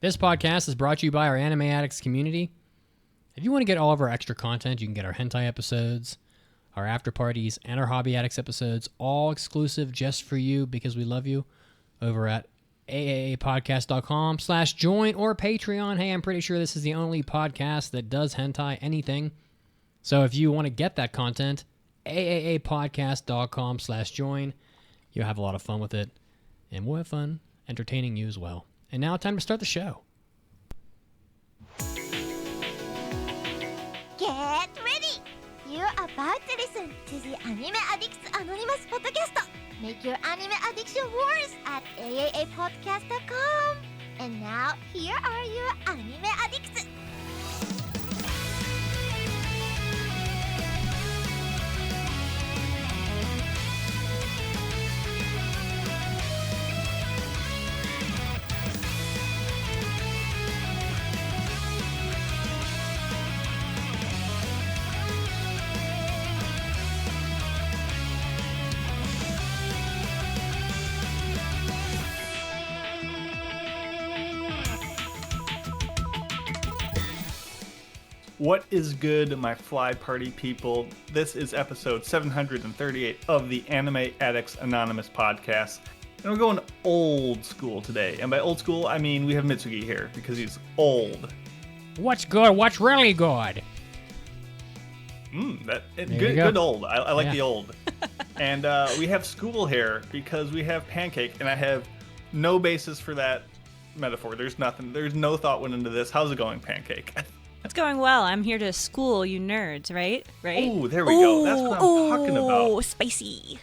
This podcast is brought to you by our Anime Addicts community. If you want to get all of our extra content, you can get our hentai episodes, our after parties, and our Hobby Addicts episodes, all exclusive just for you because we love you, over at AAApodcast.com/join or Patreon. Hey, I'm pretty sure this is the only podcast that does hentai anything. So if you want to get that content, AAApodcast.com/join. You'll have a lot of fun with it, and we'll have fun entertaining you as well. And now time to start the show. Get ready! You're about to listen to the Anime Addicts Anonymous podcast. Make your anime addiction worse at AAApodcast.com. And now, here are your anime addicts. What is good, my fly party people? This is episode 738 of the Anime Addicts Anonymous podcast. And we're going old school today. And by old school, I mean we have Mitsugi here because he's old. What's good? What's really good? Good old. I like the old. And we have school here because we have Pancake, and I have no basis for that metaphor. There's nothing. There's no thought went into this. How's it going, Pancake? It's going well. I'm here to school you nerds, right? Oh, there we go. That's what I'm talking about. Oh, spicy.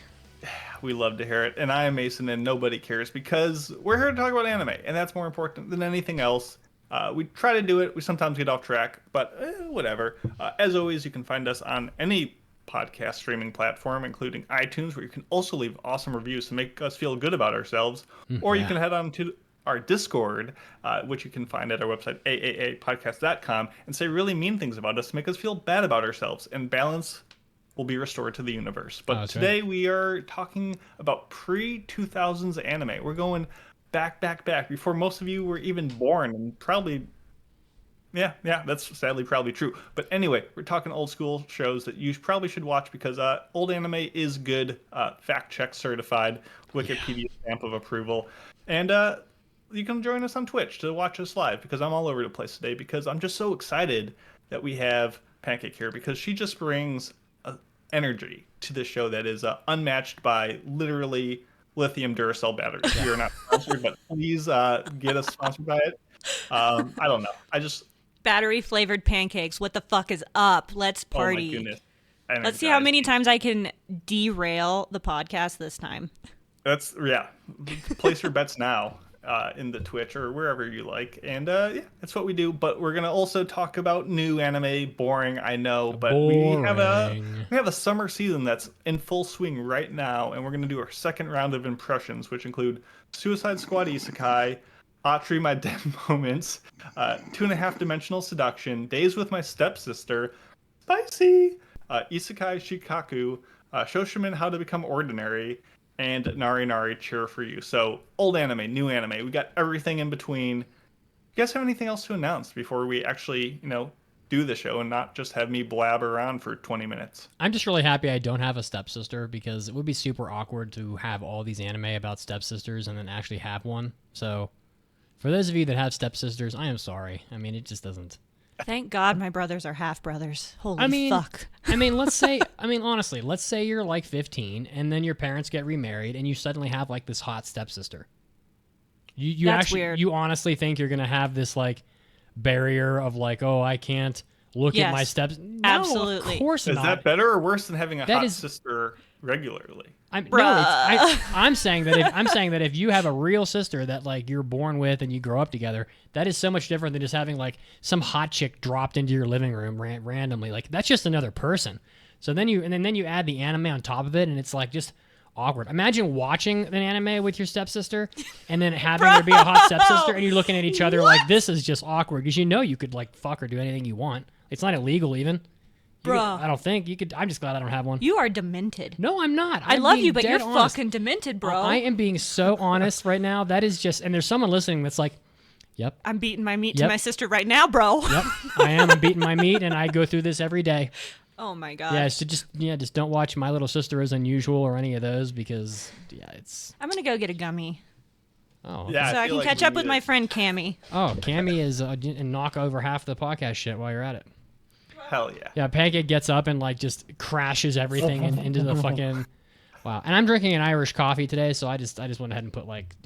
We love to hear it. And I am Mason, and nobody cares because we're here to talk about anime, and that's more important than anything else. We try to do it. We sometimes get off track, but whatever. As always, you can find us on any podcast streaming platform, including iTunes, where you can also leave awesome reviews to make us feel good about ourselves. Or you can head on to our Discord, which you can find at our website, AAApodcast.com, and say really mean things about us to make us feel bad about ourselves, and balance will be restored to the universe. But today we are talking about pre-2000s anime. We're going back, before most of you were even born, and probably, yeah, that's sadly probably true. But anyway, we're talking old school shows that you probably should watch because old anime is good, fact check certified, Wikipedia stamp of approval, and you can join us on Twitch to watch us live because I'm all over the place today because I'm just so excited that we have Pancake here because she just brings energy to the show that is unmatched by literally lithium Duracell batteries. We are not sponsored, but please get us sponsored by it. I don't know. Battery flavored pancakes. What the fuck is up? Let's party. Oh my goodness. Let's see how many times I can derail the podcast this time. Place your bets now. In the Twitch or wherever you like, and that's what we do. But we're gonna also talk about new anime. Boring, I know, but we have a summer season that's in full swing right now, and we're gonna do our second round of impressions, which include Suicide Squad Isekai, Atri My Dead Moments, 2.5 Dimensional Seduction, Days with My Stepsister, Spicy, Isekai Shikkaku, SHOSHIMIN How to Become Ordinary, and Narenare Cheer for you. So, old anime, new anime. We got everything in between. You guys have anything else to announce before we actually, do the show and not just have me blab around for 20 minutes? I'm just really happy I don't have a stepsister because it would be super awkward to have all these anime about stepsisters and then actually have one. So, for those of you that have stepsisters, I am sorry. I mean, it just doesn't. Thank God my brothers are half brothers. Holy fuck. Honestly, let's say you're like 15 and then your parents get remarried and you suddenly have like this hot stepsister. That's weird. You honestly think you're going to have this like barrier of like, oh, I can't look at my steps. No, absolutely. Of course not. Is that better or worse than having a hot sister regularly? I'm saying that if you have a real sister that like you're born with and you grow up together, that is so much different than just having like some hot chick dropped into your living room randomly. Like that's just another person. So then you add the anime on top of it, and it's like just awkward. Imagine watching an anime with your stepsister and then having there be a hot stepsister, and you're looking at each other like this is just awkward because you could like fuck or do anything you want. It's not illegal even. I don't think you could. I'm just glad I don't have one. You are demented. No, I'm not. I love you, but you're fucking demented, bro. I am being so honest right now. That is just, and there's someone listening that's like, Yep. I'm beating my meat Yep. to my sister right now, bro. Yep. I am. I'm beating my meat, and I go through this every day. Oh my god. Yeah. So just don't watch My Little Sister Is Unusual or any of those because it's. I'm gonna go get a gummy Oh. Yeah, so I feel can like catch we up with need my it. friend Cammy. Oh, Cammy is and knock over half the podcast shit while you're at it. Hell yeah. Yeah, Pancake gets up and like just crashes everything into the fucking. Wow. And I'm drinking an Irish coffee today, so I just went ahead and put like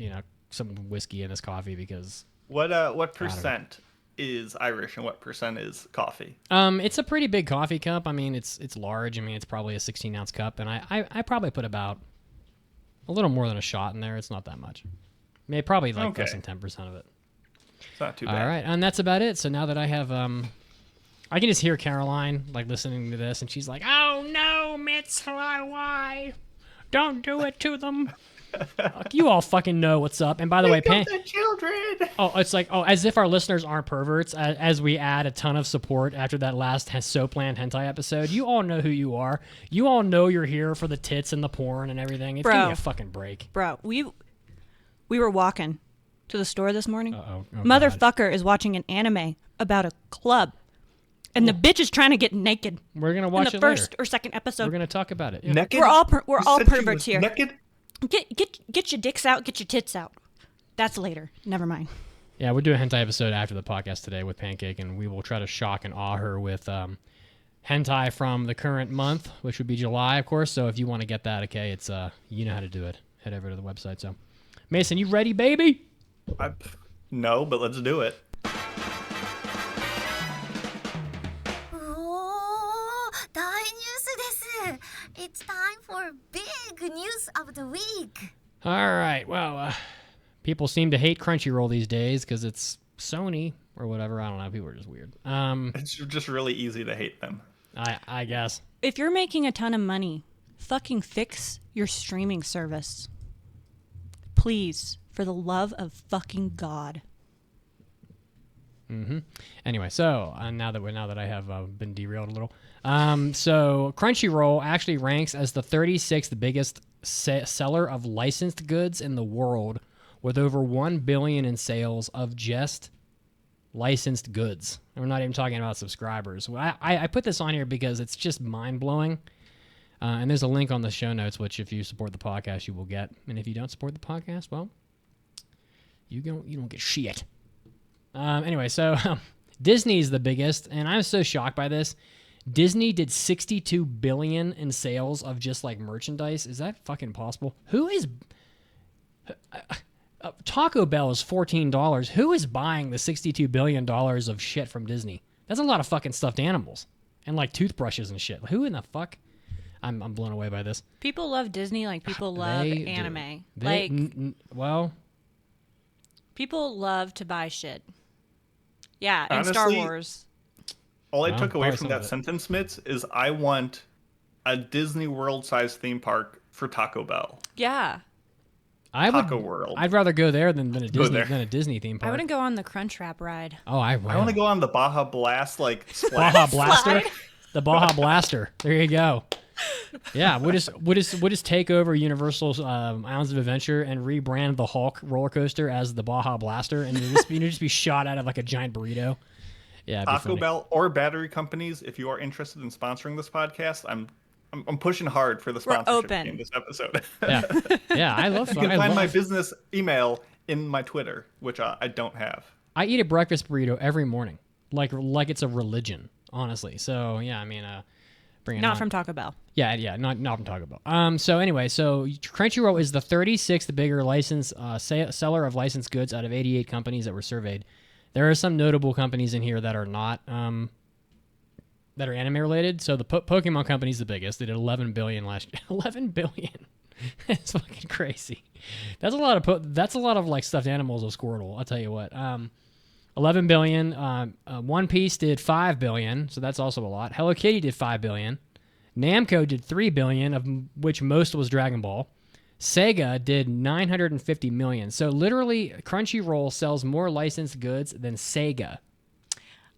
some whiskey in this coffee because. What percent is Irish and what percent is coffee? It's a pretty big coffee cup. I mean, it's large. I mean, it's probably a 16-ounce cup, and I probably put about a little more than a shot in there. It's not that much. Maybe probably like less than 10% of it. It's not too bad. All right, and that's about it. So now that I have I can just hear Caroline like listening to this, and she's like, "Oh no, Mitz, why? Don't do it to them." You all fucking know what's up. And by the way, The children. it's like as if our listeners aren't perverts. As we add a ton of support after that last Soapland hentai episode, you all know who you are. You all know you're here for the tits and the porn and everything. It's give me a fucking break. Bro, we were walking to the store this morning. Oh, Motherfucker is watching an anime about a club. And the bitch is trying to get naked. We're gonna In watch the it first later. or second episode. We're gonna talk about it. Yeah. Naked? We're all You said she perverts was here. Naked? Get your dicks out, get your tits out. That's later. Never mind. Yeah, we'll do a hentai episode after the podcast today with Pancake, and we will try to shock and awe her with hentai from the current month, which would be July, of course. So if you want to get that, okay, it's you know how to do it. Head over to the website. So, Mason, you ready, baby? No, but let's do it. おー、大ニュースです。It's time for big news of the week. All right. Well, people seem to hate Crunchyroll these days because it's Sony or whatever. I don't know. People are just weird. It's just really easy to hate them. I guess. If you're making a ton of money, fucking fix your streaming service. Please, for the love of fucking God. Anyway, so now that I have been derailed a little, so Crunchyroll actually ranks as the 36th biggest seller of licensed goods in the world, with over 1 billion in sales of just licensed goods. And we're not even talking about subscribers. I put this on here because it's just mind blowing. And there's a link on the show notes, which if you support the podcast, you will get. And if you don't support the podcast, well, you don't get shit. Anyway, so Disney's the biggest, and I'm so shocked by this. Disney did $62 billion in sales of just like merchandise. Is that fucking possible? Who is Taco Bell is $14. Who is buying the $62 billion of shit from Disney? That's a lot of fucking stuffed animals and like toothbrushes and shit. Who in the fuck? I'm blown away by this. People love Disney like people love They do. anime. They, Like, well, people love to buy shit. Yeah, and Star Honestly, Wars. All I Well, took away probably from some that of it. sentence, Mitz, is I want a Disney World-sized theme park for Taco Bell. Yeah. Taco World. I'd rather go there than a Disney there. than a Disney theme park. I wouldn't go on the Crunchwrap ride. Oh, I want to go on the Baja Blast, like, splash. Baja Blaster. The Baja Blaster. There you go. Yeah, we'll just take over Universal's Islands of Adventure and rebrand the Hulk roller coaster as the Baja Blaster, and you'll just be shot out of like a giant burrito. Yeah, it'd be Taco funny. Bell or battery companies, if you are interested in sponsoring this podcast, I'm pushing hard for the sponsorship open. in this episode. Yeah, I love. You can find my business email in my Twitter, which I don't have. I eat a breakfast burrito every morning, like it's a religion, honestly. So yeah, I mean, bring it Not on. from Taco Bell. Yeah, not from Taco Bell. So anyway, so Crunchyroll is the 36th bigger seller of licensed goods out of 88 companies that were surveyed. There are some notable companies in here that are not that are anime related. So the Pokemon company is the biggest. They did 11 billion last year. 11 billion. It's fucking crazy. That's a lot of like stuffed animals of Squirtle. I'll tell you what. 11 billion. One Piece did 5 billion, so that's also a lot. Hello Kitty did 5 billion. Namco did 3 billion, of which most was Dragon Ball. Sega did 950 million. So literally, Crunchyroll sells more licensed goods than Sega.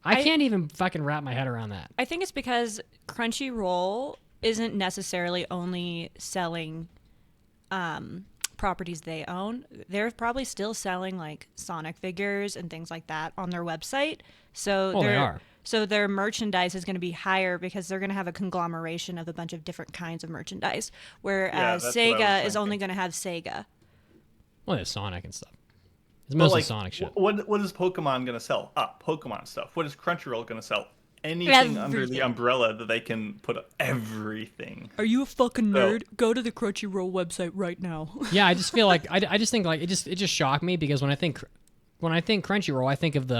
I can't even fucking wrap my head around that. I think it's because Crunchyroll isn't necessarily only selling properties they own, they're probably still selling like Sonic figures and things like that on their website. So Well, they are. So their merchandise is going to be higher because they're going to have a conglomeration of a bunch of different kinds of merchandise. Whereas that's what I was Sega is thinking. only going to have Sega. Well, there's Sonic and stuff. It's But, mostly like, Sonic shit. what is Pokemon gonna sell? Pokemon stuff. What is Crunchyroll gonna sell? Anything under the Everything. umbrella that they can put everything. Are you a fucking nerd? Go to the Crunchyroll website right now. Yeah, I just feel like I just think like it just shocked me because when I think Crunchyroll, I think of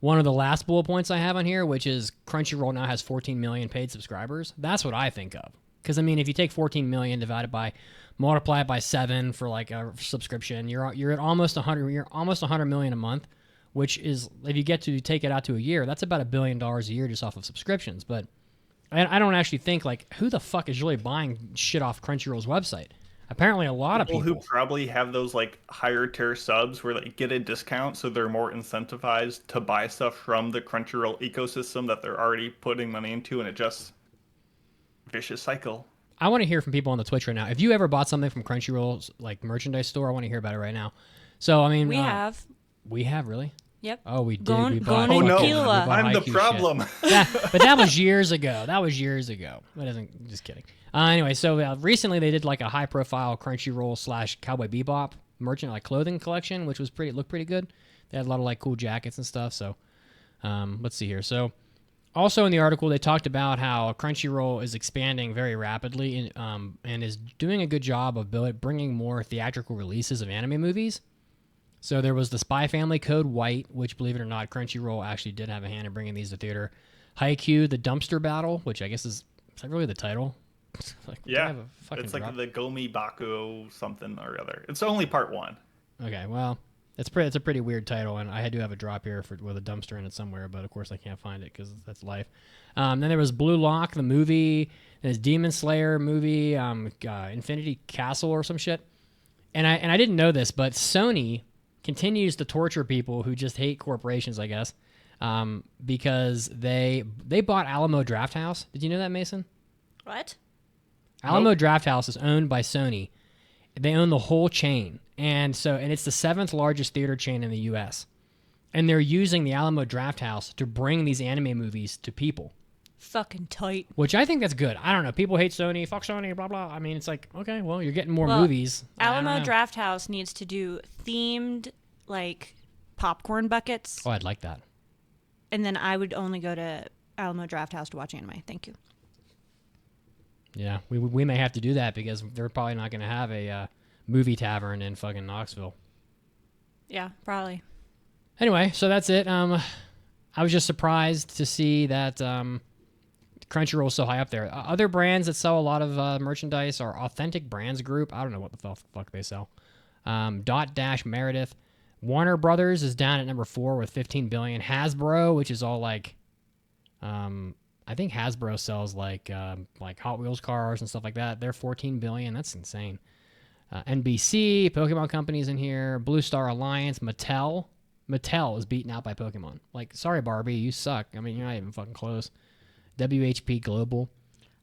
one of the last bullet points I have on here, which is Crunchyroll now has 14 million paid subscribers. That's what I think of. Because I mean, if you take 14 million divided by multiply it by 7 for like a subscription, you're at almost 100. You're almost 100 million a month, which is if you get to take it out to a year, that's about $1 billion a year just off of subscriptions. But I don't actually think like who the fuck is really buying shit off Crunchyroll's website. Apparently, a lot of people who probably have those like higher tier subs where they get a discount, so they're more incentivized to buy stuff from the Crunchyroll ecosystem that they're already putting money into, and it just vicious cycle. I want to hear from people on the Twitch right now. If you ever bought something from Crunchyroll's like merchandise store, I want to hear about it right now. So I mean, We have. We have really. Yep. Oh, we did. Gon- We bought. Gon and fucking- Gila. we bought I'm the Haikyuu problem. shit. But that was years ago. That isn't. Just kidding. Anyway, so recently they did like a high-profile Crunchyroll / Cowboy Bebop merchant like clothing collection, which was looked pretty good. They had a lot of like cool jackets and stuff. So let's see here. So also in the article they talked about how Crunchyroll is expanding very rapidly and is doing a good job of bringing more theatrical releases of anime movies. So there was the Spy Family Code White, which, believe it or not, Crunchyroll actually did have a hand in bringing these to theater. Haikyuu, the Dumpster Battle, which I guess is that really the title? Like, do I Yeah, have a fucking it's like drop? the Gomi Baku something or other. It's only part 1. Okay, well, it's a pretty weird title, and I do have a drop here with a dumpster in it somewhere, but of course I can't find it because that's life. Then there was Blue Lock, the movie. There's Demon Slayer movie, Infinity Castle or some shit. And I didn't know this, but Sony continues to torture people who just hate corporations, I guess, because they bought Alamo Drafthouse. Did you know that, Mason? What? Alamo Drafthouse is owned by Sony. They own the whole chain, and it's the 7th largest theater chain in the U.S. And they're using the Alamo Drafthouse to bring these anime movies to people, Fucking tight. which I think that's good. I don't know. People hate Sony, fuck Sony, blah blah. I mean, it's like okay, well, you're getting more Well, movies. I don't Alamo know. Drafthouse needs to do themed like popcorn buckets, Oh, I'd like that. and then I would only go to Alamo Drafthouse to watch anime. Thank you. Yeah, we may have to do that because they're probably not going to have a movie tavern in fucking Knoxville. Yeah, probably. Anyway, so that's it. I was just surprised to see that Crunchyroll's so high up there. Other brands that sell a lot of merchandise are Authentic Brands Group. I don't know what the fuck they sell. Dot Dash Meredith. Warner Brothers is down at number 4 with 15 billion. Hasbro, which is all like, I think Hasbro sells like Hot Wheels cars and stuff like that. They're 14 billion. That's insane. NBC, Pokemon Company's in here. Blue Star Alliance, Mattel. Mattel is beaten out by Pokemon. Like, sorry, Barbie, you suck. I mean, you're not even fucking close. WHP Global.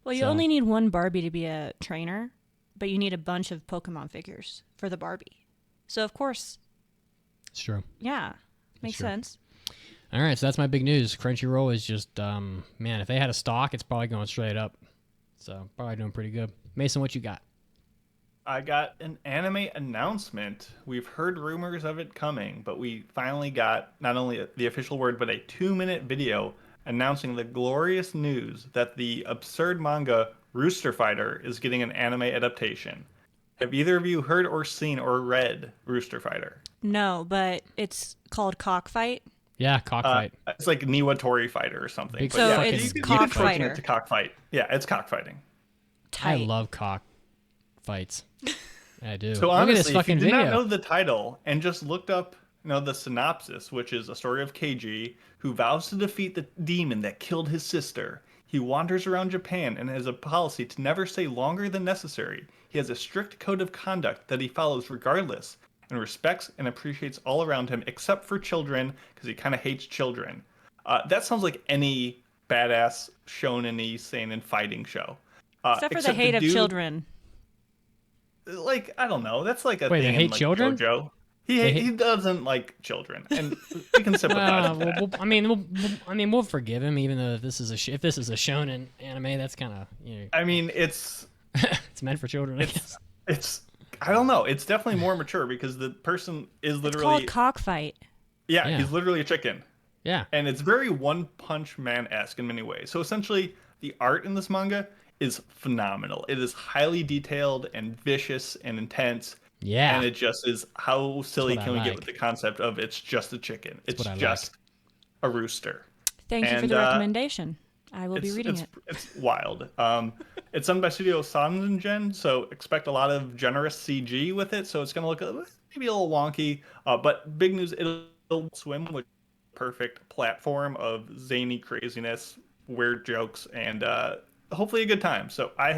Well, you So- only need one Barbie to be a trainer, but you need a bunch of Pokemon figures for the Barbie. So, of course, It's true. yeah, makes true. sense. All right, so that's my big news. Crunchyroll is just, man, if they had a stock, it's probably going straight up. So, probably doing pretty good. Mason, what you got? I got an anime announcement. We've heard rumors of it coming, but we finally got not only the official word, but a 2-minute video announcing the glorious news that the absurd manga Rooster Fighter is getting an anime adaptation. Have either of you heard or seen or read Rooster Fighter? No, but it's called Cockfight. Yeah, Cockfight. It's like Niwatori Fighter or something. Big But So yeah, fucking it's you could shorten Cockfighter. it to Cockfight. Yeah, it's cockfighting. Tight. I love cock fights. I do. So Look at honestly, this if you fucking did video. not know the title and just looked up, the synopsis, which is a story of Keiji who vows to defeat the demon that killed his sister. He wanders around Japan and has a policy to never stay longer than necessary. He has a strict code of conduct that he follows regardless, and respects and appreciates all around him except for children because he kind of hates children. That sounds like any badass shonen-y seinen fighting show. Except for the hate of dude- children. like, I don't know. That's like a Wait, they thing hate in like children? JoJo. They He doesn't like children, and we can sympathize with that. We'll forgive him, even though if this is if this is a shonen anime, that's kind of I mean, it's it's meant for children. I guess. it's I don't know. It's definitely more mature because the person is It's literally called cockfight. Yeah. he's literally a chicken. Yeah. And it's very One Punch Man-esque in many ways. So essentially, the art in this manga is phenomenal. It is highly detailed and vicious and intense. Yeah. And it just is, how silly what I can we get like. with the concept of it's just a chicken? It's what I just a rooster. Thank you for And, the recommendation. I will be It's, reading it's, it. it's wild. It's done by Studio Sanzen, so expect a lot of generous CG with it. So it's going to look maybe a little wonky. But big news, it'll swim with perfect platform of zany craziness, weird jokes, and hopefully a good time. So I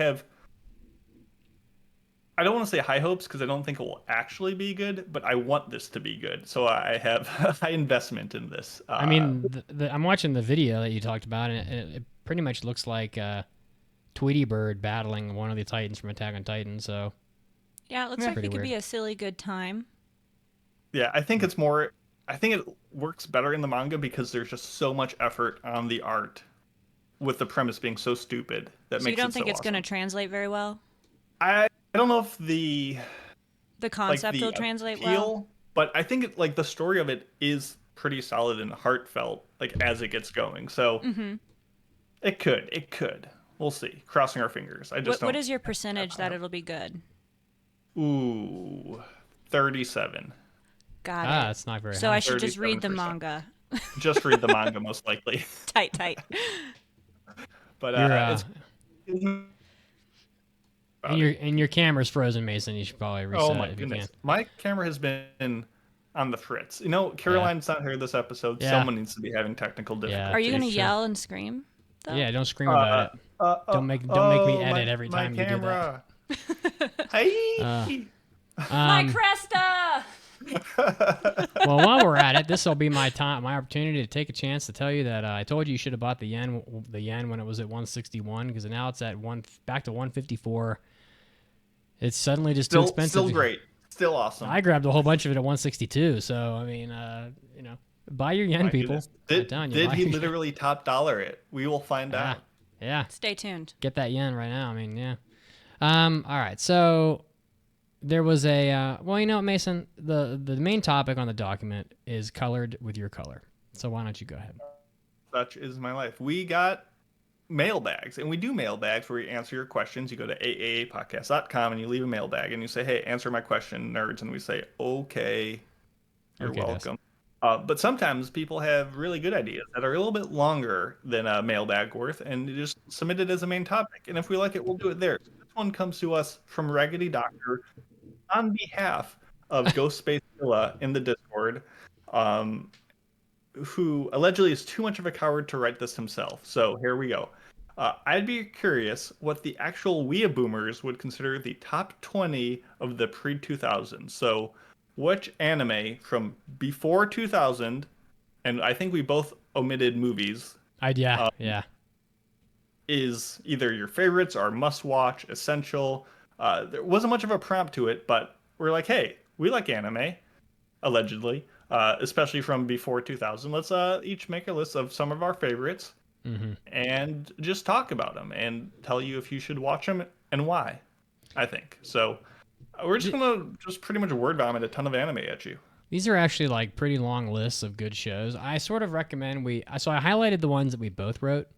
don't want to say high hopes because I don't think it will actually be good, but I want this to be good. So I have high investment in this. I mean, I'm watching the video that you talked about, and it pretty much looks like Tweety Bird battling one of the Titans from Attack on Titan. So Yeah, it looks like Pretty it could weird. be a silly good time. yeah, I think it's more. I think it works better in the manga because there's just so much effort on the art, with the premise being so stupid that So makes you don't it think so it's going to translate very well? I don't know if the The concept will translate well? but I think like the story of it is pretty solid and heartfelt, like as it gets going. So it could. We'll see. Crossing our fingers. I just What don't. is your percentage that it'll be good? Ooh, 37. Got it. that's not very So high. I should just read the 37%. manga. Just read the manga most likely. Tight. But You're, it's and your camera's frozen, Mason. You should probably reset oh my if you goodness, can. my camera has been on the fritz. You know, Caroline's not here this episode. Yeah. Someone needs to be having technical difficulties. Are you going to Sure. yell and scream? Though? Yeah, don't scream about it. Don't make me edit every time you do that. Hey. My Cresta! Well, while we're at it, this will be my opportunity to take a chance to tell you that I told you should have bought the yen when it was at 161 because now it's at back to 154. It's suddenly just too expensive. Still great. Still awesome. I grabbed a whole bunch of it at 162. So I mean, buy your yen, My people. goodness. I'm telling you, Did buy he your- literally top dollar it? We will find Yeah, out. yeah. Stay tuned. Get that yen right now. I mean, yeah. All right. So there was a well, you know, Mason. The main topic on the document is colored with your color. So why don't you go ahead? Such is my life. We got mailbags, and we do mailbags where you answer your questions. You go to aaapodcast.com and you leave a mailbag and you say, "Hey, answer my question, nerds," and we say, "Okay, you're Okay, welcome." But sometimes people have really good ideas that are a little bit longer than a mailbag worth, and you just submit it as a main topic. And if we like it, we'll do it there. This one comes to us from Raggedy Doctor on behalf of Ghost Space Villa in the Discord, who allegedly is too much of a coward to write this himself. So here we go. I'd be curious what the actual Weeab Boomers would consider the top 20 of the pre-2000s. So which anime from before 2000, and I think we both omitted movies, Yeah. is either your favorites or must-watch, essential. There wasn't much of a prompt to it, but we're like, hey, we like anime, allegedly, especially from before 2000. Let's each make a list of some of our favorites and just talk about them and tell you if you should watch them and why, I think. So we're just going to pretty much word vomit a ton of anime at you. These are actually like pretty long lists of good shows. I sort of recommend so I highlighted the ones that we both wrote.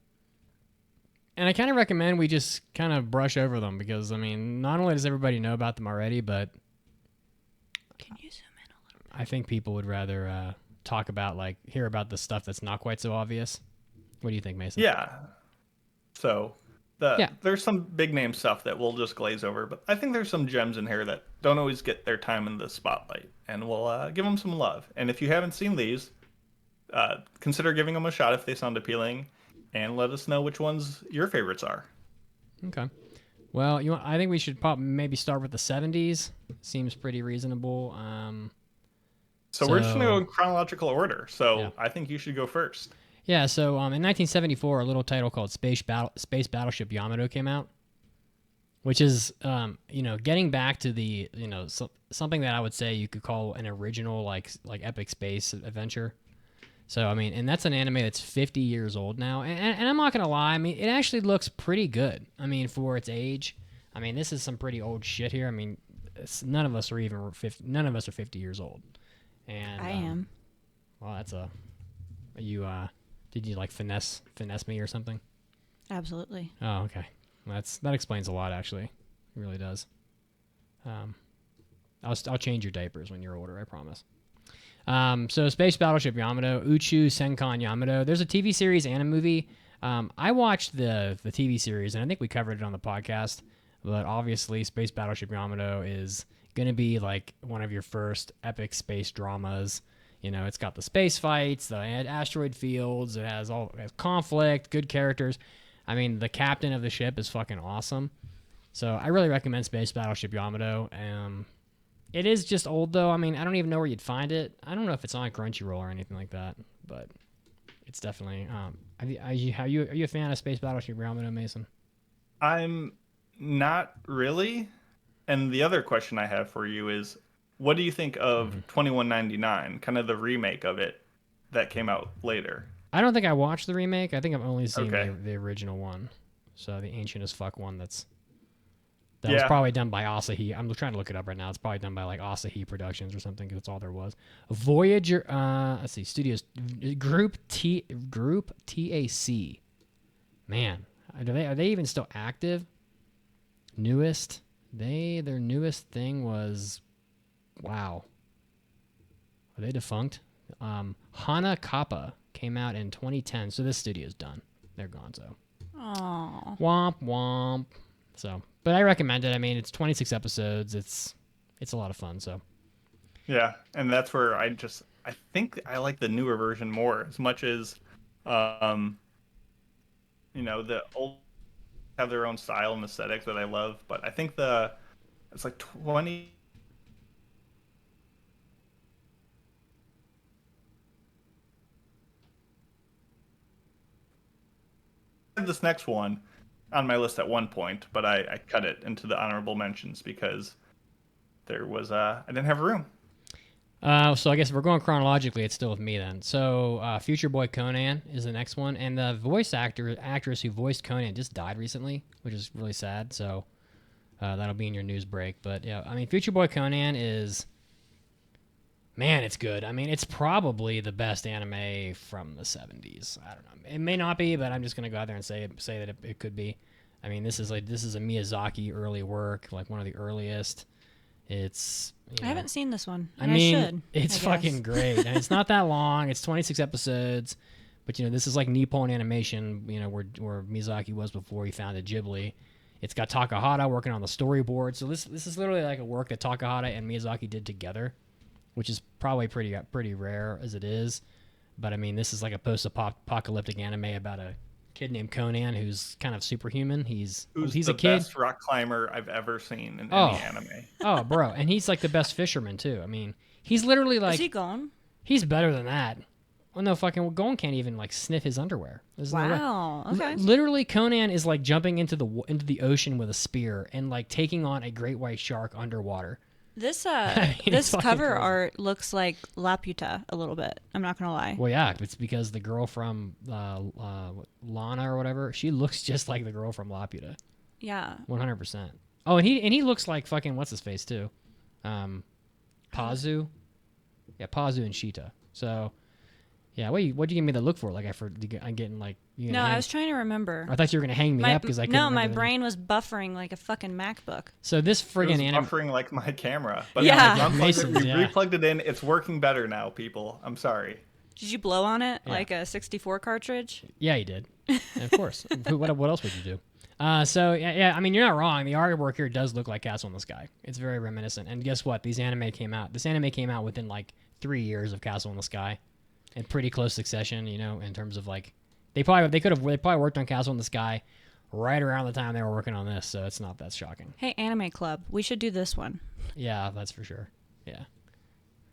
And I kind of recommend we just kind of brush over them because, I mean, not only does everybody know about them already, but Can you zoom in a little bit? I think people would rather hear about the stuff that's not quite so obvious. What do you think, Mason? Yeah. So there's some big name stuff that we'll just glaze over, but I think there's some gems in here that don't always get their time in the spotlight, and we'll give them some love. And if you haven't seen these, consider giving them a shot if they sound appealing, and let us know which ones your favorites are. Okay. Well, I think we should maybe start with the 70s. Seems pretty reasonable. So we're just going to go in chronological order. So Yeah. I think you should go first. Yeah, so in 1974, a little title called Space Battleship Yamato came out. which is getting back to the something that I would say you could call an original like epic space adventure. So I mean, and that's an anime that's 50 years old now, and I'm not gonna lie, I mean, it actually looks pretty good. I mean, for its age, I mean, this is some pretty old shit here. I mean, none of us are even 50. None of us are 50 years old. And I am. Well, that's a. You did you like finesse me or something? Absolutely. Oh, okay. That explains a lot, actually. It really does. I'll change your diapers when you're older, I promise. So Space Battleship Yamato, Uchu Senkan Yamato. There's a TV series and a movie. I watched the TV series, and I think we covered it on the podcast. But obviously, Space Battleship Yamato is going to be like one of your first epic space dramas. You know, it's got the space fights, the asteroid fields. It has conflict, good characters. I mean, the captain of the ship is fucking awesome. So I really recommend Space Battleship Yamato. It is just old, though. I mean, I don't even know where you'd find it. I don't know if it's on Crunchyroll or anything like that, but it's definitely. Are you a fan of Space Battleship Yamato, Mason? I'm not really. And the other question I have for you is, what do you think of 2199, kind of the remake of it that came out later? I don't think I watched the remake. I think I've only seen Okay. the original one. So the ancient as fuck one that was probably done by Asahi. I'm trying to look it up right now. It's probably done by like Asahi Productions or something, because that's all there was. Voyager, let's see, Studios, Group TAC. Man, are they even still active? Newest? Their newest thing was, wow. Are they defunct? Hana Kappa came out in 2010, so this studio's done. They're gone, so. Aww. Womp womp. So, but I recommend it. I mean, it's 26 episodes. It's a lot of fun. So, Yeah, and that's where I think I like the newer version more, as much as, the old have their own style and aesthetic that I love. But I think it's like 20. This next one on my list at one point, but I cut it into the honorable mentions because there was I didn't have room. so I guess if we're going chronologically, it's still with me then. So, Future Boy Conan is the next one, and the actress who voiced Conan just died recently, which is really sad. So, that'll be in your news break. But yeah, I mean, Future Boy Conan is, man, it's good. I mean, it's probably the best anime from the 70s. I don't know. It may not be, but I'm just gonna go out there and say that it could be. I mean, this is a Miyazaki early work, like one of the earliest. It's. I haven't seen this one. I mean, I should, it's fucking great, and it's not that long. It's 26 episodes, but this is like Nippon Animation. Where Miyazaki was before he founded Ghibli. It's got Takahata working on the storyboard. So this is literally like a work that Takahata and Miyazaki did together, which is probably pretty rare as it is. But I mean, this is like a post-apocalyptic anime about a kid named Conan who's kind of superhuman. He's the a kid. Best rock climber I've ever seen in any anime. Oh, bro, and he's like the best fisherman too. I mean, he's literally like. Is he gone? He's better than that. Well, no, fucking Gon can't even like sniff his underwear. There's no way. Wow. Okay. Literally, Conan is like jumping into the ocean with a spear and like taking on a great white shark underwater. This it's this fucking cover crazy. art looks like Laputa a little bit. I'm not gonna lie. Well, yeah, it's because the girl from Lana or whatever, she looks just like the girl from Laputa. Yeah. 100%. Oh, and he looks like fucking what's his face too, Pazu. Yeah, Pazu and Sheeta. So, yeah, what'd you give me the look for? Like I'm getting like. No, I was trying to remember. I thought you were gonna hang me up because I couldn't. No, my remember the name. brain was buffering like a fucking MacBook. So this friggin' anime. Buffering like my camera. But Yeah. we unplugged it, we Yeah. replugged it in. It's working better now, people. I'm sorry. Did you blow on it Yeah. like a 64 cartridge? Yeah, you did. Of course. What else would you do? So yeah, I mean, you're not wrong. The artwork here does look like Castle in the Sky. It's very reminiscent. And guess what? This anime came out within like 3 years of Castle in the Sky, in pretty close succession. In terms of like, they probably worked on Castle in the Sky right around the time they were working on this. So it's not that shocking. Hey, Anime Club, we should do this one. Yeah, that's for sure. Yeah,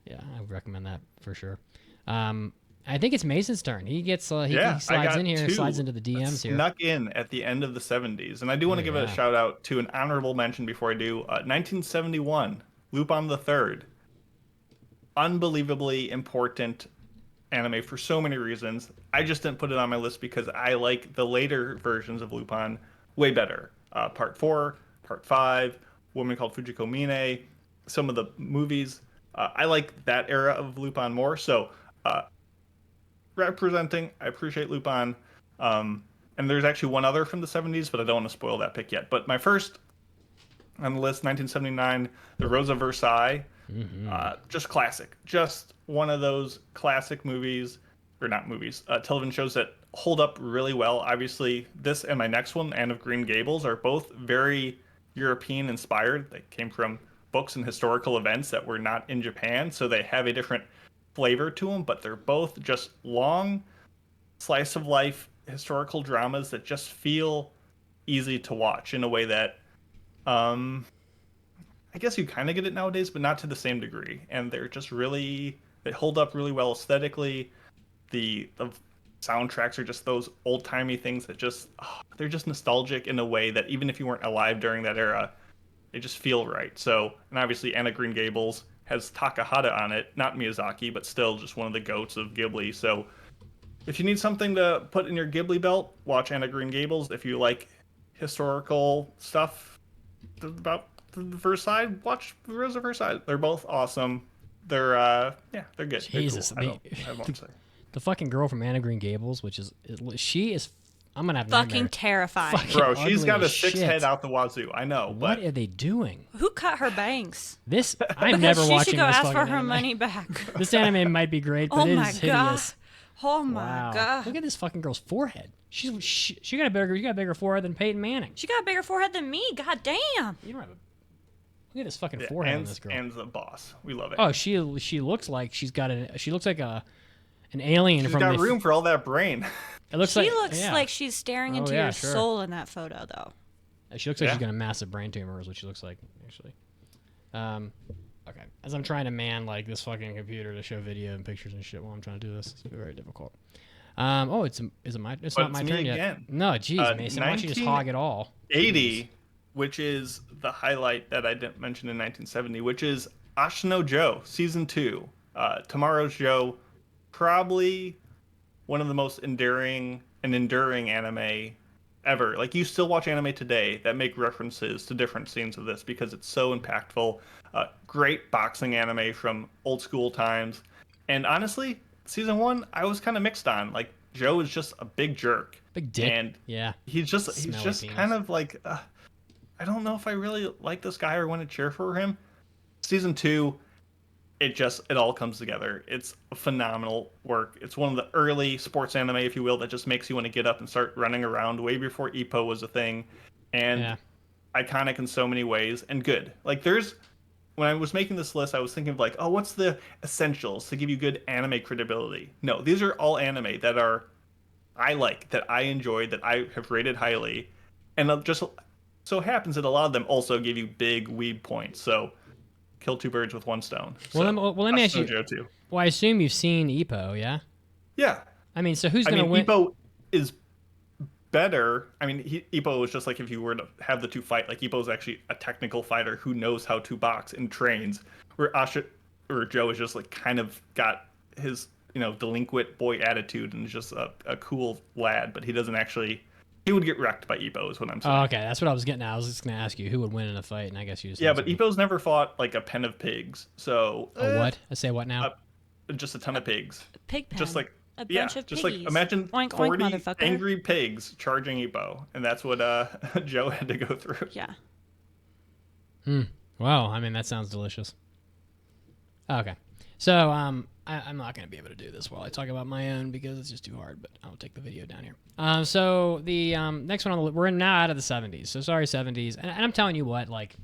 I would recommend that for sure. And I think it's Mason's turn. He gets he I slides got in here, two slides into the DMs here. snuck in at the end of the 70s. And I do want to give a shout out to an honorable mention before I do. 1971, Lupin the Third. Unbelievably important anime for so many reasons. I just didn't put it on my list because I like the later versions of Lupin way better. Part 4, Part 5, Woman Called Fujiko Mine, some of the movies. I like that era of Lupin more. So, representing, I appreciate Lupin. And there's actually one other from the 70s, but I don't want to spoil that pick yet. But my first on the list, 1979, The Rose of Versailles. Just classic. Just one of those classic movies, or not movies, television shows that hold up really well. Obviously, this and my next one, Anne of Green Gables, are both very European inspired. They came from books and historical events that were not in Japan, so they have a different flavor to them, but they're both just long slice of life historical dramas that just feel easy to watch in a way that I guess you kind of get it nowadays, but not to the same degree. And they're just really, they hold up really well aesthetically. The soundtracks are just those old-timey things that just, they're just nostalgic in a way that even if you weren't alive during that era, they just feel right. So, and obviously Anna Green Gables has Takahata on it, not Miyazaki, but still just one of the goats of Ghibli. So if you need something to put in your Ghibli belt, watch Anna Green Gables. If you like historical stuff about Versailles, watch Rose of Versailles. They're both awesome. They're they're good. Jesus, they're cool. I won't say. The fucking girl from Anna Green Gables, which is she is. I'm gonna have Fucking nightmares. terrifying. Fucking Bro, she's ugly got a as 6 shit. head out the wazoo. I know, What but are they doing? Who cut her bangs? This I'm Because never she watching should go this ask for fucking her anime. money back. This anime might be great, but Oh it my is god. hideous. Oh my Wow. god. Look at this fucking girl's forehead. She got a bigger you got a bigger forehead than Peyton Manning. She got a bigger forehead than me. God damn. You don't have a Look at this fucking yeah, forehead on this girl. Anne's the boss. We love it. Oh, she looks like she's got she looks like an alien She's from got the room for all that brain. It looks She like looks yeah. like she's staring Oh, into yeah, your sure. soul in that photo, though. She looks like she's Yeah. got a massive brain tumor is what she looks like actually. Okay. As I'm trying to man like this fucking computer to show video and pictures and shit while I'm trying to do this, it's very difficult. It's not But my it's turn me yet. again. No, jeez, Mason, why don't you just hog it all? 80, which is the highlight that I didn't mention in 1970, which is Ashino Joe, Season 2. Tomorrow's Joe, probably one of the most enduring anime ever. Like, you still watch anime today that make references to different scenes of this because it's so impactful. Great boxing anime from old school times. And honestly, Season 1, I was kind of mixed on. Like, Joe is just a big jerk. Big dick. And yeah. he's just Smelly penis. kind of like I don't know if I really like this guy or want to cheer for him. Season 2, it all comes together. It's a phenomenal work. It's one of the early sports anime, if you will, that just makes you want to get up and start running around way before Ippo was a thing, and iconic in so many ways and good. Like, when I was making this list, I was thinking of like, oh, what's the essentials to give you good anime credibility? No, these are all anime that I like, that I enjoy, that I have rated highly, and it just so happens that a lot of them also give you big weeb points. So, kill two birds with one stone. Well, So, let me ask you. Joe too. Well, I assume you've seen Ippo, yeah? Yeah, I mean, so who's gonna win? Ippo is better. I mean, Ippo is just like if you were to have the two fight. Like, Ippo is actually a technical fighter who knows how to box and trains. Where Joe is just like kind of got his delinquent boy attitude and is just a cool lad, but he doesn't actually. He would get wrecked by Ippo, is what I'm saying. Oh, okay, that's what I was getting at. I was just gonna ask you who would win in a fight, and I guess you just Yeah, but Ippo's never fought like a pen of pigs. So what? I say what now? just a ton of pigs. Pig pen. Just like a bunch of just piggies. like imagine Oink, oink, 40 motherfucker. angry pigs charging Ippo, and that's what Joe had to go through. Yeah. Wow, I mean that sounds delicious. Okay, so I'm not gonna be able to do this while I talk about my own because it's just too hard. But I'll take the video down here. So the next one on the list, we're now out of the 70s. So sorry 70s, and I'm telling you what, like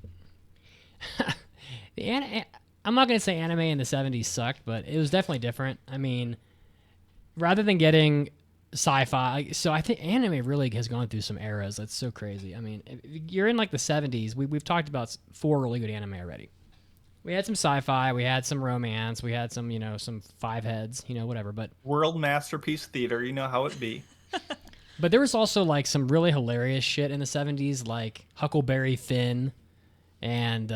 I'm not gonna say anime in the 70s sucked, but it was definitely different. I mean, rather than getting sci-fi, so I think anime really has gone through some eras. That's so crazy. I mean, if you're in like the 70s. We've talked about 4 really good anime already. We had some sci-fi, we had some romance, we had some, some five heads, whatever. But World masterpiece theater, you know how it be. but there was also like some really hilarious shit in the 70s, like Huckleberry Finn, and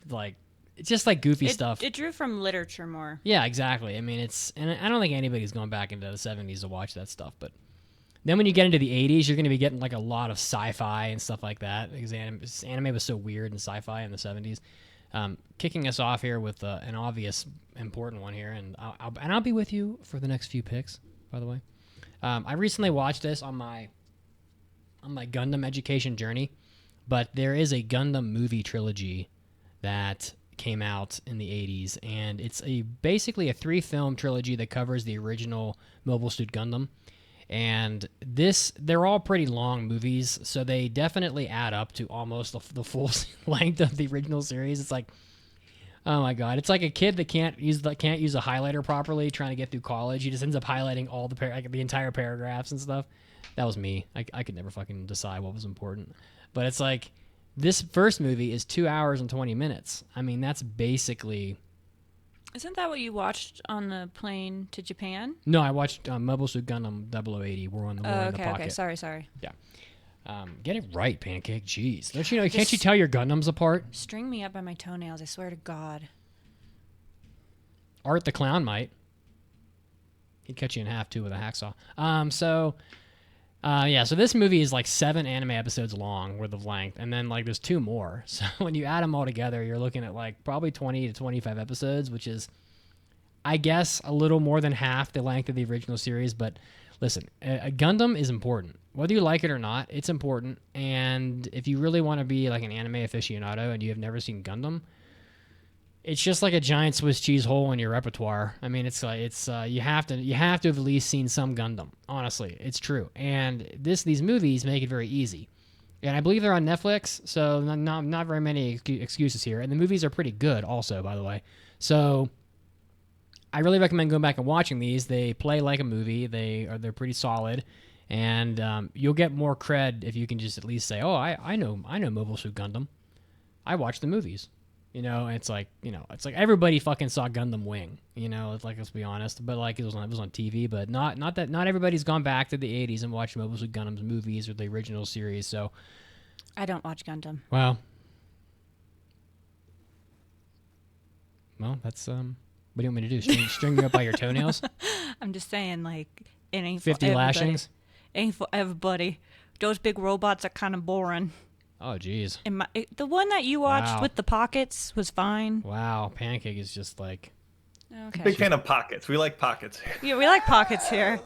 like it's just like goofy stuff. It drew from literature more. Yeah, exactly. I mean, and I don't think anybody's going back into the 70s to watch that stuff, but then when you get into the 80s, you're going to be getting like a lot of sci-fi and stuff like that, because anime was so weird and sci-fi in the 70s. Kicking us off here with an obvious important one here, and I'll be with you for the next few picks, by the way. I recently watched this on my Gundam education journey, but there is a Gundam movie trilogy that came out in the 80s, and it's basically a 3-film trilogy that covers the original Mobile Suit Gundam. And they're all pretty long movies, so they definitely add up to almost the full length of the original series. It's like, oh my god, it's like a kid that can't use a highlighter properly trying to get through college. He just ends up highlighting all the entire paragraphs and stuff. That was me. I could never fucking decide what was important. But it's like, this first movie is 2 hours and 20 minutes. I mean, that's basically... Isn't that what you watched on the plane to Japan? No, I watched Mobile Suit Gundam 0080. War in the Pocket. Okay. Sorry. Yeah. Get it right, Pancake. Jeez. Don't you know? Can't you tell your Gundams apart? String me up by my toenails, I swear to God. Art the Clown might. He'd cut you in half, too, with a hacksaw. So this movie is like 7 anime episodes long worth of length, and then like there's 2 more. So when you add them all together, you're looking at like probably 20 to 25 episodes, which is, I guess, a little more than half the length of the original series. But listen, a Gundam is important. Whether you like it or not, it's important. And if you really want to be like an anime aficionado and you have never seen Gundam, it's just like a giant Swiss cheese hole in your repertoire. I mean, you have to have at least seen some Gundam. Honestly, it's true. And these movies make it very easy. And I believe they're on Netflix, so not very many excuses here. And the movies are pretty good, also, by the way. So I really recommend going back and watching these. They play like a movie. They're pretty solid, and you'll get more cred if you can just at least say, "Oh, I know Mobile Suit Gundam. I watched the movies." It's like everybody fucking saw Gundam Wing. It's like, let's be honest, but like it was on TV, but not everybody's gone back to the 80s and watched Mobile Suit Gundam's movies or the original series. So I don't watch Gundam. Well, that's what do you want me to do? String you up by your toenails? I'm just saying, like, it ain't 50 for lashings. Ain't for everybody. Those big robots are kind of boring. Oh, jeez. The one that you watched with the pockets was fine. Wow, Pancake is just like... Okay. Big fan of pockets. We like pockets here. Yeah, we like pockets here.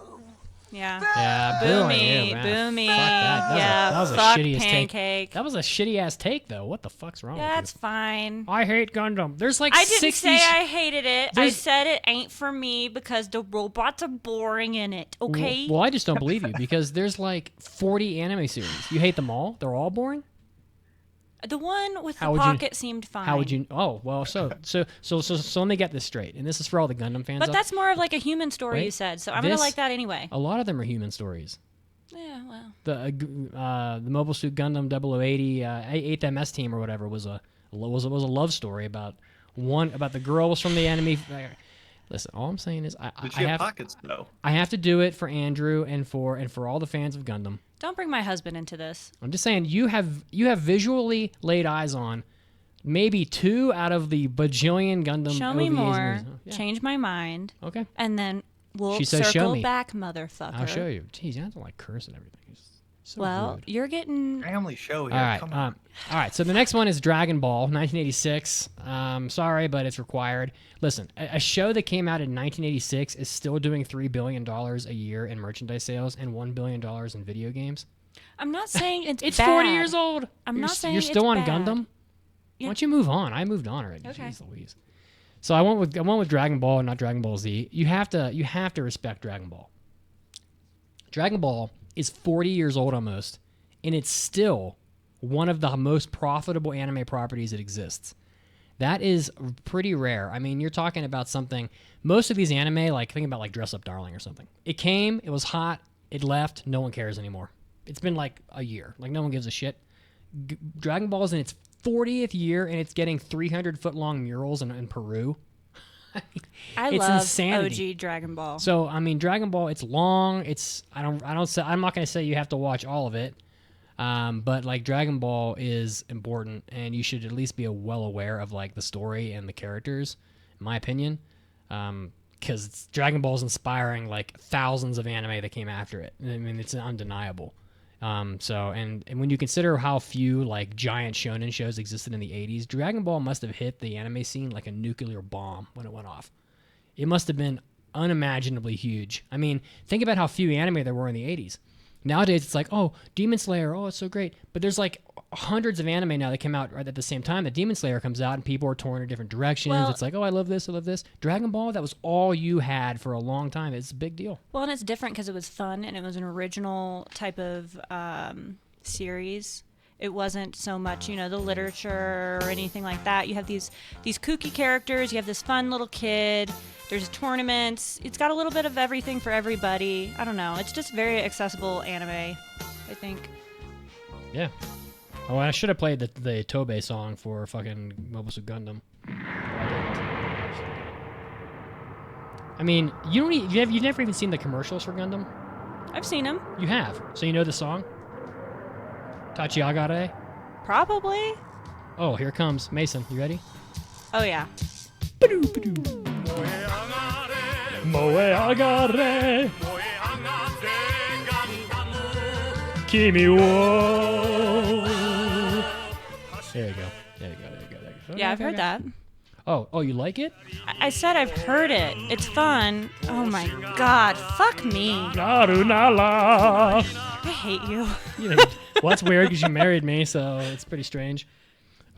Yeah. Yeah, Boomy. Fuck Boomy. that. That was a fuck shitty Pancake. take. That was a shitty ass take, though. What the fuck's wrong with you? That's fine. I hate Gundam. There's like I didn't 60... say I hated it. I said it ain't for me because the robots are boring in it, okay? Well, I just don't believe you because there's like 40 anime series. You hate them all? They're all boring? The one with the pocket seemed fine. How would you... Oh, well, so let me get this straight. And this is for all the Gundam fans. But that's more of like a human story, you said. So I'm going to like that anyway. A lot of them are human stories. Yeah, well. The Mobile Suit Gundam 0080 8th MS team or whatever was a love story about the girls from the enemy. Listen, all I'm saying is I have pockets though. I have to do it for Andrew and for all the fans of Gundam. Don't bring my husband into this. I'm just saying you have visually laid eyes on maybe 2 out of the bajillion Gundam. Show me more. Change my mind. Okay. And then we'll Show circle me. back, motherfucker. I'll show you. Jeez, you have to like curse and everything. It's so rude. You're getting Family show here. All right. Come on. All right. So the next one is Dragon Ball, 1986. Sorry, but it's required. Listen, a show that came out in 1986 is still doing $3 billion a year in merchandise sales and $1 billion in video games. I'm not saying It's bad. 40 years old. I'm not saying you're still it's on bad. Gundam. Yeah. Why don't you move on? I moved on already. Okay. Jeez Louise. So I went with Dragon Ball, not Dragon Ball Z. You have to respect Dragon Ball. Dragon Ball is 40 years old almost, and it's still one of the most profitable anime properties that exists. That is pretty rare. I mean, you're talking about something. Most of these anime, like think about like Dress Up Darling or something. It came, it was hot, it left, no one cares anymore. It's been like a year. Like no one gives a shit. Dragon Ball is in its 40th year and it's getting 300-foot-long murals in Peru. I It's love insanity. OG Dragon Ball. So I mean, Dragon Ball, it's long. I'm not gonna say you have to watch all of it, but like Dragon Ball is important, and you should at least be well aware of like the story and the characters, in my opinion, because Dragon Ball is inspiring like thousands of anime that came after it. I mean, it's undeniable. And when you consider how few like giant shonen shows existed in the 80s, Dragon Ball must have hit the anime scene like a nuclear bomb when it went off. It must have been unimaginably huge. I mean, think about how few anime there were in the 80s. Nowadays, it's like, oh, Demon Slayer, oh, it's so great. But there's like hundreds of anime now that come out right at the same time that Demon Slayer comes out, and people are torn in different directions. Well, it's like, oh, I love this, I love this. Dragon Ball, that was all you had for a long time. It's a big deal. Well, and it's different because it was fun and it was an original type of series. It wasn't so much, the literature or anything like that. You have these kooky characters. You have this fun little kid. There's tournaments. It's got a little bit of everything for everybody. I don't know. It's just very accessible anime, I think. Yeah. Oh, I should have played the Tobe song for fucking Mobile Suit Gundam. I mean, you've never even seen the commercials for Gundam? I've seen them. You have. So you know the song? Tachiagare? Probably. Oh, here it comes. Mason, you ready? Oh, yeah. Moe agare Kimi wo. There you go. Yeah, I've heard that. Oh, you like it? I said I've heard it. It's fun. Oh my god. Fuck me. Garunala. I hate you. Well, that's weird because you married me, so it's pretty strange.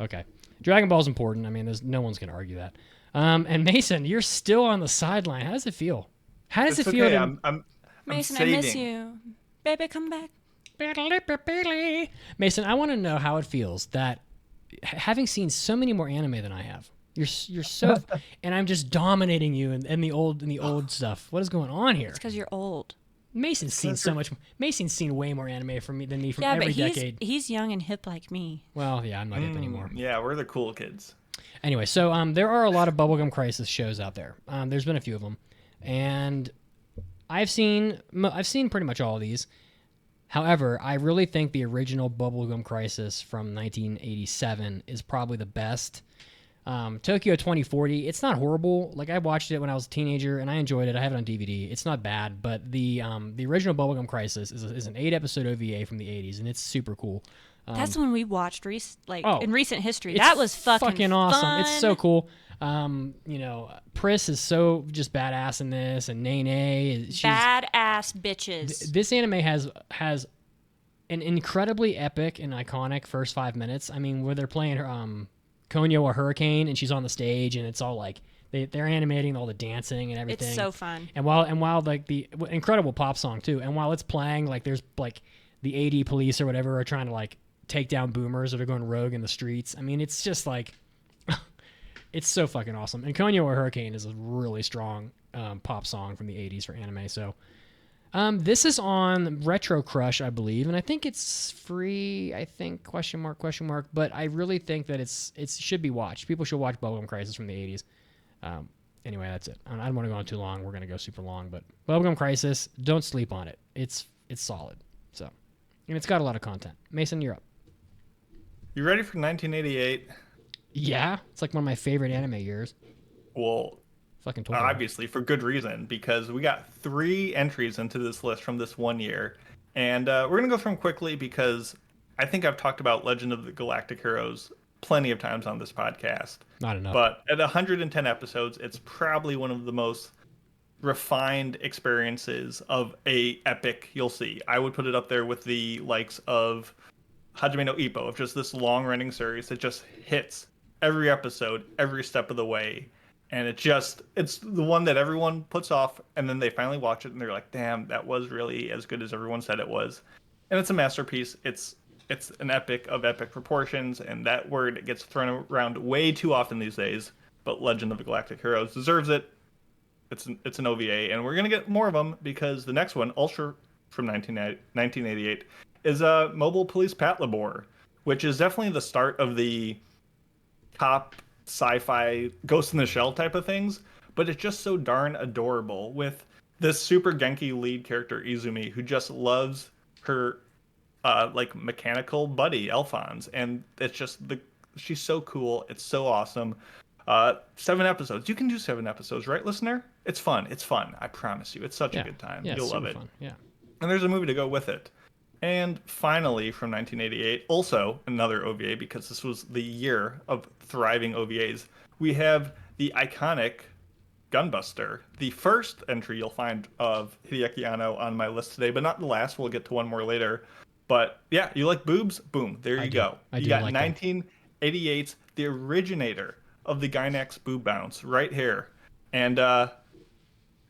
Okay. Dragon Ball's important. I mean, no one's going to argue that. And Mason, you're still on the sideline. How does it feel? How does it feel? Okay. To... I'm Mason, saving. I miss you. Baby, come back. Mason, I want to know how it feels that having seen so many more anime than I have, you're so, and I'm just dominating you in the old stuff. What is going on here? It's because you're old. Mason's seen so much. Mason's seen way more anime than me from every decade. He's young and hip like me. Well, yeah, I'm not hip anymore. Yeah, we're the cool kids. Anyway, so there are a lot of Bubblegum Crisis shows out there. There's been a few of them, and I've seen pretty much all of these. However, I really think the original Bubblegum Crisis from 1987 is probably the best. Tokyo 2040, it's not horrible. Like, I watched it when I was a teenager, and I enjoyed it. I have it on DVD. It's not bad, but the original Bubblegum Crisis is an 8-episode OVA from the 80s, and it's super cool. That's when we watched in recent history. That was fucking awesome. fun. It's so cool. Pris is so just badass in this, and Nene. Badass bitches. This anime has an incredibly epic and iconic first 5 minutes. I mean, where they're playing Konyo or Hurricane, and she's on the stage, and it's all like they're animating all the dancing and everything. It's so fun. And while like the incredible pop song too, and while it's playing, like there's like the AD police or whatever are trying to like take down boomers that are going rogue in the streets. I mean, it's just like it's so fucking awesome. And Konyo or Hurricane is a really strong pop song from the 80s for anime. So this is on Retro Crush, I believe, and I think it's free. I think question mark. But I really think that it should be watched. People should watch Bubblegum Crisis from the 80s. Anyway, that's it. I don't want to go on too long. We're gonna go super long, but Bubblegum Crisis, don't sleep on it. It's solid. So, and it's got a lot of content. Mason, you're up. You ready for 1988? Yeah, it's like one of my favorite anime years. Well, fucking totally. Obviously for good reason, because we got 3 entries into this list from this one year, and we're gonna go through them quickly because I think I've talked about Legend of the Galactic Heroes plenty of times on this podcast. Not enough. But at 110 episodes, it's probably one of the most refined experiences of a epic you'll see. I would put it up there with the likes of Hajime no Ippo, of just this long-running series that just hits every episode, every step of the way. And it's the one that everyone puts off, and then they finally watch it, and they're like, damn, that was really as good as everyone said it was. And it's a masterpiece. It's an epic of epic proportions, and that word gets thrown around way too often these days, but Legend of the Galactic Heroes deserves it. It's an OVA, and we're going to get more of them, because the next one, Ultra from 1988, is Mobile Police Patlabor, which is definitely the start of the top sci-fi Ghost in the Shell type of things, but it's just so darn adorable with this super Genki lead character Izumi who just loves her like mechanical buddy Alphonse, and it's just she's so cool. It's so awesome. 7 episodes. You can do 7 episodes, right, listener? It's fun. It's fun. I promise you. It's such a good time. Yeah, You'll love super it. fun. Yeah. And there's a movie to go with it. And finally, from 1988, also another OVA, because this was the year of thriving OVAs, we have the iconic Gunbuster, the first entry you'll find of Hideaki Anno on my list today, but not the last. We'll get to one more later. But yeah, you like boobs? Boom. There you go. I you do got like 1988's the originator of the Gynax boob bounce right here. And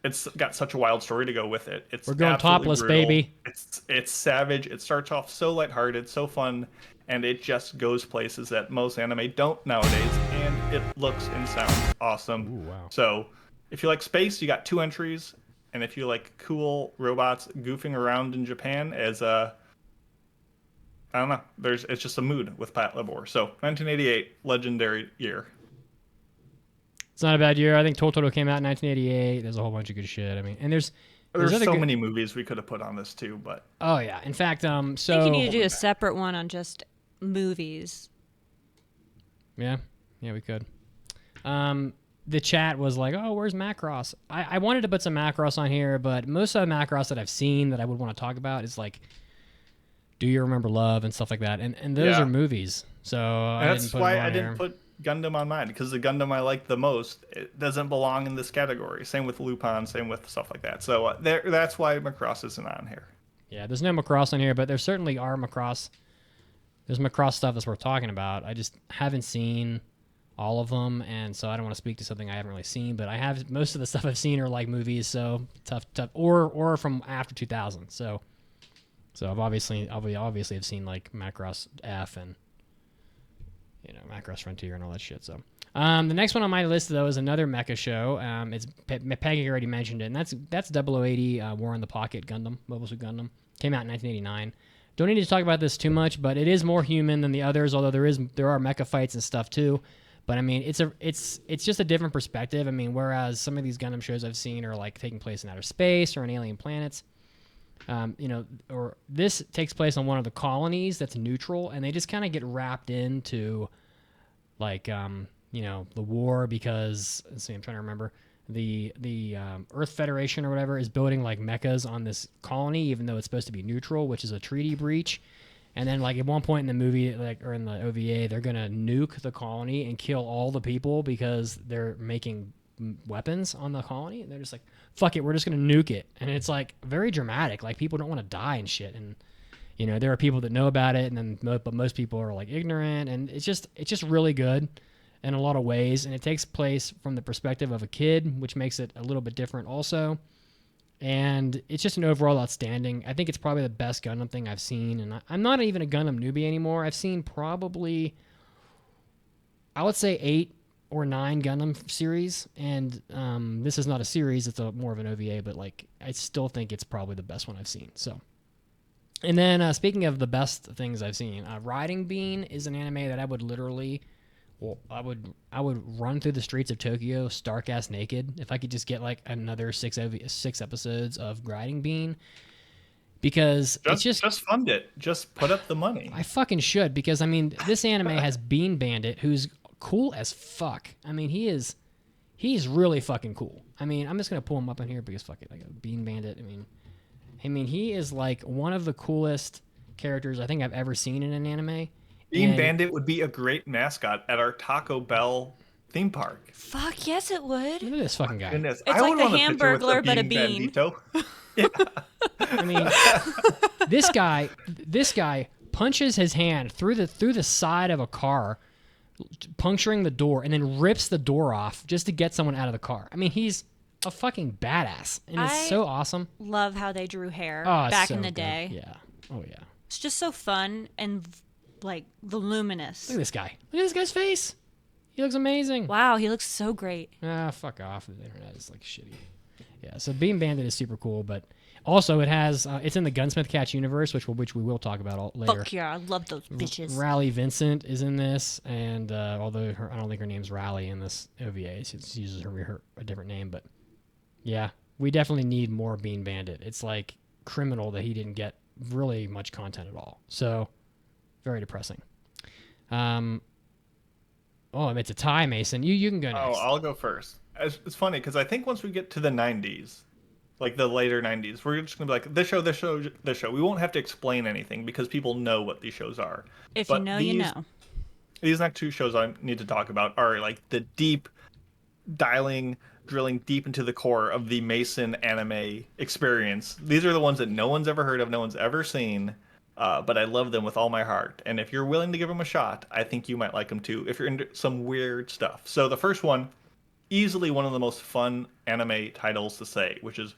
it's got such a wild story to go with it. We're going topless, brutal. baby. It's savage. It starts off so lighthearted, so fun, and it just goes places that most anime don't nowadays, and it looks and sounds awesome. Ooh, wow. So if you like space, you got 2 entries, and if you like cool robots goofing around in Japan as I don't know, it's just a mood with Pat Labor. So 1988, legendary year. It's not a bad year. I think Totoro came out in 1988. There's a whole bunch of good shit. I mean, and there's so many movies we could have put on this too, but oh yeah. In fact, so I think you need to do a separate one on just movies. Yeah, we could. The chat was like, "Oh, where's Macross?" I wanted to put some Macross on here, but most of the Macross that I've seen that I would want to talk about is like, "Do You Remember Love?" and stuff like that, and those are movies. So that's why I didn't put Gundam on mine, because the Gundam I like the most, it doesn't belong in this category. Same with Lupin, same with stuff like that. So that's why Macross isn't on here. Yeah, there's no Macross on here, but there certainly are Macross. There's Macross stuff that's worth talking about. I just haven't seen all of them, and so I don't want to speak to something I haven't really seen. But I have most of the stuff I've seen are like movies, so tough, or from after 2000. So I've obviously have seen like Macross F and Macross Frontier and all that shit. So the next one on my list though is another mecha show. It's Peggy already mentioned it, and that's 0080 War in the Pocket Gundam, Mobile Suit Gundam. Came out in 1989. Don't need to talk about this too much, but it is more human than the others. Although there are mecha fights and stuff too. But I mean, it's just a different perspective. I mean, whereas some of these Gundam shows I've seen are like taking place in outer space or on alien planets. Or this takes place on one of the colonies that's neutral, and they just kind of get wrapped into like the war, because let's see, I'm trying to remember, the Earth Federation or whatever is building like mechas on this colony, even though it's supposed to be neutral, which is a treaty breach. And then like at one point in the movie, or in the OVA, they're gonna nuke the colony and kill all the people because they're making weapons on the colony, and they're just like, fuck it, we're just gonna nuke it. And it's like very dramatic, like people don't want to die and shit, and there are people that know about it, and then but most people are like ignorant, and it's just really good in a lot of ways, and it takes place from the perspective of a kid, which makes it a little bit different also. And it's just an overall outstanding. I think it's probably the best Gundam thing I've seen, and I'm not even a Gundam newbie anymore. I've seen probably, I would say 8 or 9 Gundam series, and this is not a series, it's more of an OVA, but like I still think it's probably the best one I've seen. So, and then speaking of the best things I've seen, Riding Bean is an anime that I would literally, I would run through the streets of Tokyo stark ass naked if I could just get like another 6 episodes of Riding Bean, because it's just fund it. Just put up the money. I fucking should, because I mean this anime has Bean Bandit, who's cool as fuck. I mean he's really fucking cool. I mean I'm just gonna pull him up in here because fuck it, I got Bean Bandit. I mean he is like one of the coolest characters I think I've ever seen in an anime. Bean Bandit would be a great mascot at our Taco Bell theme park. Fuck yes, it would. Look at this fucking guy. Goodness. It's like the Hamburglar, but a bean. Yeah. I mean, this guy punches his hand through the side of a car, puncturing the door, and then rips the door off just to get someone out of the car. I mean, he's a fucking badass, and it's so awesome. Love how they drew hair Oh, back so in the good. day. Yeah. Oh yeah. It's just so fun and like voluminous. Look at this guy. Look at this guy's face. He looks amazing. Wow, he looks so great. Ah, fuck off. The internet is like shitty. Yeah, so Bean Bandit is super cool, but also it has it's in the Gunsmith Catch universe, which we will talk about later. Fuck yeah, I love those bitches. Raleigh Vincent is in this, and although I don't think her name's Raleigh in this OVA, she uses her a different name, but yeah, we definitely need more Bean Bandit. It's like criminal that he didn't get really much content at all. So very depressing. Oh, it's a tie, Mason. You can go next. Oh, I'll go first. It's funny because I think once we get to the 90s, like the later 90s, we're just going to be like, this show, this show, this show. We won't have to explain anything because people know what these shows are. If you know, you know. These next two shows I need to talk about are like the deep drilling deep into the core of the Mason anime experience. These are the ones that no one's ever heard of, no one's ever seen. But I love them with all my heart. And if you're willing to give them a shot, I think you might like them too, if you're into some weird stuff. So the first one, easily one of the most fun anime titles to say, which is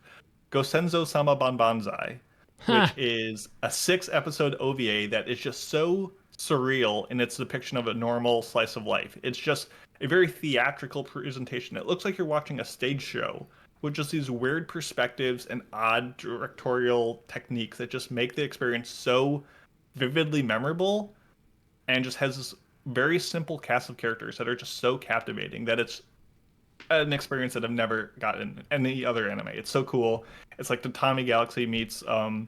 Gosenzo Sama Banbanzai, which is a 6-episode OVA that is just so surreal in its depiction of a normal slice of life. It's just a very theatrical presentation. It looks like you're watching a stage show with just these weird perspectives and odd directorial techniques that just make the experience so vividly memorable, and just has this very simple cast of characters that are just so captivating that it's an experience that I've never gotten in any other anime. It's so cool. It's like the Tommy Galaxy meets Rakugo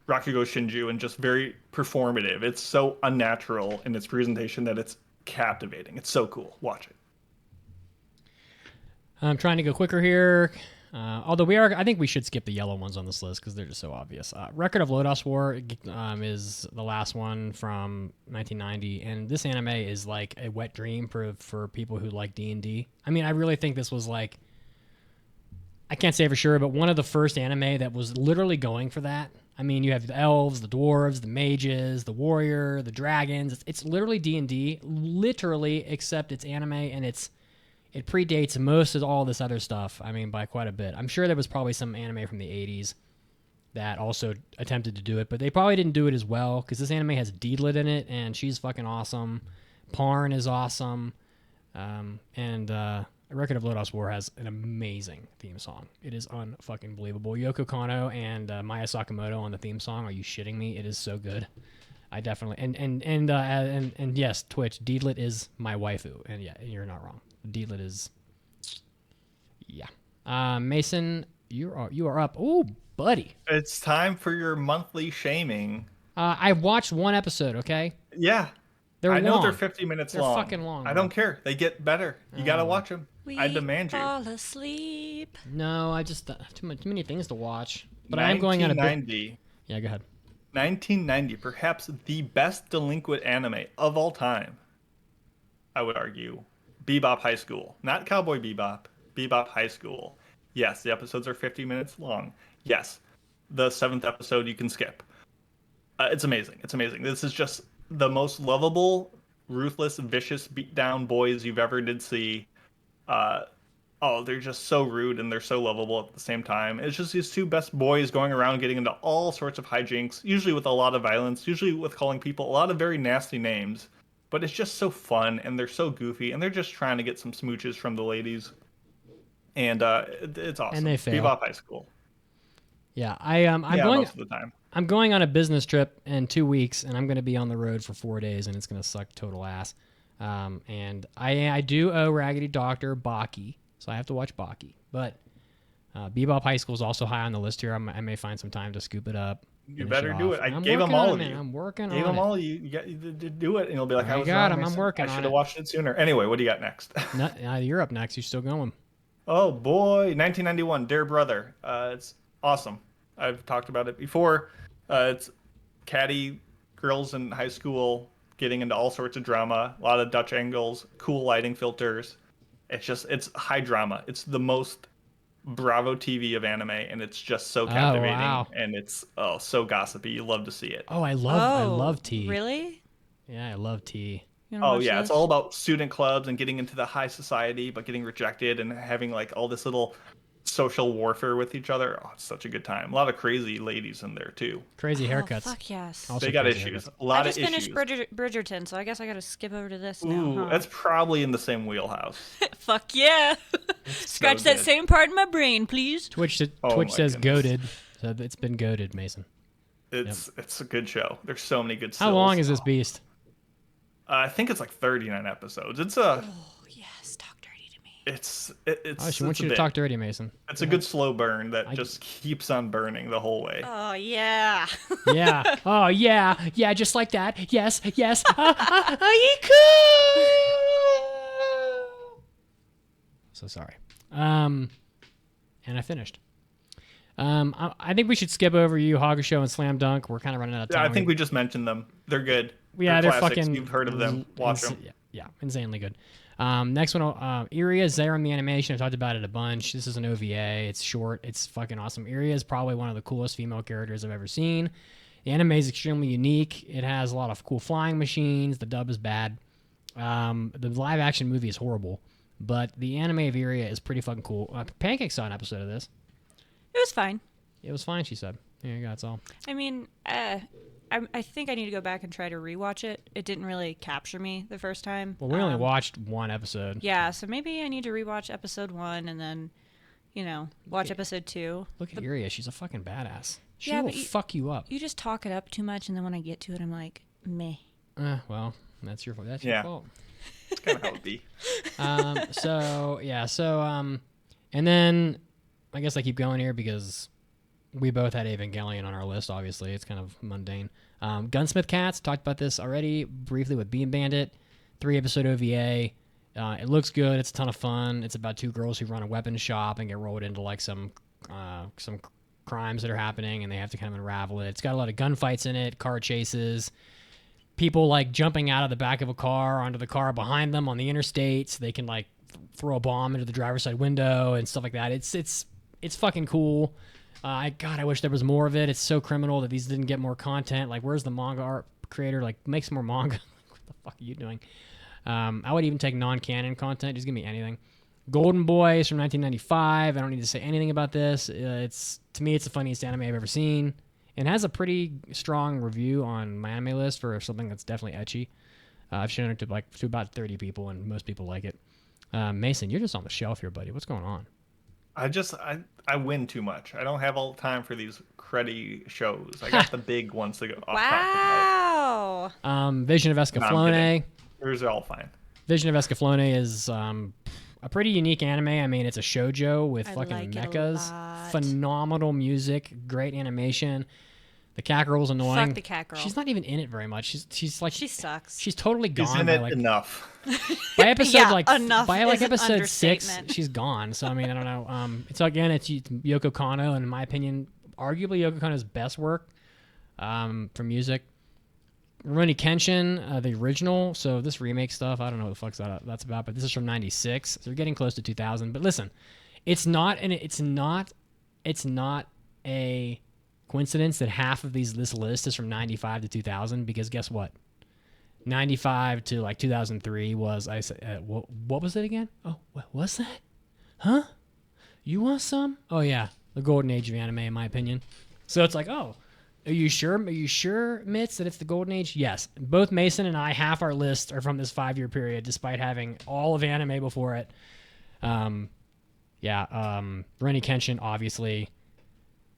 Shinju, and just very performative. It's so unnatural in its presentation that it's captivating. It's so cool. Watch it. I'm trying to go quicker here. Although I think we should skip the yellow ones on this list because they're just so obvious. Record of Lodoss War is the last one from 1990, and this anime is like a wet dream for people who like D&D. I mean, I really think this was like, I can't say for sure, but one of the first anime that was literally going for that. I mean, you have the elves, the dwarves, the mages, the warrior, the dragons. It's literally D&D, literally, except it's anime, and it predates most of all this other stuff, I mean, by quite a bit. I'm sure there was probably some anime from the 80s that also attempted to do it, but they probably didn't do it as well, because this anime has Deedlit in it, and she's fucking awesome. Parn is awesome. And Record of Lodoss War has an amazing theme song. It is unfucking believable. Yoko Kanno and Maya Sakamoto on the theme song. Are you shitting me? It is so good. I definitely... And yes, Twitch, Deedlit is my waifu. And yeah, you're not wrong. Deedlit is, yeah. Mason, you are up. Oh, buddy. It's time for your monthly shaming. I watched one episode. Okay. Yeah, I know they're 50 minutes long. They're fucking long. I don't care. They get better. You gotta watch them. I demand you. Fall asleep. No, I just too many things to watch. But I am going on a bit. Yeah, go ahead. 1990, perhaps the best delinquent anime of all time. I would argue. Bebop High School. Not Cowboy Bebop. Bebop High School. Yes, the episodes are 50 minutes long. Yes, the 7th episode you can skip. It's amazing. It's amazing. This is just the most lovable, ruthless, vicious, beat-down boys you've ever did see. They're just so rude and they're so lovable at the same time. It's just these two best boys going around getting into all sorts of hijinks, usually with a lot of violence, usually with calling people a lot of very nasty names. But it's just so fun, and they're so goofy, and they're just trying to get some smooches from the ladies. And it's awesome. And they fail. Bebop High School. Yeah, I'm going most of the time. I'm going on a business trip in 2 weeks, and I'm going to be on the road for 4 days, and it's going to suck total ass. And I do owe Raggedy Doctor Baki, so I have to watch Baki. But Bebop High School is also high on the list here. I may find some time to scoop it up. You better do it. I gave them all of you. I'm working on it. Gave them all of you. You got to do it, and you'll be like, I was got wrong. I'm working on it. I should have watched it sooner. Anyway, what do you got next? No, you're up next. You're still going. Oh, boy. 1991, Dear Brother. It's awesome. I've talked about it before. It's catty girls in high school getting into all sorts of drama, a lot of Dutch angles, cool lighting filters. It's high drama. It's the most Bravo TV of anime, and it's just so captivating. Wow. And it's so gossipy. You love to see it. I love tea. Really? Yeah, I love tea. It's all about student clubs and getting into the high society, but getting rejected and having like all this little social warfare with each other. Oh, it's such a good time. A lot of crazy ladies in there too. Crazy Oh, haircuts. fuck yes. Also They got crazy issues. haircuts. A lot I of just finished issues. Bridgerton, so I guess I gotta skip over to this now. Ooh, Huh? that's probably in the same wheelhouse. Fuck yeah. Scratch that good. same part in my brain, please. Twitch Oh my says goodness. goated. So it's been goated, Mason. It's a good show. There's so many good. How long is this beast? I think it's like 39 episodes. It's a. Oh yes, talk dirty to me. It's Oh, she wants it's a you to bit. talk dirty, Mason. It's a good slow burn that just keeps on burning the whole way. Oh yeah. Yeah. Oh, yeah. Yeah, just like that. Yes. Yes. So sorry. And I finished. I think we should skip over Yu Yu Hakusho and Slam Dunk. We're kind of running out of Yeah, time. I think we just mentioned them. They're good. Yeah, they're classics. fucking. You've heard of them. Watch them. Yeah, insanely good. Next one, Iria Zerum the animation. I talked about it a bunch. This is an OVA. It's short. It's fucking awesome. Iria is probably one of the coolest female characters I've ever seen. The anime is extremely unique. It has a lot of cool flying machines. The dub is bad. The live action movie is horrible, but the anime of Iria is pretty fucking cool. Pancakes saw an episode of this. It was fine. It was fine, she said. There you go. That's all. I mean, I think I need to go back and try to rewatch it. It didn't really capture me the first time. Well, we only watched one episode. Yeah, so maybe I need to rewatch episode 1 and then, watch episode 2. Look at Iria. She's a fucking badass. She Yeah, will but fuck you up. You just talk it up too much, and then when I get to it, I'm like, meh. Well, that's your fault. That's Yeah. your fault. It's kind of how it be. And then I guess I keep going here because we both had Evangelion on our list. Obviously, it's kind of mundane. Gunsmith Cats, talked about this already briefly with Bean Bandit. 3-episode OVA. It looks good. It's a ton of fun. It's about 2 girls who run a weapons shop and get rolled into like some crimes that are happening, and they have to kind of unravel it. It's got a lot of gunfights in it, car chases, people like jumping out of the back of a car onto the car behind them on the interstate, so they can like throw a bomb into the driver's side window and stuff like that. It's fucking cool. I wish there was more of it. It's so criminal that these didn't get more content. Like, where's the manga art creator? Like, make some more manga. What the fuck are you doing? I would even take non-canon content. Just give me anything. Golden Boy is from 1995. I don't need to say anything about this. To me, it's the funniest anime I've ever seen. It has a pretty strong review on my anime list for something that's definitely ecchi. I've shown it to about 30 people, and most people like it. Mason, you're just on the shelf here, buddy. What's going on? I win too much. I don't have all the time for these cruddy shows. I got the big ones to go off top of Wow. Vision of Escaflowne. Yours are all fine. Vision of Escaflowne is a pretty unique anime. I mean, it's a shoujo with I fucking like it a mechas. lot. Phenomenal music, great animation. The cat girl's annoying. Fuck the cat girl. She's not even in it very much. She's like She sucks. she's totally gone. He's in by, it like, enough. by episode enough by is an episode 6, understatement. she's gone. So I mean, I don't know. It's Yoko Kanno, and in my opinion, arguably Yoko Kanno's best work for music. Rurouni Kenshin, the original. So this remake stuff, I don't know what the fuck's that's about, but this is from '96. So we're getting close to 2000. But listen, it's not a coincidence that half of this list is from 95 to 2000, because guess what? 95 to like 2003 was what was it again? Oh, what was that? Huh? You want some? Oh yeah, the golden age of anime, in my opinion. So it's like, oh, are you sure? Are you sure, Mitz, that it's the golden age? Yes. Both Mason and I, half our list are from this 5-year period, despite having all of anime before it. Rurouni Kenshin, obviously,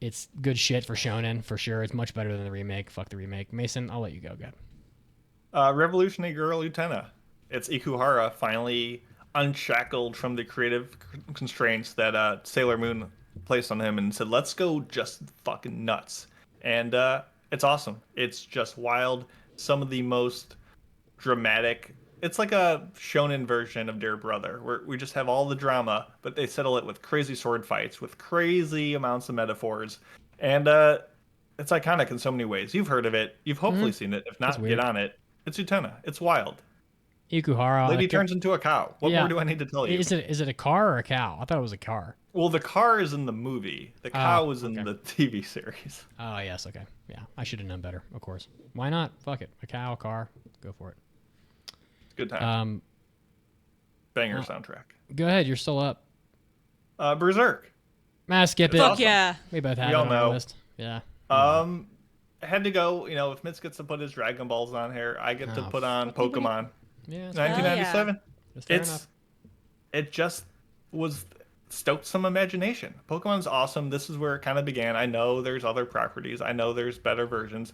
it's good shit for shonen for sure. It's much better than the remake. Fuck the remake. Mason, I'll let you go. Go. Revolutionary Girl Utena. It's Ikuhara finally unshackled from the creative constraints that Sailor Moon placed on him and said, let's go just fucking nuts. And it's awesome. It's just wild. Some of the most dramatic. It's like a shonen version of Dear Brother, where we just have all the drama, but they settle it with crazy sword fights, with crazy amounts of metaphors. And it's iconic in so many ways. You've heard of it. You've hopefully seen it. If not, get on it. It's Utena. It's wild. Ikuhara. Lady turns into a cow. What more do I need to tell you? Is it a car or a cow? I thought it was a car. Well, the car is in the movie. The cow is in the TV series. Oh, yes. Okay. Yeah. I should have known better, of course. Why not? Fuck it. A cow, a car. Go for it. Good time. Banger soundtrack. Go ahead. You're still up. Berserk. Skip it. Fuck awesome. yeah. We both have We it all on our know. list. Yeah. Had to go. If Mitz gets to put his Dragon Balls on here, I get to Oh, put on Pokemon. Yeah. 1997. That's fair enough. It just was stoked some imagination. Pokemon's awesome. This is where it kind of began. I know there's other properties. I know there's better versions.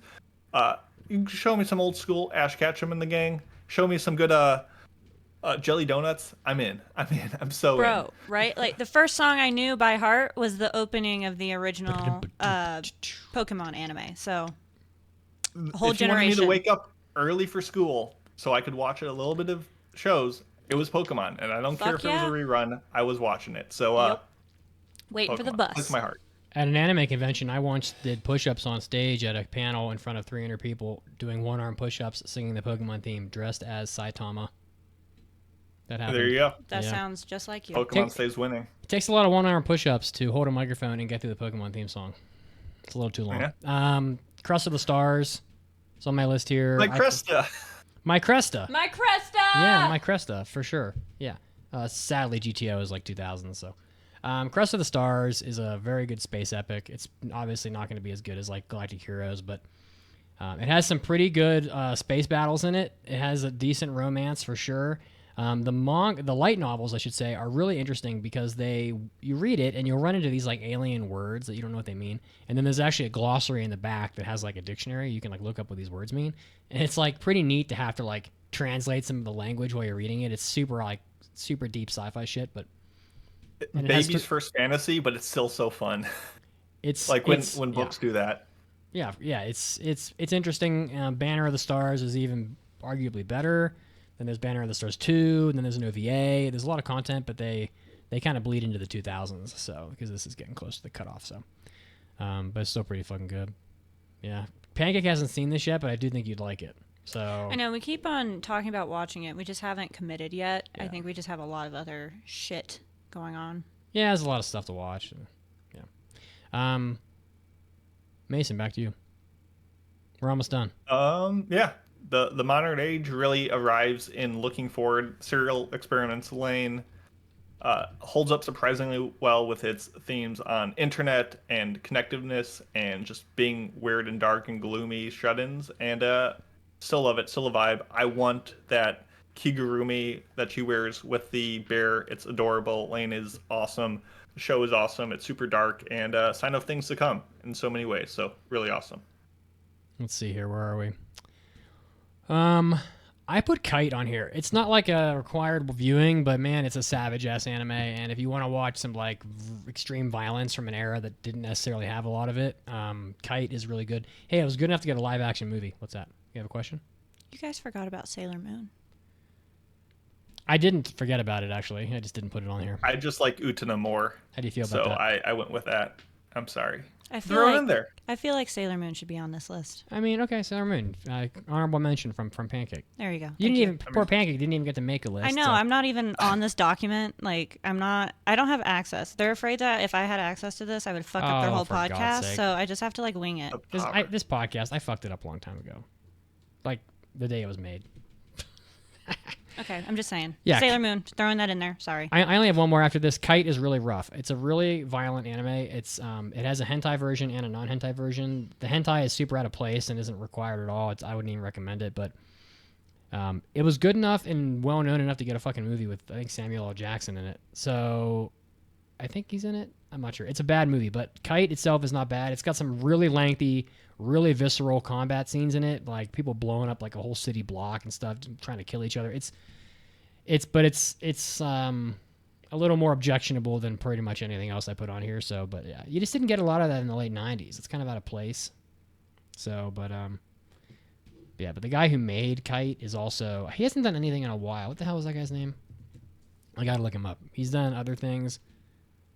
You can show me some old school Ash Ketchum in the gang. Show me some good jelly donuts. I'm in. I'm so in. Bro, right? Like the first song I knew by heart was the opening of the original Pokemon anime. So a whole If you wanted me generation. to wake up early for school so I could watch a little bit of shows, it was Pokemon, and I don't care Fuck if it was a yeah. rerun. I was watching it. So Yep. Waiting for the Pokemon. bus. That's my heart. At an anime convention, I once did push-ups on stage at a panel in front of 300 people doing one-arm push-ups, singing the Pokemon theme, dressed as Saitama. That happened. There you go. That Yeah. sounds just like you. Pokemon stays winning. It takes a lot of one-arm push-ups to hold a microphone and get through the Pokemon theme song. It's a little too long. Yeah. Crest of the Stars. It's on my list here. Like Cresta. My Cresta. My Cresta! Yeah, my Cresta, for sure. Yeah. Sadly, GTO is like 2000, so. Crest of the Stars is a very good space epic. It's obviously not going to be as good as like Galactic Heroes, but it has some pretty good space battles in it. It has a decent romance for sure. The light novels, I should say, are really interesting because you read it and you'll run into these like alien words that you don't know what they mean, and then there's actually a glossary in the back that has like a dictionary. You can like look up what these words mean, and it's like pretty neat to have to like translate some of the language while you're reading it. It's super deep sci-fi shit, but and it has Baby's first fantasy, but it's still so fun. it's Like when books do that. Yeah, it's interesting. Banner of the Stars is even arguably better. Then there's Banner of the Stars 2, and then there's an OVA. There's a lot of content, but they kind of bleed into the 2000s, so because this is getting close to the cutoff. So, but it's still pretty fucking good. Yeah, Pancake hasn't seen this yet, but I do think you'd like it. So I know we keep on talking about watching it. We just haven't committed yet. Yeah. I think we just have a lot of other shit going on. yeah, there's a lot of stuff to watch. Yeah. Mason, back to you. We're almost done. Yeah. The modern age really arrives in looking forward. Serial Experiments Lane holds up surprisingly well with its themes on internet and connectiveness and just being weird and dark and gloomy shut-ins. And still love it, still a vibe. I want that Kigurumi that she wears with the bear. It's adorable. Lane is awesome. The show is awesome. It's super dark and a sign of things to come in so many ways. So really awesome. Let's see here. Where are we? I put Kite on here. It's not like a required viewing, but man, it's a savage ass anime. And if you want to watch some like extreme violence from an era that didn't necessarily have a lot of it, Kite is really good. Hey, it was good enough to get a live action movie. What's that? You have a question? You guys forgot about Sailor Moon. I didn't forget about it actually. I just didn't put it on here. I just like Utena more. How do you feel So about that? I went with that. I'm sorry. I feel Throw it like in there. I feel like Sailor Moon should be on this list. I mean, okay, Sailor Moon, honorable mention from Pancake. There you go. You Thank didn't even poor Pancake didn't even get to make a list. I know. so- I'm not even on this document. Like, I don't have access. They're afraid that if I had access to this, I would fuck up their Oh, whole for God's podcast. sake. So I just have to like wing it. This podcast, I fucked it up a long time ago, like the day it was made. Okay, I'm just saying. Yeah. Sailor Moon, throwing that in there. Sorry. I only have one more after this. Kite is really rough. It's a really violent anime. It has a hentai version and a non-hentai version. The hentai is super out of place and isn't required at all. I wouldn't even recommend it, but it was good enough and well known enough to get a fucking movie with I think Samuel L. Jackson in it. So I think he's in it. I'm not sure. It's a bad movie, but Kite itself is not bad. It's got some really lengthy, really visceral combat scenes in it, like people blowing up like a whole city block and stuff, trying to kill each other. It's a little more objectionable than pretty much anything else I put on here. So, but yeah, you just didn't get a lot of that in the late '90s. It's kind of out of place. So, but yeah. But the guy who made Kite is also he hasn't done anything in a while. What the hell was that guy's name? I gotta look him up. He's done other things,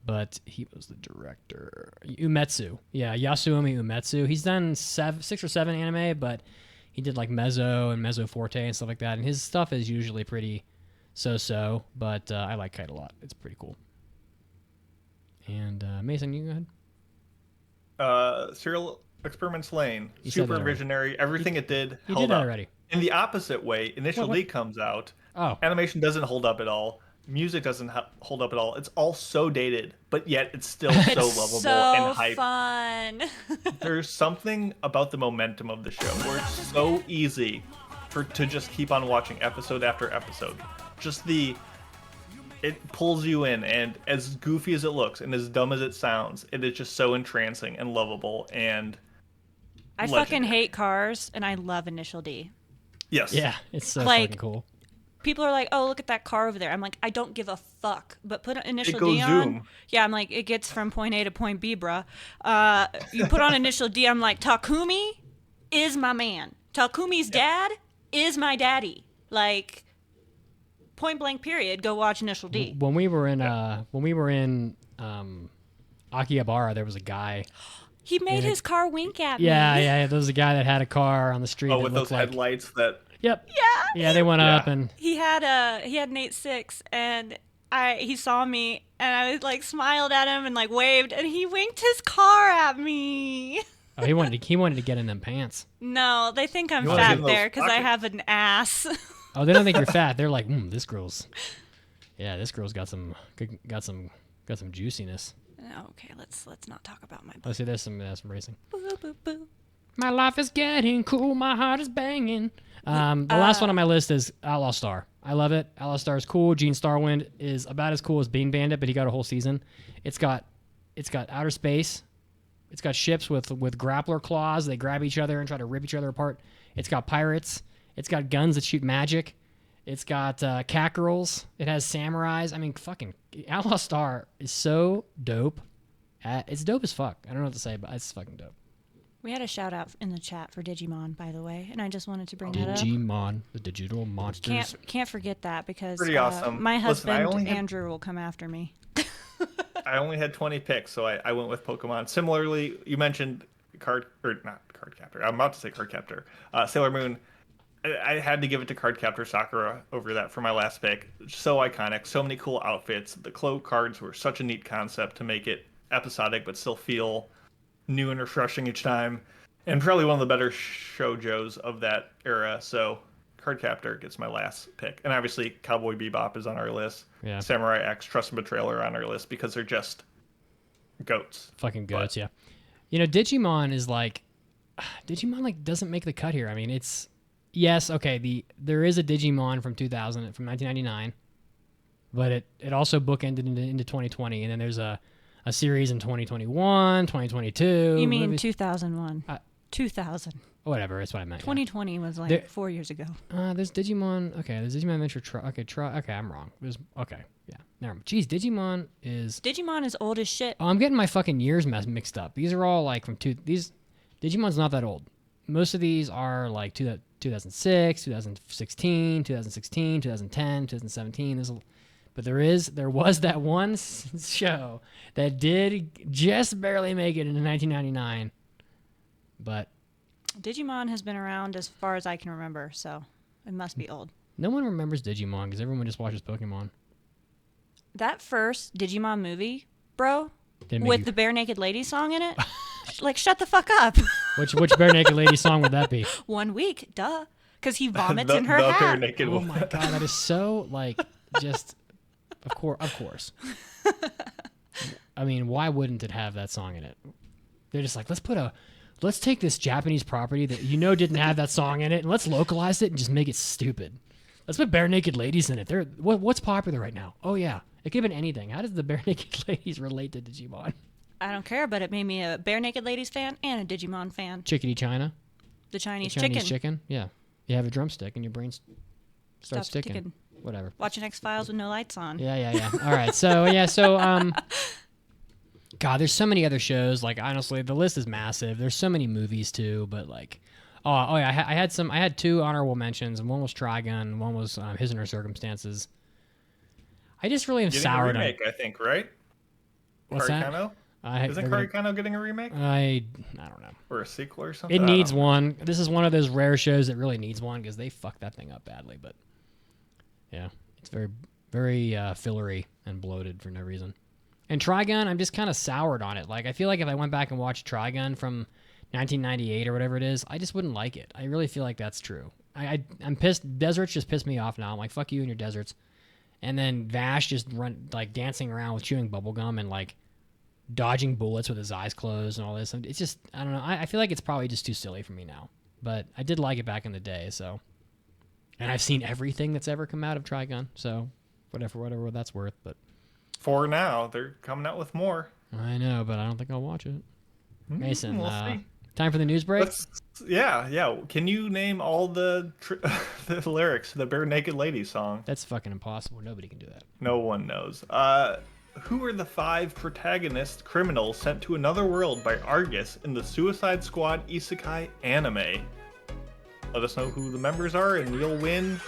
but he was the director. Umetsu, yeah, Yasumi Umetsu. He's done 6 or 7 anime, but he did like Mezzo and Mezzo Forte and stuff like that. And his stuff is usually pretty so-so, but I like Kite a lot. It's pretty cool. And Mason, you go ahead. Serial Experiments Lane, You said that super already. visionary. Everything it did You held did that up. already. In the opposite way, Initial What? D comes out. Oh, Animation doesn't hold up at all. music doesn't hold up at all. It's all so dated, but yet it's still so lovable so and hype. fun. There's something about the momentum of the show where it's so easy to just keep on watching episode after episode. It pulls you in, and as goofy as it looks and as dumb as it sounds, it is just so entrancing and lovable and I legendary. fucking hate cars, and I love Initial D. Yes. Yeah, it's so Like, fucking cool. People are like, oh, look at that car over there. I'm like, I don't give a fuck. But put Initial It goes D on. zoom. Yeah, I'm like, it gets from point A to point B, bruh. You put on Initial D, I'm like, Takumi is my man. Takumi's dad is my daddy. Like, point blank period, go watch Initial D. When we were in Akihabara, there was a guy. He made his car wink at me. Yeah. There was a guy that had a car on the street. Oh, that with those looked like, headlights that. Yep. Yeah. Yeah, they went up and He had an 8.6, and he saw me, and I was like smiled at him and like waved, and he winked his car at me. oh, he wanted to get in them pants. No, they think I'm You wanna get fat in those there because I pockets. have an ass. Oh, they don't think you're fat. They're like, this girl's got some juiciness. Okay, let's not talk about my butt. Let's see, there's some racing. Boo, boo, boo. My life is getting cool. My heart is banging. The last one on my list is Outlaw Star. I love it. Outlaw Star is cool. Gene Starwind is about as cool as Bean Bandit, but he got a whole season. It's got outer space. It's got ships with grappler claws. They grab each other and try to rip each other apart. It's got pirates. It's got guns that shoot magic. It's got cat girls. It has samurais. I mean, fucking Outlaw Star is so dope. It's dope as fuck. I don't know what to say, but it's fucking dope. We had a shout out in the chat for Digimon, by the way, and I just wanted to bring that up. Digimon, the digital monsters. Can't forget that because Pretty awesome. my Listen, I husband only had- Andrew will come after me. I only had 20 picks, so I went with Pokemon. Similarly, you mentioned not Card Captor. I'm about to say Card Captor. Sailor Moon. I had to give it to Card Captor Sakura over that for my last pick. So iconic, so many cool outfits. The cloak cards were such a neat concept to make it episodic but still feel new and refreshing each time. And probably one of the better shoujos of that era. So Card Captor gets my last pick. And obviously Cowboy Bebop is on our list. Yeah. Samurai X, Trust and Betrayal are on our list because they're just goats. Fucking goats, yeah. You know, Digimon is like doesn't make the cut here. I mean, it's yes, okay. There is a Digimon from 2000, from 1999, but it also bookended into 2020, and then there's a series in 2021, 2022. You mean movies. 2001? 2000. Whatever, that's what I meant. 2020 was like There- 4 years ago. There's Digimon. Okay, there's Digimon Adventure. Okay, I'm wrong. Yeah. Never mind. Jeez, Digimon is. Digimon is old as shit. Oh, I'm getting my fucking years mixed up. These are all like from these. Digimon's not that old. Most of these are like 2006, 2016, 2010, 2017. But there was that one show that did just barely make it into 1999. But Digimon has been around as far as I can remember, so it must be old. no one remembers Digimon because everyone just watches Pokemon. That first Digimon movie, bro, Didn't make with you- the Bare Naked Lady song in it, like shut the fuck up. Which Bare Naked Lady song would that be? 1 week, duh, because he vomits in her the Bare hat. Naked Oh one. my god, that is so like just of course. I mean, why wouldn't it have that song in it? They're just like, let's take this Japanese property that didn't have that song in it, and let's localize it and just make it stupid. Let's put Bare Naked Ladies in it. What's popular right now? Oh yeah, it could have been anything. How does the Bare Naked Ladies relate to Digimon? I don't care, but it made me a Bare Naked Ladies fan and a Digimon fan. Chickadee China, The Chinese, Chinese chicken. chicken. Yeah, you have a drumstick and your brain starts Stops ticking. ticking. Whatever. Watching X-Files with no lights on. Yeah. All right. God, there's so many other shows. Like, honestly, the list is massive. There's so many movies too, but like, oh yeah, I had two honorable mentions, and one was Trigun, one was His and Her Circumstances. I just really am Getting a soured on. remake, I think, right? What's that? Karikano? Isn't they're gonna- Karikano getting a remake? I don't know. Or a sequel or something? It I don't needs know. one. This is one of those rare shows that really needs one because they fucked that thing up badly. But yeah, it's very, very fillery and bloated for no reason. And Trigun, I'm just kind of soured on it. Like, I feel like if I went back and watched Trigun from 1998 or whatever it is, I just wouldn't like it. I really feel like that's true. I'm pissed. Deserts just piss me off now. I'm like, fuck you and your deserts. and then Vash just dancing around with chewing bubblegum and dodging bullets with his eyes closed and all this. It's just, I don't know. I feel like it's probably just too silly for me now. But I did like it back in the day, so. And I've seen everything that's ever come out of Trigun, so whatever that's worth. But for now, they're coming out with more. I know, but I don't think I'll watch it. Mason, we'll see. Time for the news break? Yeah. Can you name all the lyrics to the Bare Naked Lady song? That's fucking impossible. Nobody can do that. No one knows. Who are the 5 protagonist criminals sent to another world by Argus in the Suicide Squad Isekai anime? Let us know who the members are, and you'll win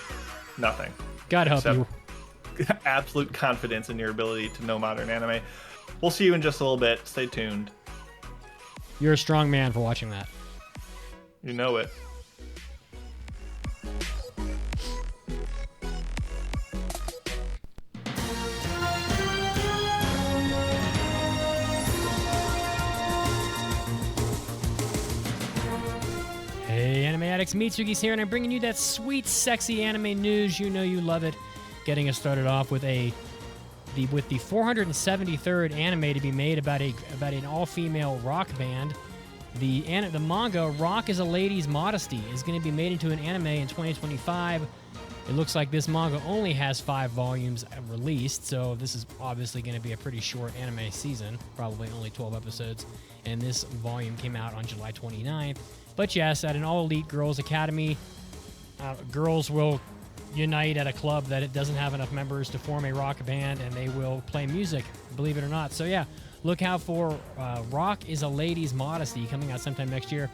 nothing. God help you. Absolute confidence in your ability to know modern anime. We'll see you in just a little bit. Stay tuned. You're a strong man for watching that. You know it. Hey, Anime Addicts, Mitsugi's here, and I'm bringing you that sweet, sexy anime news. You know you love it. Getting us started off with the 473rd anime to be made about an all-female rock band. The manga Rock is a Lady's Modesty is going to be made into an anime in 2025. It looks like this manga only has 5 volumes released, so this is obviously going to be a pretty short anime season, probably only 12 episodes, and this volume came out on July 29th. But yes, at an all-elite girls' academy, girls will unite at a club that it doesn't have enough members to form a rock band, and they will play music, believe it or not. So yeah, look out for Rock is a Lady's Modesty coming out sometime next year.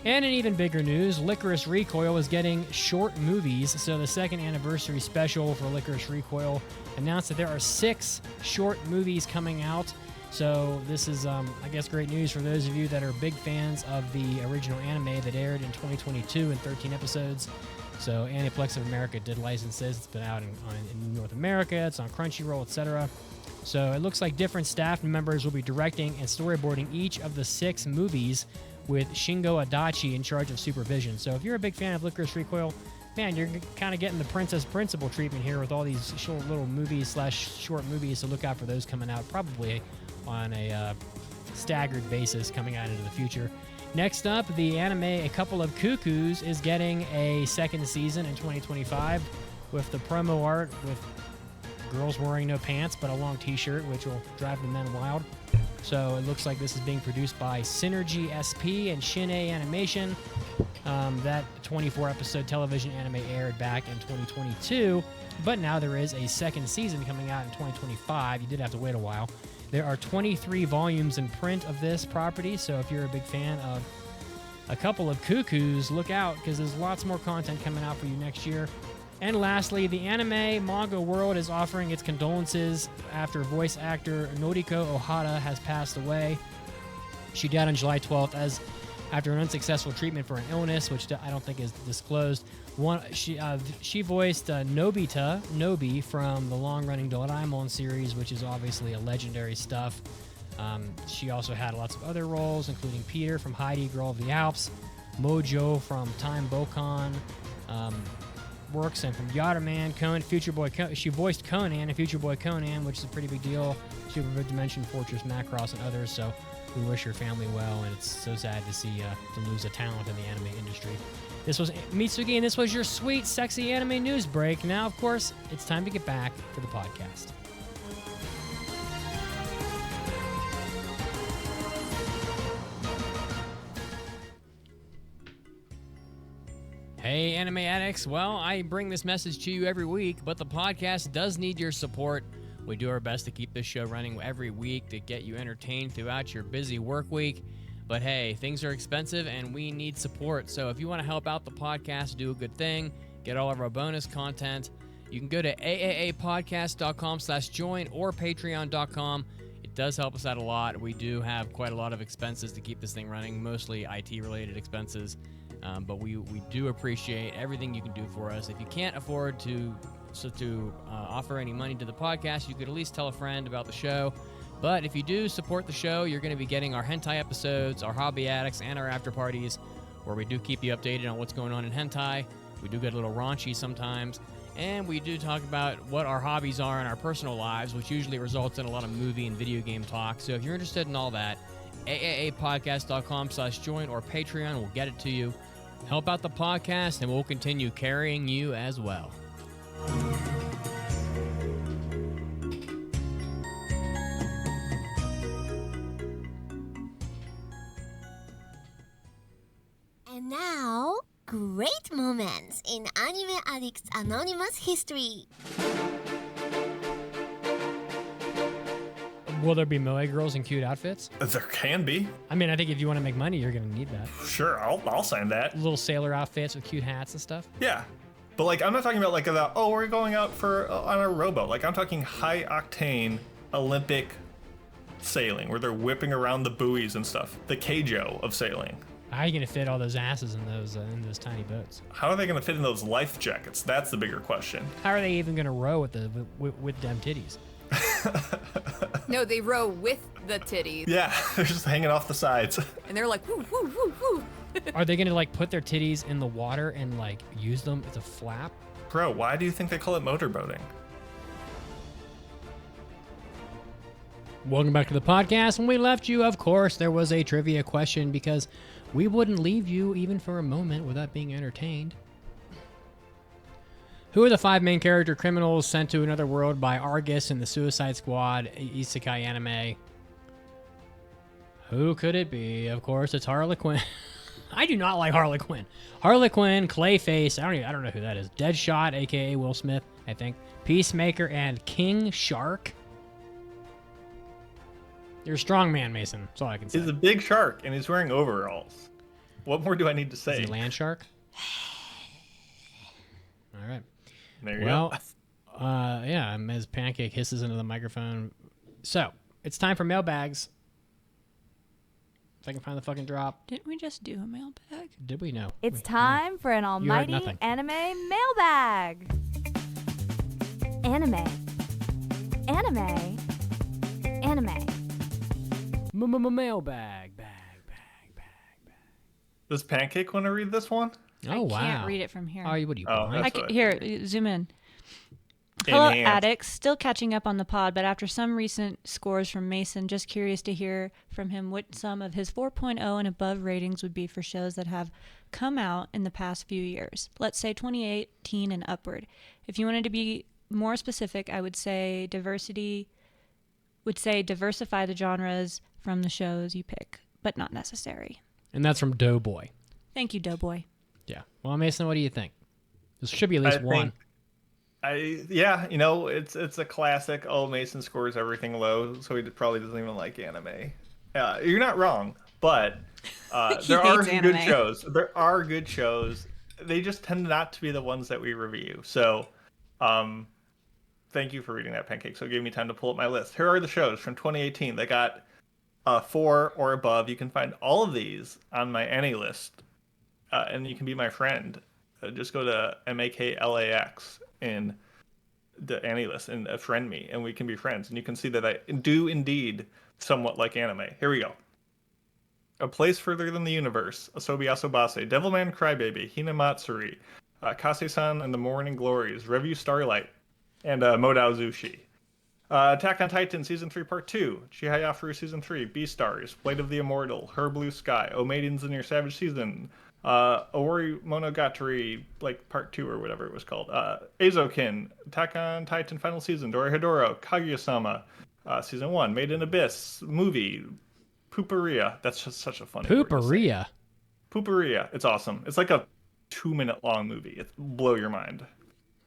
And in even bigger news, Licorice Recoil is getting short movies. So the second anniversary special for Licorice Recoil announced that there are 6 short movies coming out. So this is, I guess, great news for those of you that are big fans of the original anime that aired in 2022 in 13 episodes. So Aniplex of America did licenses. It's been out in North America. It's on Crunchyroll, etc. So it looks like different staff members will be directing and storyboarding each of the 6 movies, with Shingo Adachi in charge of supervision. So if you're a big fan of Licorice Recoil, man, you're kind of getting the Princess Principal treatment here with all these short little movies / short movies. So look out for those coming out, probably on a staggered basis coming out into the future. Next up, the anime A Couple of Cuckoos is getting a second season in 2025 with the promo art with girls wearing no pants but a long t-shirt, which will drive the men wild. So it looks like this is being produced by Synergy SP and Shin-A Animation. That 24-episode television anime aired back in 2022, but now there is a second season coming out in 2025. You did have to wait a while. There are 23 volumes in print of this property, so if you're a big fan of A Couple of Cuckoos, look out, because there's lots more content coming out for you next year. And lastly, the anime manga world is offering its condolences after voice actor Noriko Ohara has passed away. She died on July 12th after an unsuccessful treatment for an illness, which I don't think is disclosed. She voiced Nobi from the long-running Doraemon series, which is obviously a legendary stuff. She also had lots of other roles, including Peter from Heidi, Girl of the Alps, Mojo from Time Bokan, works, and from Yatterman, Conan, Future Boy. She voiced Conan in Future Boy Conan, which is a pretty big deal. Super Dimension, Fortress, Macross, and others. So we wish her family well, and it's so sad to see to lose a talent in the anime industry. This was Mitsugi, and this was your sweet, sexy anime news break. Now, of course, it's time to get back to the podcast. Hey, Anime Addicts. Well, I bring this message to you every week, but the podcast does need your support. We do our best to keep this show running every week to get you entertained throughout your busy work week. But hey, things are expensive and we need support. So if you want to help out the podcast, do a good thing, get all of our bonus content, you can go to aapodcast.com/join or patreon.com. It does help us out a lot. We do have quite a lot of expenses to keep this thing running, mostly IT-related expenses. But we do appreciate everything you can do for us. If you can't afford to offer any money to the podcast, you could at least tell a friend about the show. But if you do support the show, you're going to be getting our hentai episodes, our hobby addicts, and our after parties, where we do keep you updated on what's going on in hentai. We do get a little raunchy sometimes. And we do talk about what our hobbies are in our personal lives, which usually results in a lot of movie and video game talk. So if you're interested in all that, AAApodcast.com/join or Patreon will get it to you. Help out the podcast, and we'll continue carrying you as well. And now, great moments in Anime Addicts Anonymous history. Will there be moe girls in cute outfits? There can be. I mean, I think if you want to make money, you're going to need that. Sure, I'll sign that. Little sailor outfits with cute hats and stuff. Yeah. But like, I'm not talking about like we're going out for on a rowboat. Like, I'm talking high octane Olympic sailing where they're whipping around the buoys and stuff. The Keijo of sailing. How are you going to fit all those asses in those tiny boats? How are they going to fit in those life jackets? That's the bigger question. How are they even going to row with them titties? No, they row with the titties. Yeah, they're just hanging off the sides. And they're like, woo, woo, woo, woo. Are they going to like put their titties in the water and like use them as a flap? Bro, why do you think they call it motorboating? Welcome back to the podcast. When we left you, of course, there was a trivia question because we wouldn't leave you even for a moment without being entertained. Who are the 5 main character criminals sent to another world by Argus in the Suicide Squad Isekai anime? Who could it be? Of course, it's Harley Quinn. I do not like Harley Quinn. Harley Quinn, Clayface, I don't know who that is. Deadshot, aka Will Smith, I think. Peacemaker, and King Shark. You're a strong man, Mason. That's all I can say. He's a big shark, and he's wearing overalls. What more do I need to say? Is he land shark? All right. There you go. Yeah, as Pancake hisses into the microphone. So, it's time for mailbags. If I can find the fucking drop. Didn't we just do a mailbag? Did we? No. It's time for an almighty nothing. anime mailbag. Anime. Anime. Anime. Mailbag. Does Pancake want to read this one? Oh, wow. I can't read it from here. Oh, what are you Oh, blind? that's I can, here, zoom in. In Hello, hand. Addicts. Still catching up on the pod, but after some recent scores from Mason, just curious to hear from him what some of his 4.0 and above ratings would be for shows that have come out in the past few years. Let's say 2018 and upward. If you wanted to be more specific, I would say diversify the genres from the shows you pick, but not necessary. And that's from Doughboy. Thank you, Doughboy. Yeah. Well, Mason, what do you think? This should be at least one. It's a classic. Oh, Mason scores everything low, so he probably doesn't even like anime. You're not wrong, but there are hates good anime. shows. There are good shows. They just tend not to be the ones that we review. So, thank you for reading that, Pancake. So it gave me time to pull up my list. Here are the shows from 2018 that got 4 or above. You can find all of these on my Annie list, and you can be my friend. Just go to MAKLAX in the Annie list and friend me, and we can be friends. And you can see that I do indeed somewhat like anime. Here we go. A Place Further Than the Universe, Asobi Asobase, Devilman Crybaby, Hinamatsuri, Kase-san and the Morning Glories, Review Starlight, and Modao Zushi. Attack on Titan Season 3 Part 2, Chihayafuru Season 3, Beastars, Blade of the Immortal, Her Blue Sky, O Maidens in Your Savage Season, Ori Monogatari, like Part 2 or whatever it was called, Azokin, Attack on Titan Final Season, Dorohedoro, Kaguya-sama, Season 1, Made in Abyss, Movie, Pooperia. That's just such a funny word to say. Pooperia. Pooperia. It's awesome. It's like a 2-minute long movie. It'll blow your mind.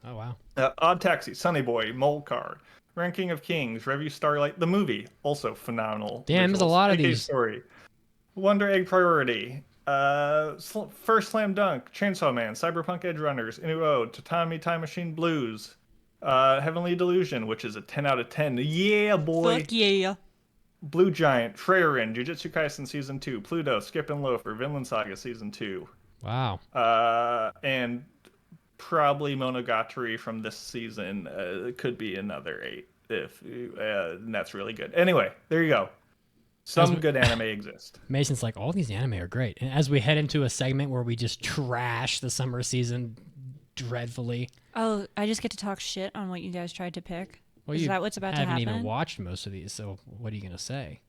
Oh, wow. Odd Taxi, Sunny Boy, Mole Car, Ranking of Kings, Review Starlight, the movie, also phenomenal. Damn, there's a visuals. lot of AK these. Story, Wonder Egg Priority, First Slam Dunk, Chainsaw Man, Cyberpunk Edge Runners, Inuo, Tatami Time Machine Blues, Heavenly Delusion, which is a 10 out of 10. Yeah, boy. Fuck yeah. Blue Giant, Freyarin, Jujutsu Kaisen Season 2, Pluto, Skip and Loafer, Vinland Saga Season 2. Wow. And probably Monogatari from this season. Could be another 8 and that's really good. Anyway, there you go. Some good anime exist. Mason's like, all these anime are great. And as we head into a segment where we just trash the summer season dreadfully. Oh, I just get to talk shit on what you guys tried to pick. Well, Is you that what's about to happen? haven't even watched most of these, so what are you gonna say?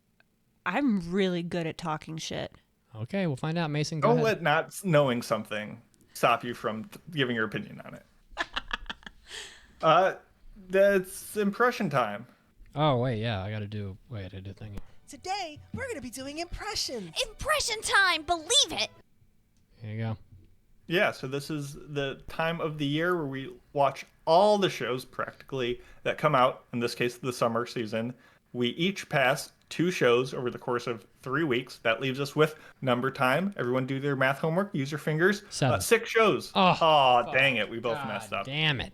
I'm really good at talking shit. Okay, we'll find out. Mason, go Don't ahead. let not knowing something stop you from giving your opinion on it. That's impression time. Oh wait, yeah, I gotta do a thing. Today, we're going to be doing impressions. Impression time, believe it! Here you go. Yeah, so this is the time of the year where we watch all the shows practically that come out, in this case, the summer season. We each pass 2 shows over the course of 3 weeks. That leaves us with number time. Everyone do their math homework. Use your fingers. 7. 6 shows. Oh, Dang it. We both God messed up. Damn it.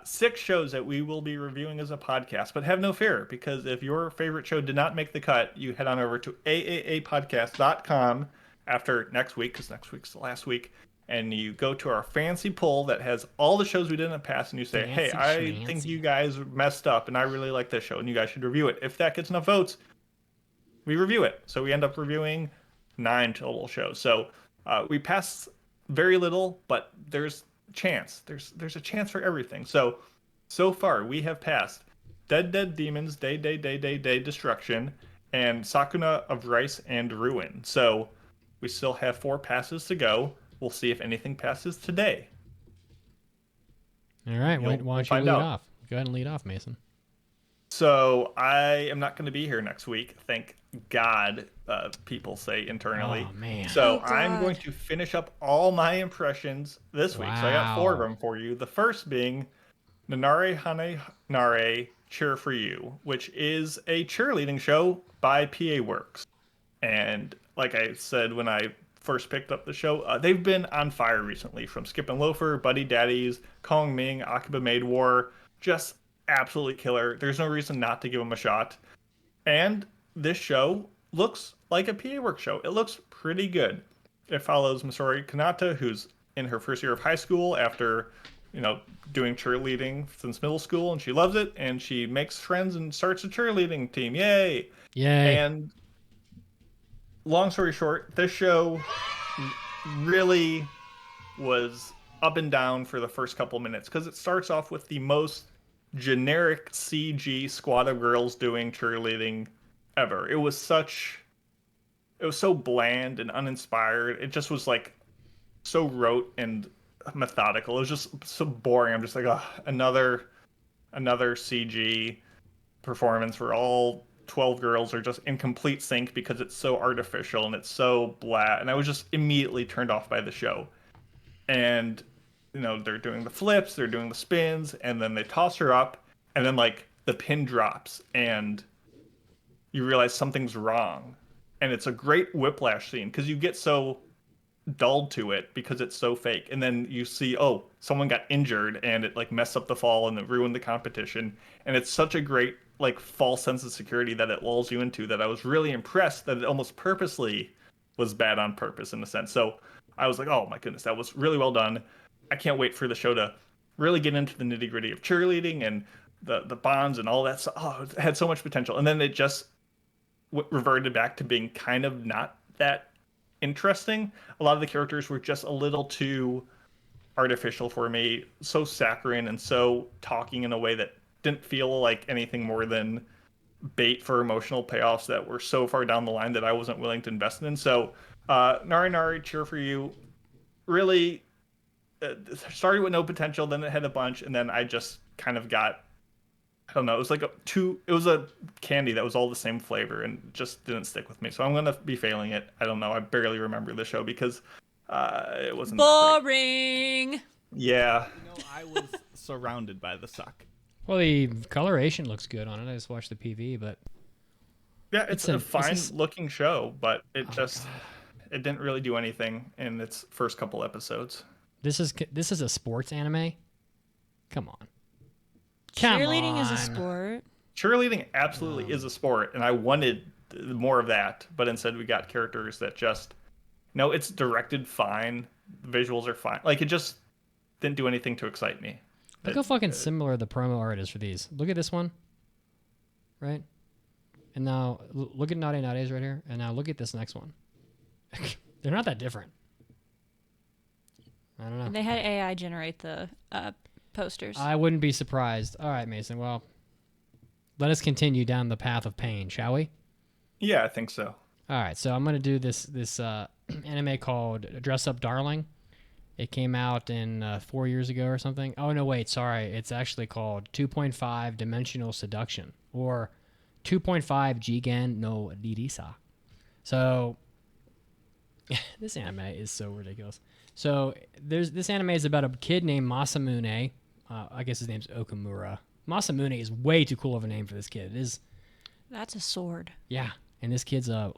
6 shows that we will be reviewing as a podcast. But have no fear, because if your favorite show did not make the cut, you head on over to AAApodcast.com after next week, because next week's the last week. And you go to our fancy poll that has all the shows we did in the past, and you say, hey, I think you guys messed up, and I really like this show, and you guys should review it. If that gets enough votes, we review it. So we end up reviewing 9 total shows. So we pass very little, but there's a chance. There's a chance for everything. So far, we have passed Dead Demons, Day, Destruction, and Sakuna of Rice and Ruin. So we still have 4 passes to go. We'll see if anything passes today. All right, why don't you lead off? Go ahead and lead off, Mason. So I am not going to be here next week. Thank God, people say internally. Oh, man. So Oh, I'm God. going to finish up all my impressions this week. So I got 4 of Wow. them for you. The first being Narenare Cheer for You, which is a cheerleading show by PA Works. And like I said when I first picked up the show, they've been on fire recently, from Skip and Loafer, Buddy Daddies, Kong Ming, Akiba Maid War. Just absolutely killer. There's no reason not to give them a shot. And this show looks like a PA Works show. It looks pretty good. It follows Masori Kanata, who's in her first year of high school after, doing cheerleading since middle school, and she loves it, and she makes friends and starts a cheerleading team. Yay! Yay. And long story short, this show really was up and down for the first couple minutes, because it starts off with the most generic CG squad of girls doing cheerleading ever. It was so bland and uninspired. It just was like so rote and methodical. It was just so boring. I'm just like, another CG performance where all 12 girls are just in complete sync because it's so artificial and it's so blah. And I was just immediately turned off by the show. And they're doing the flips, they're doing the spins, and then they toss her up, and then like the pin drops and you realize something's wrong. And it's a great whiplash scene because you get so dulled to it because it's so fake. And then you see, someone got injured, and it like messed up the fall and it ruined the competition. And it's such a great like false sense of security that it lulls you into, that I was really impressed that it almost purposely was bad on purpose in a sense. So I was like, oh my goodness, that was really well done. I can't wait for the show to really get into the nitty gritty of cheerleading and the bonds and all that stuff. Oh, it had so much potential. And then it just reverted back to being kind of not that interesting. A lot of the characters were just a little too artificial for me, so saccharine and so talking in a way that didn't feel like anything more than bait for emotional payoffs that were so far down the line that I wasn't willing to invest in. So Narenare Cheer for You really started with no potential, then it had a bunch, and then I just kind of got, I don't know, it was like it was a candy that was all the same flavor and just didn't stick with me. So I'm going to be failing it. I don't know. I barely remember the show because it wasn't Boring. Yeah. I was surrounded by the suck. Well, the coloration looks good on it. I just watched the PV, but Yeah, it's a fine looking show, but it it didn't really do anything in its first couple episodes. This is a sports anime. Come on. Cheerleading is a sport. Cheerleading absolutely is a sport, and I wanted more of that, but instead we got characters that just, it's directed fine, the visuals are fine. Like, it just didn't do anything to excite me. Look how fucking similar the promo art is for these. Look at this one, right? And now look at Narenare's right here, and now look at this next one. They're not that different. I don't know. They had AI generate the posters. I wouldn't be surprised. All right, Mason. Well, let us continue down the path of pain, shall we? Yeah, I think so. All right, so I'm gonna do this anime called Dress Up Darling. It came out in 4 years ago or something. Oh no, wait, sorry. It's actually called 2.5 Dimensional Seduction or 2.5 Jigen no Ririsa. So this anime is so ridiculous. So this anime is about a kid named Masamune. I guess his name's Okamura. Masamune is way too cool of a name for this kid. It is. That's a sword. Yeah, and this kid's a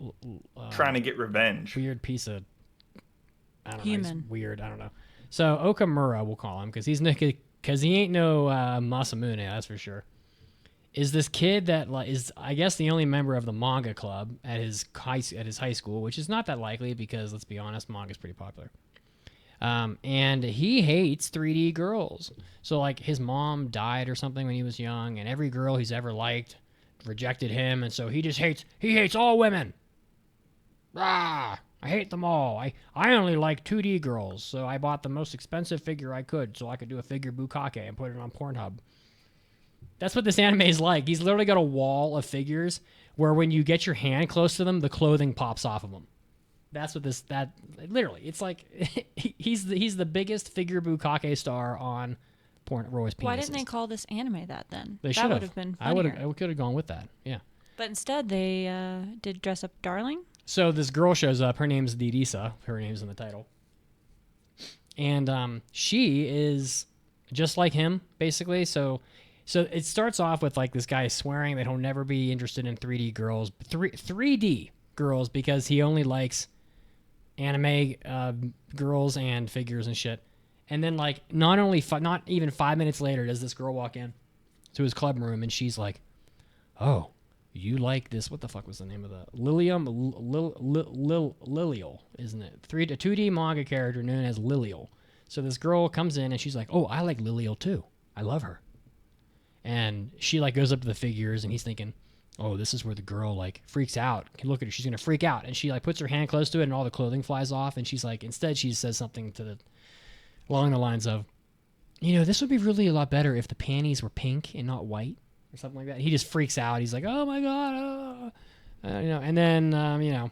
Trying to get revenge. weird piece of. I don't know. Human. He's weird. I don't know. So Okamura, we'll call him because he ain't no Masamune. That's for sure. Is this kid that is I guess the only member of the manga club at his high school, which is not that likely because let's be honest, manga's pretty popular. And he hates 3D girls. So like his mom died or something when he was young, and every girl he's ever liked rejected him, and so he hates all women. Rah! I hate them all. I only like 2D girls, so I bought the most expensive figure I could so I could do a figure bukkake and put it on Pornhub. That's what this anime is like. He's literally got a wall of figures where when you get your hand close to them, the clothing pops off of them. That's what literally, it's like he's the biggest figure bukkake star on Roy's penises. Why didn't they call this anime that then? They should That have. would have been I funnier. could have gone with that. Yeah. But instead, they did Dress Up Darling. So this girl shows up. Her name's Didisa. Her name's in the title. And she is just like him, basically. So it starts off with like this guy swearing that he'll never be interested in 3D girls, 3D girls, because he only likes anime girls and figures and shit. And then like not even 5 minutes later does this girl walk in to his club room, and she's like, "Oh, you like this? What the fuck was the name of the Lilial, isn't it? A 2D manga character known as Lilial." So this girl comes in and she's like, "Oh, I like Lilial too. I love her." And she like goes up to the figures, and he's thinking, "Oh, this is where the girl like freaks out. Look at her, she's gonna freak out." And she like puts her hand close to it, and all the clothing flies off. And she's like, instead she says something along the lines of, "This would be really a lot better if the panties were pink and not white," or something like that. He just freaks out. He's like, "Oh my god," and then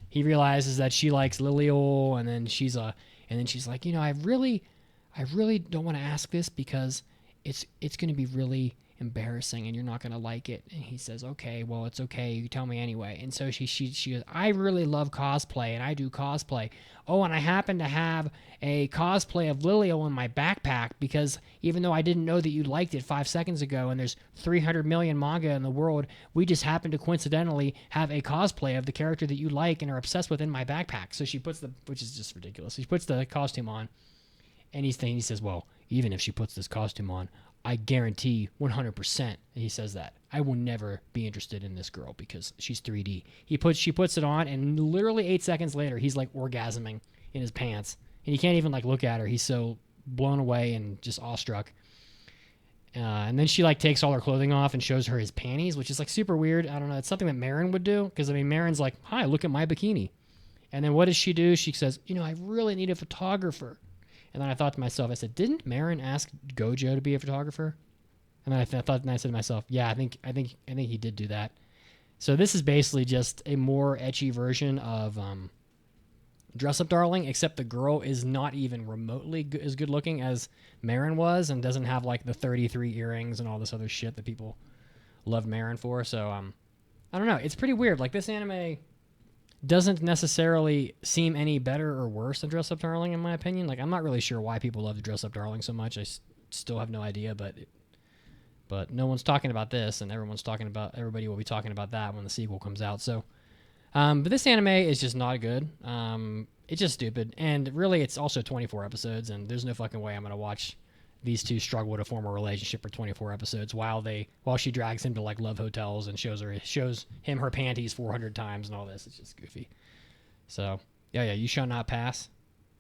he realizes that she likes Lilial, and then she's like, "I really don't want to ask this because it's going to be really embarrassing and you're not going to like it." And he says, "Okay, well, it's okay. You tell me anyway." And so she goes, "I really love cosplay and I do cosplay. Oh, and I happen to have a cosplay of Lilial in my backpack because even though I didn't know that you liked it 5 seconds ago and there's 300 million manga in the world, we just happen to coincidentally have a cosplay of the character that you like and are obsessed with in my backpack." So she puts which is just ridiculous. She puts the costume on, and he says, "Well, even if she puts this costume on, I guarantee 100%," and he says that, "I will never be interested in this girl because she's 3D. She puts it on, and literally 8 seconds later, he's like orgasming in his pants, and he can't even like look at her. He's so blown away and just awestruck. And then she like takes all her clothing off and shows her his panties, which is like super weird. I don't know. It's something that Marin would do because Marin's like, "Hi, look at my bikini." And then what does she do? She says, "I really need a photographer." And then I thought to myself, I said, didn't Marin ask Gojo to be a photographer? And then I thought, and I said to myself, yeah, I think he did do that. So this is basically just a more ecchi version of Dress Up Darling, except the girl is not even remotely as good looking as Marin was, and doesn't have like the 33 earrings and all this other shit that people love Marin for. So I don't know. It's pretty weird. Like this anime doesn't necessarily seem any better or worse than Dress Up Darling, in my opinion. Like, I'm not really sure why people love Dress Up Darling so much. I still have no idea, but no one's talking about this, and everybody will be talking about that when the sequel comes out. So, but this anime is just not good. It's just stupid, and really, it's also 24 episodes, and there's no fucking way I'm gonna watch these two struggle to form a relationship for 24 episodes while she drags him to like love hotels and shows him her panties 400 times and all this. It's just goofy. So yeah, you shall not pass.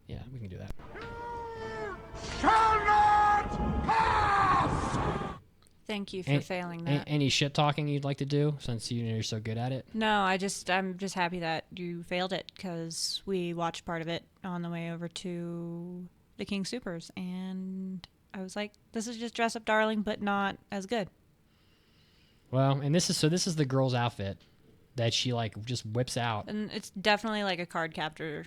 Yeah, we can do that. Shall not pass! Thank you for failing that. Any shit talking you'd like to do since you're so good at it? No, I'm just happy that you failed it because we watched part of it on the way over to the King Supers, and I was like, this is just Dress Up Darling, but not as good. Well, and this is the girl's outfit that she like just whips out. And it's definitely like a card captor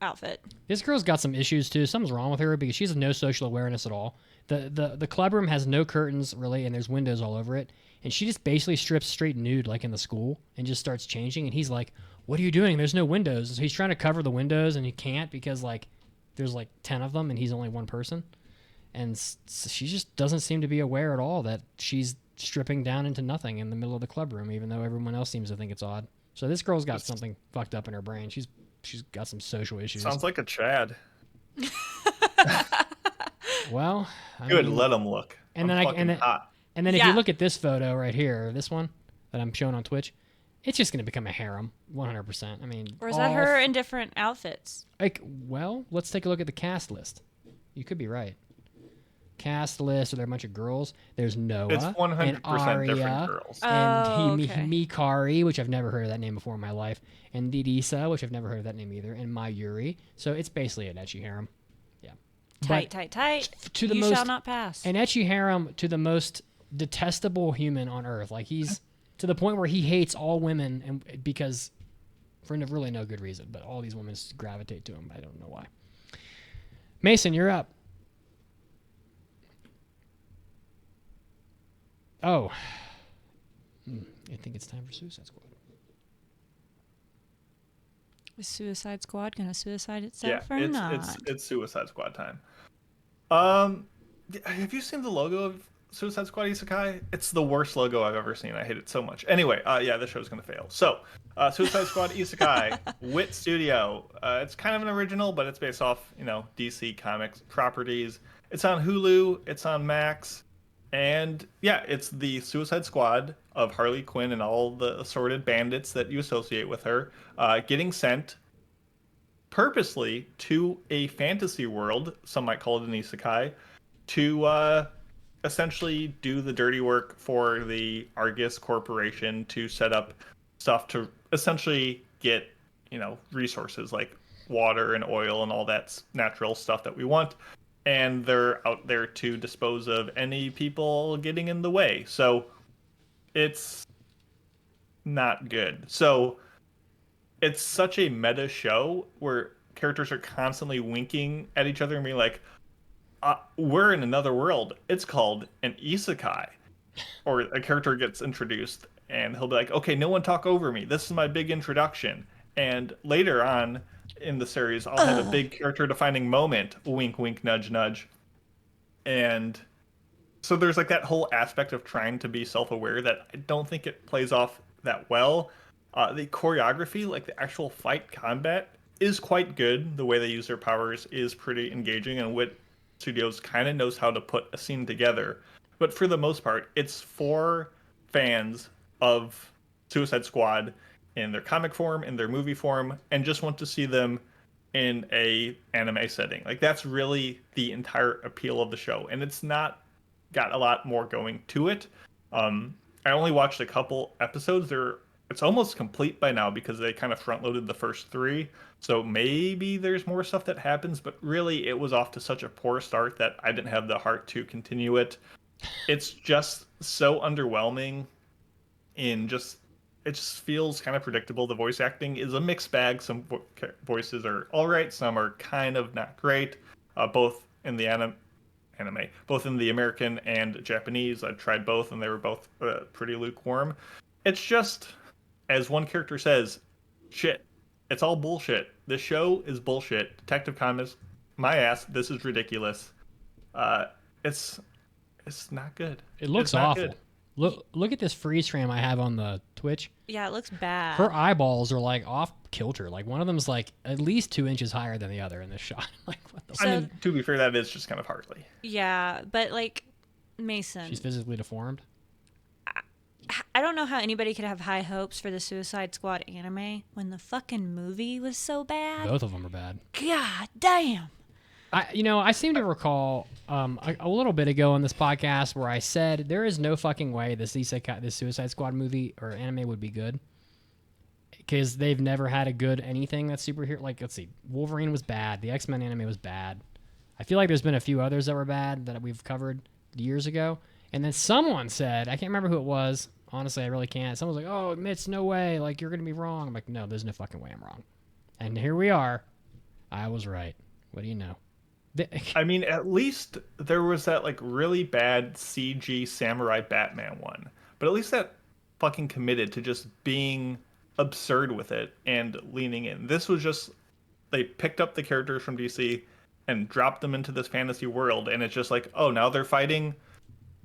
outfit. This girl's got some issues too. Something's wrong with her because she has no social awareness at all. The club room has no curtains really, and there's windows all over it. And she just basically strips straight nude like in the school and just starts changing. And he's like, "What are you doing? There's no windows." So he's trying to cover the windows and he can't because like there's like 10 of them and he's only one person. And she just doesn't seem to be aware at all that she's stripping down into nothing in the middle of the club room, even though everyone else seems to think it's odd. So this girl's got something fucked up in her brain. She's got some social issues. Sounds like a Chad. Well, good. Let him look. And then if you look at this photo right here, this one that I'm showing on Twitch, it's just going to become a harem, 100%. I mean, or is that her in different outfits? Like, well, let's take a look at the cast list. You could be right. Cast list, are there a bunch of girls? There's Noah. It's 100% and Aria, different girls. And Mikari, which I've never heard of that name before in my life, and Didisa, which I've never heard of that name either, and Mayuri. So it's basically an ecchi harem. Yeah. Tight. To the you shall not pass. An ecchi harem to the most detestable human on earth. Like he's to the point where he hates all women, and because for really no good reason, but all these women gravitate to him. I don't know why. Mason, you're up. Oh, I think it's time for Suicide Squad. Is Suicide Squad gonna suicide itself or not? It's Suicide Squad time. Have you seen the logo of Suicide Squad Isekai? It's the worst logo I've ever seen. I hate it so much. Anyway, this show's gonna fail. So, Suicide Squad Isekai, Wit Studio. It's kind of an original, but it's based off DC Comics properties. It's on Hulu. It's on Max. And yeah, it's the Suicide Squad of Harley Quinn and all the assorted bandits that you associate with her, getting sent purposely to a fantasy world, some might call it an isekai, to essentially do the dirty work for the Argus Corporation to set up stuff to essentially get, resources like water and oil and all that natural stuff that we want. And they're out there to dispose of any people getting in the way. So it's not good. So it's such a meta show where characters are constantly winking at each other and being like, we're in another world. It's called an isekai. Or a character gets introduced and he'll be like, okay, no one talk over me. This is my big introduction. And later on in the series, I'll have a big character defining moment. Wink, wink, nudge, nudge. And so there's like that whole aspect of trying to be self-aware that I don't think it plays off that well. The choreography, like the actual fight combat, is quite good. The way they use their powers is pretty engaging, and Wit Studios kind of knows how to put a scene together. But for the most part, it's for fans of Suicide Squad in their comic form, in their movie form, and just want to see them in a anime setting. Like that's really the entire appeal of the show, and it's not got a lot more going to it. I only watched a couple episodes. It's almost complete by now because they kind of front loaded the first 3. So maybe there's more stuff that happens, but really it was off to such a poor start that I didn't have the heart to continue it. It's just so underwhelming it just feels kind of predictable. The voice acting is a mixed bag. Some voices are all right, some are kind of not great. Both in the anime, both in the American and Japanese. I tried both, and they were both pretty lukewarm. It's just, as one character says, shit. It's all bullshit. This show is bullshit. Detective Comics, my ass. This is ridiculous. It's not good. It looks awful. Good. Look at this freeze frame I have on the Twitch. Yeah, it looks bad. Her eyeballs are like off kilter. Like one of them's like at least 2 inches higher than the other in this shot. Like what the? I mean, to be fair, that is just kind of Harley. Yeah, but like Mason, she's physically deformed. I don't know how anybody could have high hopes for the Suicide Squad anime when the fucking movie was so bad. Both of them are bad. God damn. I seem to recall a little bit ago on this podcast where I said there is no fucking way this Suicide Squad movie or anime would be good because they've never had a good anything that's superhero. Like, let's see, Wolverine was bad. The X-Men anime was bad. I feel like there's been a few others that were bad that we've covered years ago. And then someone said, I can't remember who it was. Honestly, I really can't. Someone was like, oh, Mitch, no way. Like, you're going to be wrong. I'm like, no, there's no fucking way I'm wrong. And here we are. I was right. What do you know? I mean, at least there was that, like, really bad CG Samurai Batman one. But at least that fucking committed to just being absurd with it and leaning in. This was just, they picked up the characters from DC and dropped them into this fantasy world. And it's just like, oh, now they're fighting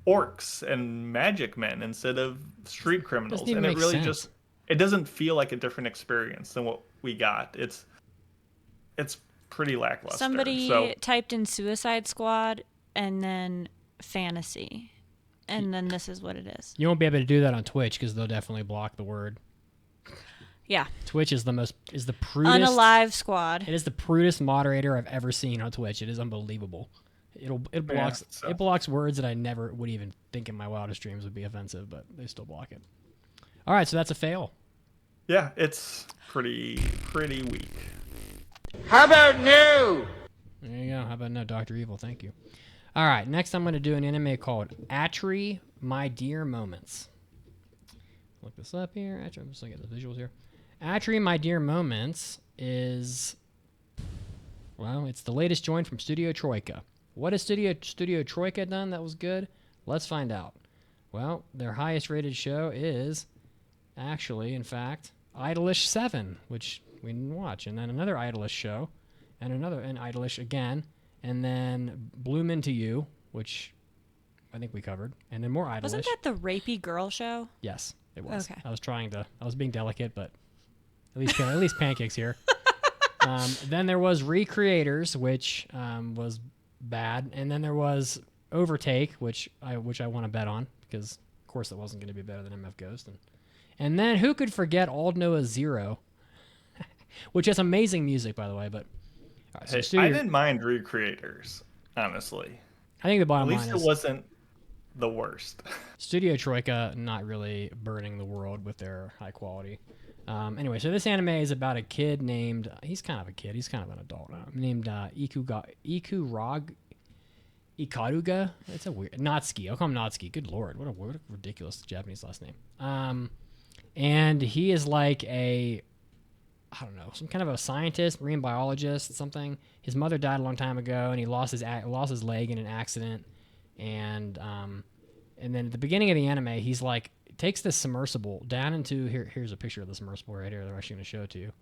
orcs and magic men instead of street criminals, and it really just, it doesn't feel like a different experience than what we got. It's pretty lackluster. Somebody typed in Suicide Squad and then fantasy, and then this is what it is. You won't be able to do that on Twitch because they'll definitely block the word. Yeah. Twitch is the prudest. Unalive Squad. It is the prudest moderator I've ever seen on Twitch. It is unbelievable. It blocks words that I never would even think in my wildest dreams would be offensive, but they still block it. All right, so that's a fail. Yeah, it's pretty weak. How about no? There you go. How about no, Dr. Evil? Thank you. All right, next I'm going to do an anime called Atri, My Dear Moments. Look this up here. Atri, I'm just looking at the visuals here. Atri, My Dear Moments is, well, it's the latest join from Studio Troika. What has Studio Troika done that was good? Let's find out. Well, their highest rated show is actually, in fact, Idolish 7, which we didn't watch. And then another Idolish show, and Idolish again, and then Bloom Into You, which I think we covered, and then more Idolish. Wasn't that the rapey girl show? Yes, it was. Okay. I was being delicate, but at least Pancakes here. Then there was Recreators, which was bad, and then there was Overtake, which I want to bet on because of course it wasn't going to be better than MF Ghost, and then who could forget Old Noah Zero, which has amazing music, by the way. But right, so I didn't mind Recreators, honestly. I think the bottom line is it wasn't the worst. Studio Troika not really burning the world with their high quality. Anyway, so this anime is about a kid named, he's kind of a kid, he's kind of an adult now, named Ikaruga. It's a weird, Natsuki. I'll call him Natsuki. Good lord, what a ridiculous Japanese last name. And he is like I don't know, some kind of a scientist, marine biologist, something. His mother died a long time ago, and he lost his leg in an accident. And then at the beginning of the anime, he's like, takes this submersible down into here's a picture of the submersible right here. They're actually going to show it to you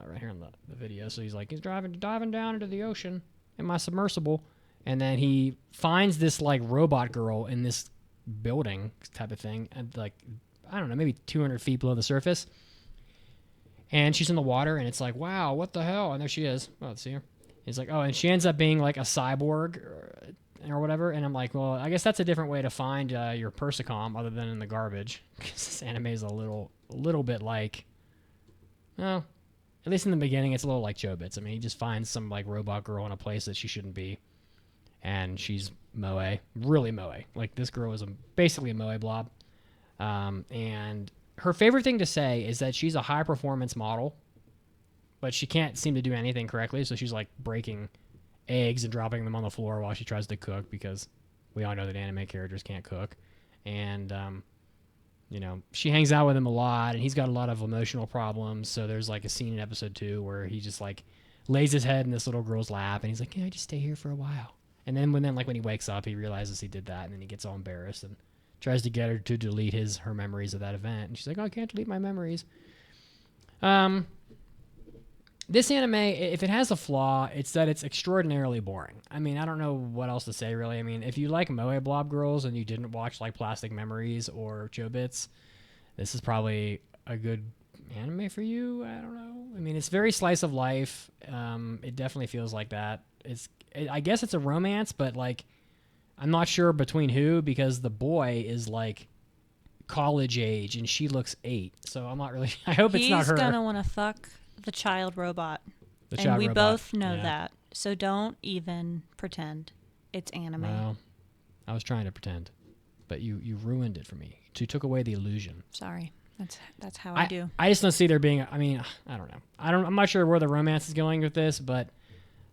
right here in the video. So he's diving down into the ocean in my submersible, and then he finds this like robot girl in this building type of thing, and like, I don't know, maybe 200 feet below the surface, and she's in the water, and it's like, wow, what the hell? And there she is. Oh, let's see her. He's like, oh, and she ends up being like a cyborg or whatever, and I'm like, well, I guess that's a different way to find your Persicom other than in the garbage, because this anime is a little bit like, well, at least in the beginning, it's a little like Chobits. I mean, he just finds some like robot girl in a place that she shouldn't be, and she's moe, really moe. Like, this girl is basically a moe blob, and her favorite thing to say is that she's a high performance model, but she can't seem to do anything correctly, so she's like breaking eggs and dropping them on the floor while she tries to cook, because we all know that anime characters can't cook. And she hangs out with him a lot, and he's got a lot of emotional problems. So there's like a scene in episode 2 where he just like lays his head in this little girl's lap, and he's like, "Can I just stay here for a while?" And then when he wakes up, he realizes he did that, and then he gets all embarrassed and tries to get her to delete her memories of that event. And she's like, "Oh, I can't delete my memories." This anime, if it has a flaw, it's that it's extraordinarily boring. I mean, I don't know what else to say, really. I mean, if you like moe blob girls and you didn't watch like Plastic Memories or Chobits, this is probably a good anime for you. I don't know. I mean, it's very slice of life. It definitely feels like that. I guess it's a romance, but like, I'm not sure between who, because the boy is like college age and she looks 8. So I'm not really, I hope it's not her. He's gonna want to fuck the child robot. And we both know that. So don't even pretend it's anime. Well, I was trying to pretend, but you ruined it for me. You took away the illusion. Sorry. That's how I do. I just don't see there being, I mean, I don't know. I'm not sure where the romance is going with this, but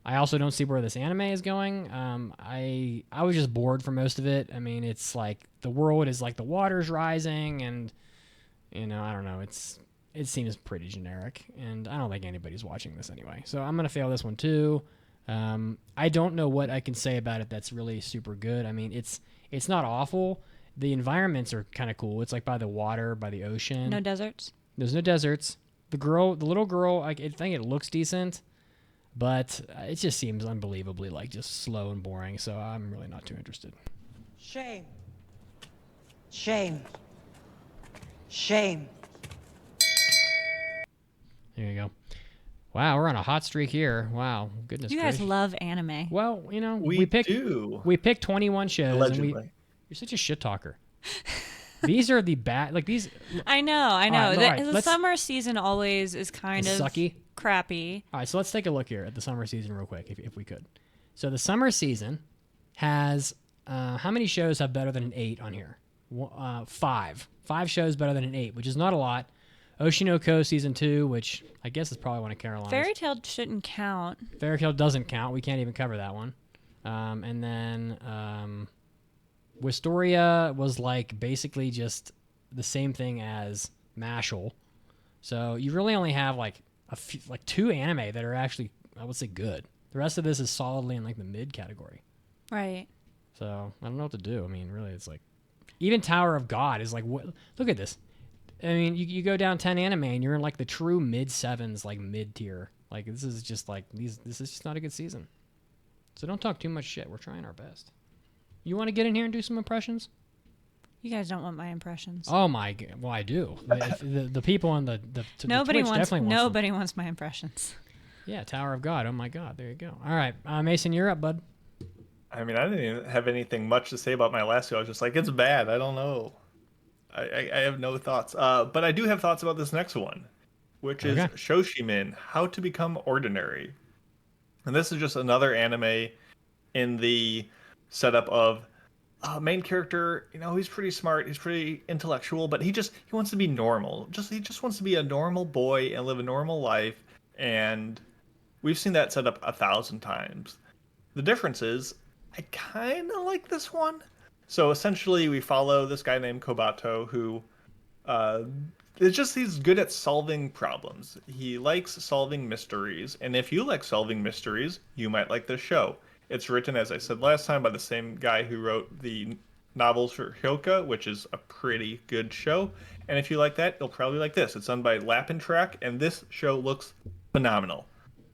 I also don't see where this anime is going. I was just bored for most of it. I mean, it's like the world is like the water's rising, and I don't know. It seems pretty generic, and I don't think anybody's watching this anyway. So I'm gonna fail this one too. I don't know what I can say about it that's really super good. I mean, it's not awful. The environments are kind of cool. It's like by the water, by the ocean. No deserts. There's no deserts. The little girl, I think it looks decent, but it just seems unbelievably like just slow and boring. So I'm really not too interested. Shame. Shame. Shame. There you go. Wow, we're on a hot streak here. Wow, goodness You guys gracious. love anime. Well, We picked do. we picked 21 shows, Allegedly. and you're such a shit talker. These are the bad, like these. I know. All right, The let's- summer season always is kind Is of sucky? crappy. All right, so let's take a look here at the summer season real quick, if we could. So the summer season has how many shows have better than an 8 on here? 5. 5 shows better than an 8, which is not a lot. Oshinoko season 2, which I guess is probably one of Caroline's. Fairy Tale shouldn't count. Fairy Tale doesn't count. We can't even cover that one. And then Wisteria was like basically just the same thing as Mashal. So you really only have like a few, like 2 anime that are actually, I would say, good. The rest of this is solidly in like the mid category. Right. So I don't know what to do. I mean, really, it's like even Tower of God is like, what? Look at this. I mean, you go down 10 anime and you're in like the true mid 7s, like mid tier. Like this is just like this is just not a good season. So don't talk too much shit. We're trying our best. You want to get in here and do some impressions? You guys don't want my impressions. Oh my god! Well, I do. The people on the Nobody Twitch wants. definitely wants them. Nobody wants my impressions. Yeah, Tower of God. Oh my god! There you go. All right, Mason, you're up, bud. I mean, I didn't even have anything much to say about my last show. I was just like, it's bad. I don't know. I have no thoughts. But I do have thoughts about this next one, which is Shoshimin, How to Become Ordinary. And this is just another anime in the setup of main character, he's pretty smart, he's pretty intellectual, but he wants to be normal. He just wants to be a normal boy and live a normal life. And we've seen that set up 1,000 times. The difference is, I kind of like this one. So essentially, we follow this guy named Kobato who he's good at solving problems. He likes solving mysteries. And if you like solving mysteries, you might like this show. It's written, as I said last time, by the same guy who wrote the novels for Hyoka, which is a pretty good show. And if you like that, you'll probably like this. It's done by Lapin Track, and this show looks phenomenal.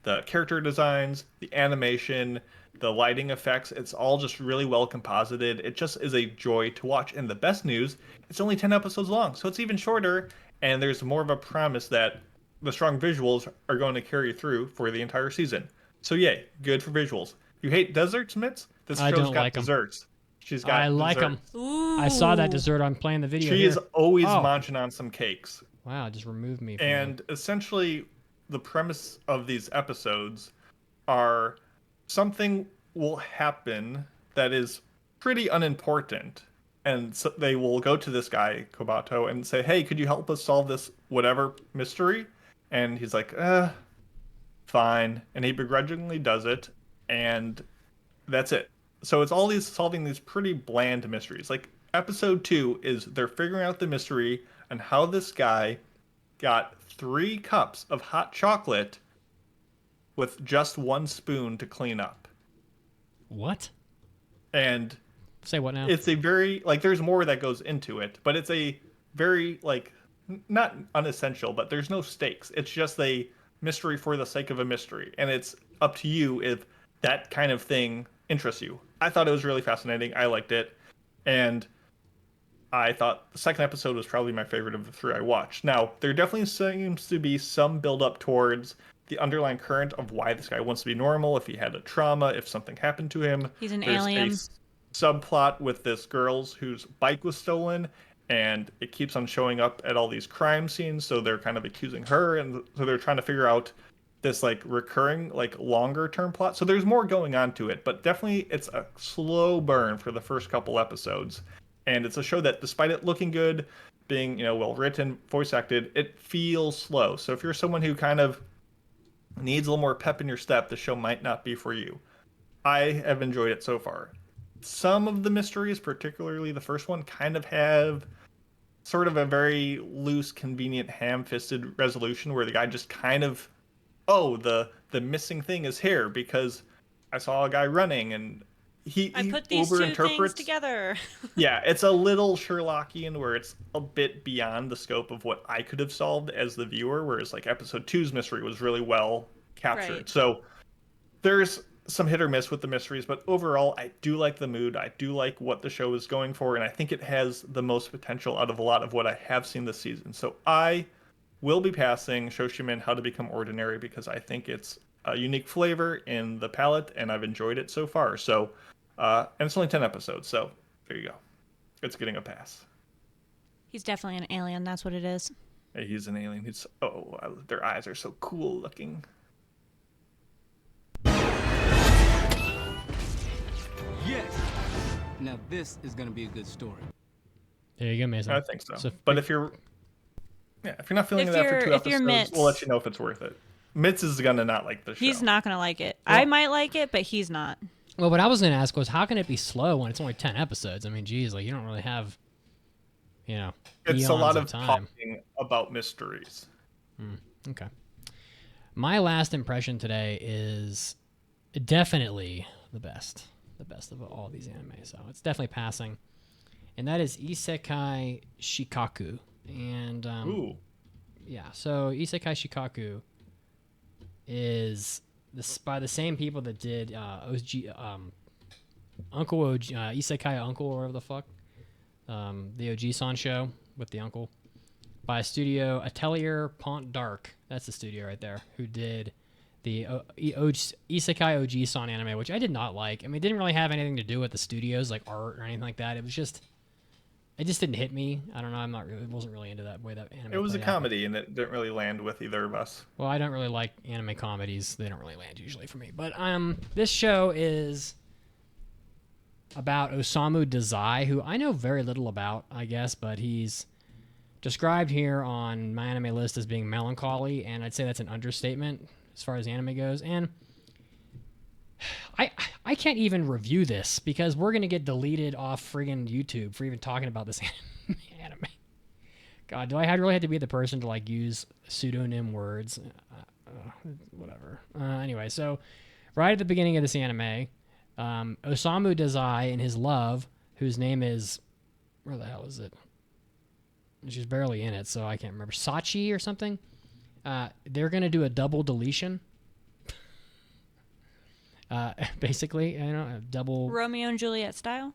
The character designs, the animation, the lighting effects, it's all just really well composited. It just is a joy to watch. And the best news, it's only 10 episodes long, so it's even shorter, and there's more of a promise that the strong visuals are going to carry through for the entire season. So yay, good for visuals. You hate desserts, Mitz? This I show's don't got like 'em. desserts. She's got I like them. I saw that dessert. I'm playing the video. She here. is always Oh. munching on some cakes. Wow, it just removed me. From And essentially, the premise of these episodes are something will happen that is pretty unimportant. And so they will go to this guy, Kobato, and say, hey, could you help us solve this whatever mystery? And he's like, fine. And he begrudgingly does it. And that's it. So it's all these solving these pretty bland mysteries. Like episode 2 is they're figuring out the mystery and how this guy got 3 cups of hot chocolate with just 1 spoon to clean up. What? And say what now? It's a very there's more that goes into it, but it's a very not unessential, but there's no stakes. It's just a mystery for the sake of a mystery, and it's up to you if that kind of thing interests you. I thought it was really fascinating. I liked it, and I thought the second episode was probably my favorite of the 3 I watched. Now, there definitely seems to be some build up towards the underlying current of why this guy wants to be normal, if he had a trauma, if something happened to him. He's an There's alien. a subplot with this girl's whose bike was stolen, and it keeps on showing up at all these crime scenes, so they're kind of accusing her, and so they're trying to figure out this recurring longer term plot. So there's more going on to it, but definitely it's a slow burn for the first couple episodes. And it's a show that, despite it looking good, being well written, voice acted, it feels slow. So if you're someone who kind of needs a little more pep in your step, the show might not be for you. I have enjoyed it so far. Some of the mysteries, particularly the first one, kind of have sort of a very loose, convenient, ham-fisted resolution where the guy just kind of, oh, the missing thing is here because I saw a guy running and he put these two things over-interprets together. Yeah, it's a little Sherlockian where it's a bit beyond the scope of what I could have solved as the viewer, whereas like episode 2's mystery was really well captured. Right. So there's some hit or miss with the mysteries, but overall I do like the mood. I do like what the show is going for, and I think it has the most potential out of a lot of what I have seen this season. So I will be passing SHOSHIMIN How to Become Ordinary because I think it's a unique flavor in the palette, and I've enjoyed it so far. So and it's only 10 episodes, so there you go. It's getting a pass. He's definitely an alien. That's what it is. Hey, he's an alien. Their eyes are so cool looking. Yes. Now this is gonna be a good story. There you go, Mason. I think so. But if you're not feeling that for 2 episodes, we'll let you know if it's worth it. Mitz is gonna not like the show. He's not gonna like it. I might like it, but he's not. Well, what I was going to ask was, how can it be slow when it's only 10 episodes? I mean, geez, like you don't really have, it's a lot of time. talking about mysteries. Okay. My last impression today is definitely the best of all these anime. So it's definitely passing, and that is Isekai Shikkaku. And so Isekai Shikkaku is by the same people that did Isekai Uncle, or whatever the fuck, the Oji-san show with the uncle, by studio Atelier Pont Dark. That's the studio right there, who did the Isekai Oji-san anime, which I did not like. I mean, it didn't really have anything to do with the studios, like art or anything like that. It just didn't hit me. I don't know. Wasn't really into that way that anime. It was a comedy, and it didn't really land with either of us. Well, I don't really like anime comedies. They don't really land usually for me. But this show is about Osamu Dazai, who I know very little about, I guess, but he's described here on my anime list as being melancholy, and I'd say that's an understatement as far as anime goes. And I can't even review this because we're going to get deleted off friggin' YouTube for even talking about this anime. God, do I really have to be the person to like use pseudonym words? Whatever. Anyway, so right at the beginning of this anime, Osamu Dazai and his love, whose name is, where the hell is it? She's barely in it, so I can't remember. Sachi or something? They're going to do a double deletion. Basically, double Romeo and Juliet style.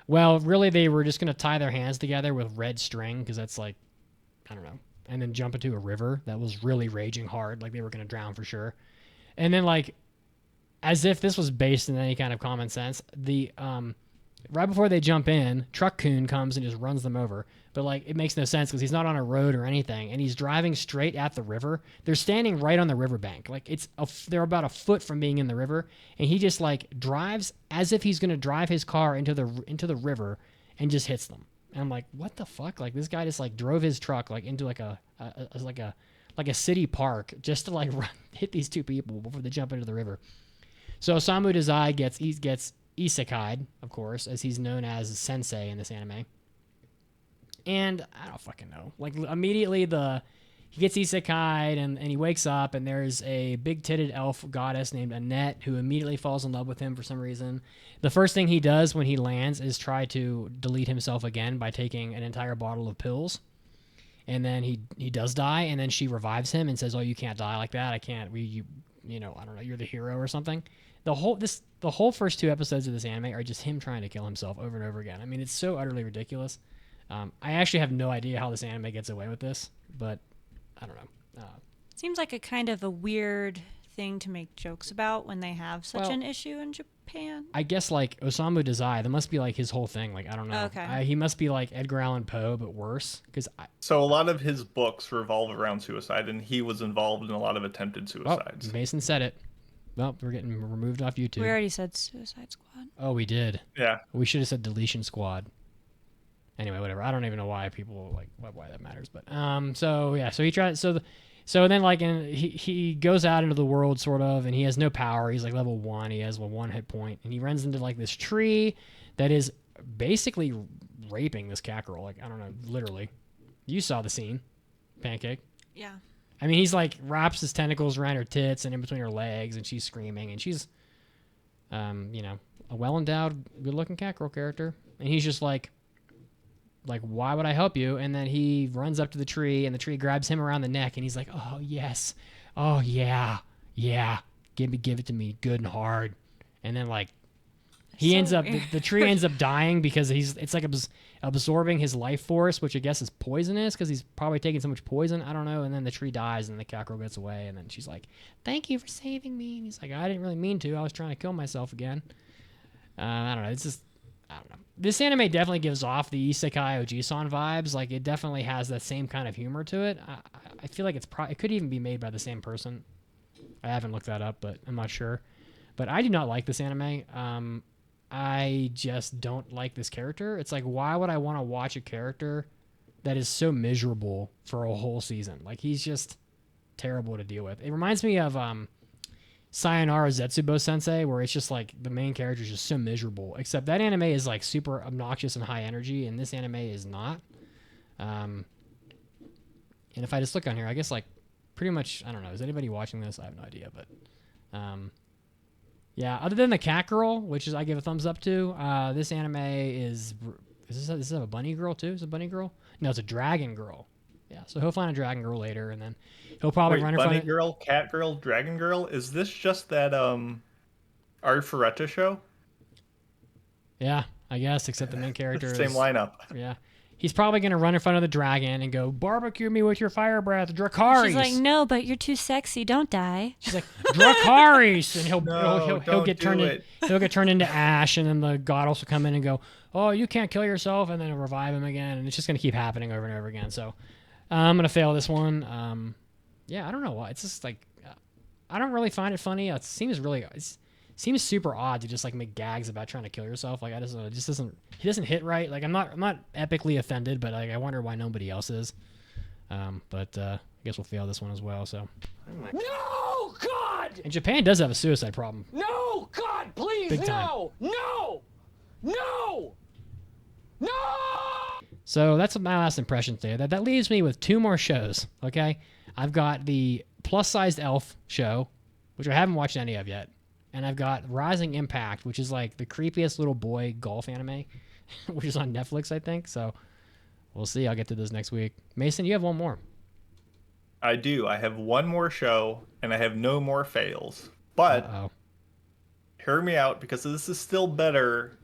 Well, really, they were just gonna tie their hands together with red string because that's like, I don't know, and then jump into a river that was really raging hard, like they were gonna drown for sure. And then like, as if this was based in any kind of common sense, the right before they jump in, Truck Coon comes and just runs them over. But like, it makes no sense because he's not on a road or anything, and he's driving straight at the river. They're standing right on the riverbank, like they're about a foot from being in the river, and he just like drives as if he's gonna drive his car into the river, and just hits them. And I'm like, what the fuck? Like this guy just like drove his truck like into like a city park just to like hit these two people before they jump into the river. So Osamu Dazai gets isekai'd, of course, as he's known as Sensei in this anime. And I don't fucking know. Like immediately he gets isekai'd and he wakes up and there's a big-titted elf goddess named Annette who immediately falls in love with him for some reason. The first thing he does when he lands is try to delete himself again by taking an entire bottle of pills. And then he does die, and then she revives him and says, "Oh, you can't die like that. I can't. I don't know. You're the hero or something." The whole first 2 episodes of this anime are just him trying to kill himself over and over again. I mean, it's so utterly ridiculous. I actually have no idea how this anime gets away with this, but I don't know. Seems like a kind of a weird thing to make jokes about when they have such an issue in Japan. I guess like Osamu Dazai, that must be like his whole thing. Like I don't know. Okay. He must be like Edgar Allan Poe, but worse. So a lot of his books revolve around suicide, and he was involved in a lot of attempted suicides. Oh, Mason said it. Well, we're getting removed off YouTube. We already said Suicide Squad. Oh, we did. Yeah. We should have said Deletion Squad. Anyway, whatever. I don't even know why people like why that matters, but so he tries. So So then, like, he goes out into the world, sort of, and he has no power. He's, like, level 1. He has a 1 hit point. And he runs into, like, this tree that is basically raping this cat girl. Like, I don't know, literally. You saw the scene, Pancake. Yeah. I mean, he's, like, wraps his tentacles around her tits and in between her legs, and she's screaming. And she's, you know, a well-endowed, good-looking cat girl character. And he's just like, why would I help you? And then he runs up to the tree, and the tree grabs him around the neck, and he's like, oh, yes. Oh, yeah. Yeah. Give it to me good and hard. And then, like, he ends up, the tree ends up dying because it's like absorbing his life force, which I guess is poisonous because he's probably taking so much poison. I don't know. And then the tree dies, and the cat girl gets away, and then she's like, thank you for saving me. And he's like, I didn't really mean to. I was trying to kill myself again. I don't know. It's just, I don't know. This anime definitely gives off the Isekai Ojisan vibes. Like, it definitely has that same kind of humor to it. I feel like it could even be made by the same person. I haven't looked that up, but I'm not sure. But I do not like this anime. I just don't like this character. It's like, why would I want to watch a character that is so miserable for a whole season? Like, he's just terrible to deal with. It reminds me of Sayonara Zetsubo Sensei, where it's just like the main character is just so miserable. Except that anime is like super obnoxious and high energy, and this anime is not. And if I just look on here, I guess like pretty much, I don't know. Is anybody watching this? I have no idea, but yeah. Other than the cat girl, which is I give a thumbs up to, this anime is this a bunny girl too? Is it a bunny girl? No, it's a dragon girl. Yeah, so he'll find a dragon girl later, and then he'll probably run in front of... Bunny girl, cat girl, dragon girl? Is this just that Arifureta show? Yeah, I guess, except the main character Same lineup. Yeah. He's probably going to run in front of the dragon and go, barbecue me with your fire breath, Dracarys. She's like, no, but you're too sexy. Don't die. She's like, Dracarys. And he'll get turned into ash, and then the god will come in and go, oh, you can't kill yourself, and then it'll revive him again, and it's just going to keep happening over and over again. So I'm going to fail this one. Yeah, I don't know why. It's just like, I don't really find it funny. It seems super odd to just like make gags about trying to kill yourself. Like, he doesn't hit right. Like, I'm not epically offended, but like, I wonder why nobody else is. But I guess we'll fail this one as well. So. No, God! And Japan does have a suicide problem. No, God, please, Big time. no, no, no, no! So that's my last impression today. That leaves me with 2 more shows. Okay, I've got the plus-sized elf show, which I haven't watched any of yet. And I've got Rising Impact, which is like the creepiest little boy golf anime, which is on Netflix, I think. So we'll see. I'll get to this next week. Mason, you have one more. I do. I have one more show, and I have no more fails. But hear me out, because this is still better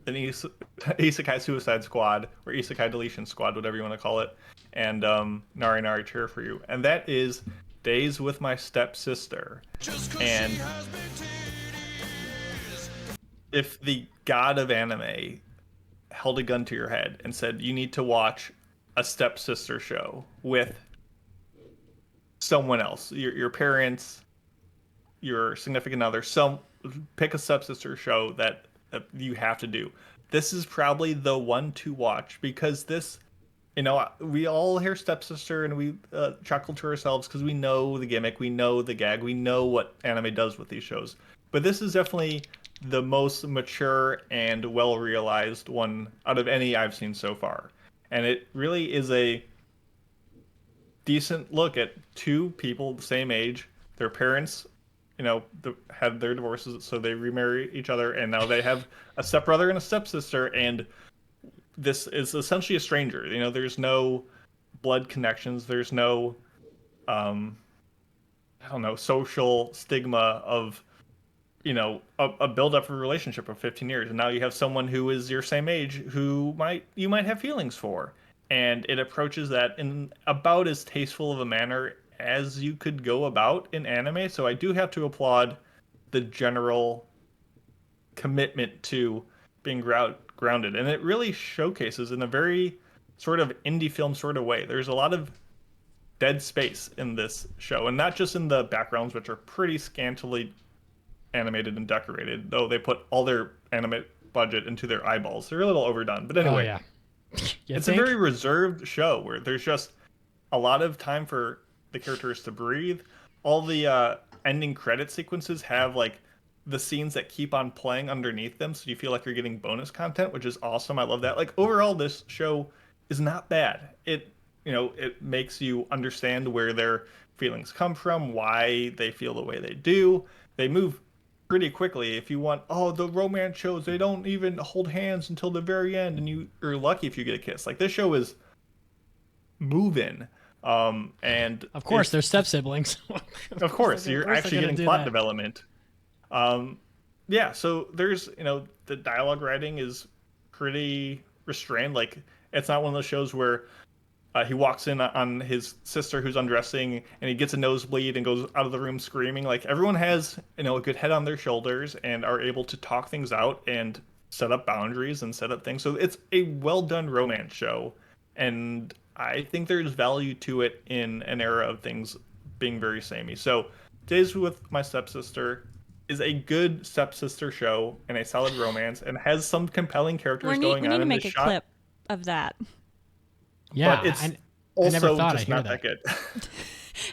than Isekai Suicide Squad, or Isekai Deletion Squad, whatever you want to call it, and Narenare Cheer for you. And that is Days with My Stepsister. And if the god of anime held a gun to your head and said, you need to watch a stepsister show with someone else, your parents, your significant other, pick a stepsister show that you have to do. This is probably the one to watch, because this, you know, we all hear stepsister and we chuckle to ourselves because we know the gimmick, we know the gag, we know what anime does with these shows. But this is definitely the most mature and well-realized one out of any I've seen so far. And it really is a decent look at 2 people the same age. Their parents, you know, had their divorces, so they remarry each other, and now they have a stepbrother and a stepsister, and this is essentially a stranger. You know, there's no blood connections. There's no, I don't know, social stigma of, you know, a build-up of a relationship of 15 years. And now you have someone who is your same age who you might have feelings for. And it approaches that in about as tasteful of a manner as you could go about in anime. So I do have to applaud the general commitment to being grounded. And it really showcases in a very sort of indie film sort of way. There's a lot of dead space in this show. And not just in the backgrounds, which are pretty scantily animated and decorated, though they put all their anime budget into their eyeballs. They're a little overdone. But anyway, it's a very reserved show where there's just a lot of time for the characters to breathe. All the ending credit sequences have like the scenes that keep on playing underneath them, so you feel like you're getting bonus content, which is awesome. I love that. Like overall, this show is not bad. It it makes you understand where their feelings come from, why they feel the way they do. They move pretty quickly. If you want, the romance shows, they don't even hold hands until the very end, and you're lucky if you get a kiss. Like this show is moving. And of course, they're step siblings. Of course, you're actually getting plot development. Yeah, so there's, the dialogue writing is pretty restrained. Like, it's not one of those shows where he walks in on his sister who's undressing and he gets a nosebleed and goes out of the room screaming. Like, everyone has, a good head on their shoulders and are able to talk things out and set up boundaries and set up things. So it's a well-done romance show. And I think there's value to it in an era of things being very samey. So Days with My Stepsister is a good stepsister show and a solid romance and has some compelling characters going on. We need to make a shot. clip of that. Yeah, but it's I never also thought just I'd hear not that. good.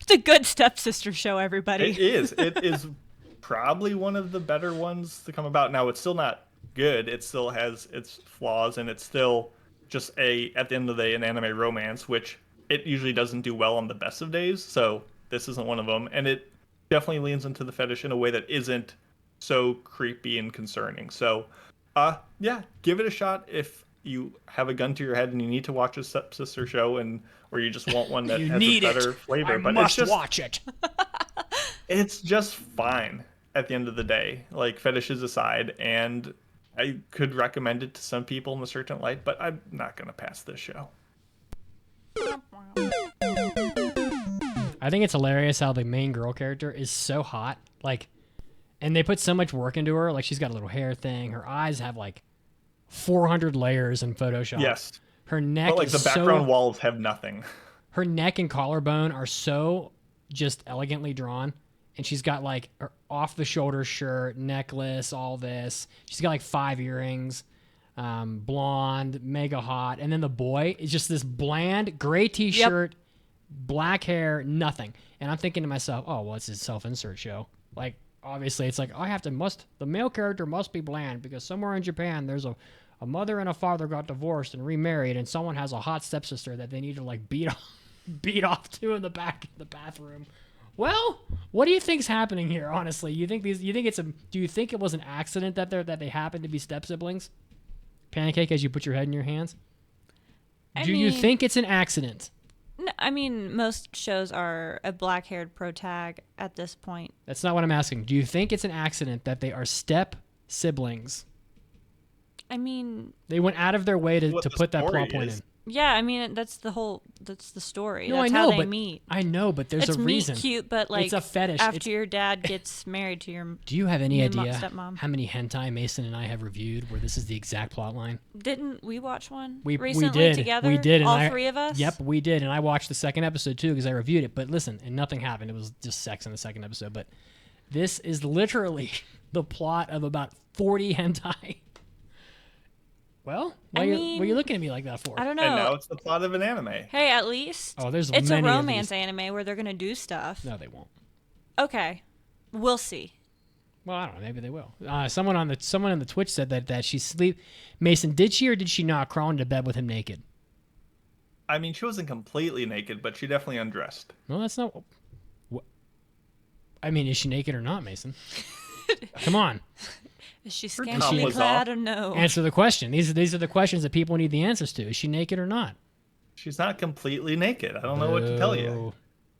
It's a good stepsister show, everybody. It is. It is probably one of the better ones to come about. Now, it's still not good. It still has its flaws, and it's still just at the end of the day, an anime romance, which it usually doesn't do well on the best of days. So this isn't one of them, and it definitely leans into the fetish in a way that isn't so creepy and concerning. So, yeah, give it a shot if you have a gun to your head and you need to watch a stepsister show, or you just want one that has a better flavor. But must watch it. It's just fine at the end of the day, like fetishes aside, and I could recommend it to some people in a certain light, but I'm not gonna pass this show. I think it's hilarious how the main girl character is so hot, like, and they put so much work into her. Like, she's got a little hair thing. Her eyes have like 400 layers in Photoshop. Yes. Her neck But like is the background walls have nothing. Her neck and collarbone are so just elegantly drawn. And she's got like her off the shoulder shirt, necklace, all this. She's got like 5 earrings, blonde, mega hot. And then the boy is just this bland gray t-shirt, black hair, nothing. And I'm thinking to myself, oh, well, it's a self-insert show. Like, obviously it's like, the male character must be bland because somewhere in Japan there's a mother and a father got divorced and remarried, and someone has a hot stepsister that they need to like beat off to in the bathroom. Well, what do you think's happening here? Honestly, do you think it was an accident that they happen to be step siblings? Pancake, as you put your head in your hands, do you think it's an accident? No, I mean, most shows are a black-haired protag at this point. That's not what I'm asking. Do you think it's an accident that they are step siblings? I mean, they went out of their way to put that plot point in. Yeah, I mean, that's the story. No, that's I know, how they but meet. I know, but there's a reason. It's cute, but like it's a fetish. After your dad gets married to your do you have any idea stepmom. How many hentai Mason and I have reviewed where this is the exact plot line? Didn't we watch one we recently did. together? We did. All three of us? Yep, we did. And I watched the second episode too because I reviewed it. But listen, and nothing happened. It was just sex in the second episode. But this is literally the plot of about 40 hentai. Well, what are you looking at me like that for? I don't know. And now it's the plot of an anime. Hey, at least it's a romance anime where they're going to do stuff. No, they won't. Okay. We'll see. Well, I don't know. Maybe they will. Someone on the Twitch said that she sleep. Mason, did she or did she not crawl into bed with him naked? I mean, she wasn't completely naked, but she definitely undressed. No, that's not. I mean, is she naked or not, Mason? Come on. Is she scantily clad or no? Answer the question. These are the questions that people need the answers to. Is she naked or not? She's not completely naked. I don't know what to tell you.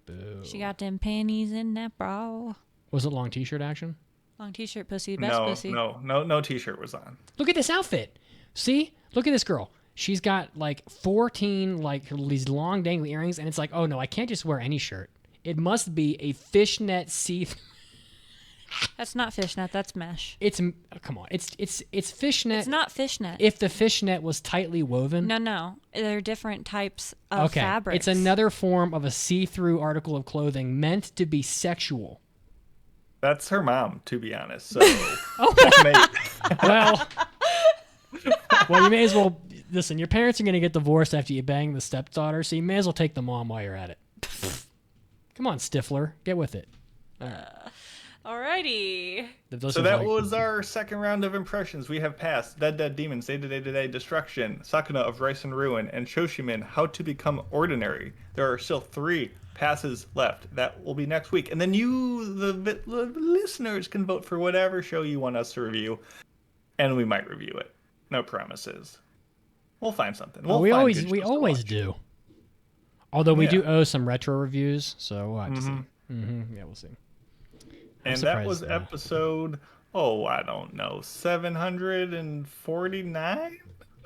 Boo. She got them panties in that bra. Was it long t-shirt action? Long t-shirt pussy, best pussy. No t-shirt was on. Look at this outfit. See? Look at this girl. She's got like 14 like these long dangly earrings, and it's like, oh no, I can't just wear any shirt. It must be a fishnet see-through. That's not fishnet. That's mesh. Come on. It's fishnet. It's not fishnet. If the fishnet was tightly woven. No. There are different types of fabrics. It's another form of a see-through article of clothing meant to be sexual. That's her mom, to be honest. So. Well, you may as well listen. Your parents are going to get divorced after you bang the stepdaughter, so you may as well take the mom while you're at it. Come on, Stifler, get with it. Alrighty. So that was our second round of impressions. We have passed Dead Dead Demons, Day to Day to Day, Destruction, Sakuna of Rice and Ruin, and Shoshimin, How to Become Ordinary. There are still 3 passes left. That will be next week. And then you, the listeners, can vote for whatever show you want us to review, and we might review it. No promises. We'll find something. We always do. Although we do owe some retro reviews, so we'll have to see. Yeah, we'll see. And that was episode, I don't know, 749?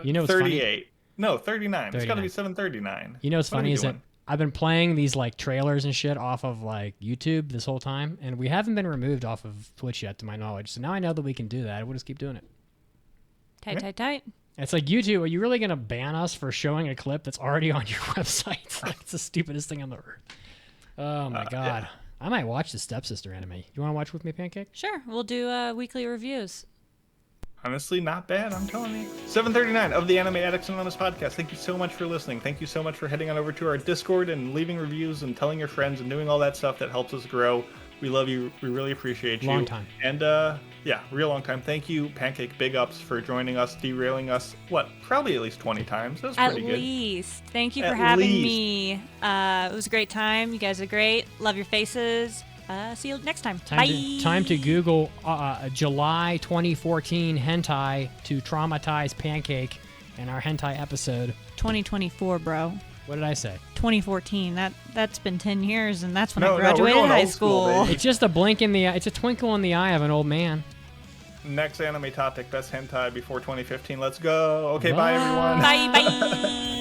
You know, 38. Funny? No, 39. 39. It's got to be 739. You know what's funny is that I've been playing these like trailers and shit off of like YouTube this whole time, and we haven't been removed off of Twitch yet, to my knowledge. So now I know that we can do that. We'll just keep doing it. Tight. It's like, YouTube, are you really going to ban us for showing a clip that's already on your website? Like, it's the stupidest thing on the earth. Oh, my God. Yeah. I might watch the Stepsister anime. You want to watch with me, Pancake? Sure. We'll do weekly reviews. Honestly, not bad, I'm telling you. 739 of the Anime Addicts Anonymous podcast. Thank you so much for listening. Thank you so much for heading on over to our Discord and leaving reviews and telling your friends and doing all that stuff that helps us grow. We love you. We really appreciate you. Long time. And, real long time. Thank you, Pancake Big Ups, for joining us, derailing us, probably at least 20 times. That was pretty good. At least. Thank you for having me. It was a great time. You guys are great. Love your faces. See you next time. Bye. Time to Google July 2014 hentai to traumatize Pancake in our hentai episode. 2024, bro. What did I say? 2014. That's been 10 years, and that's when I graduated high school. It's just a blink in the eye. It's a twinkle in the eye of an old man. Next anime topic, best hentai before 2015. Let's go. Okay, bye everyone. Bye.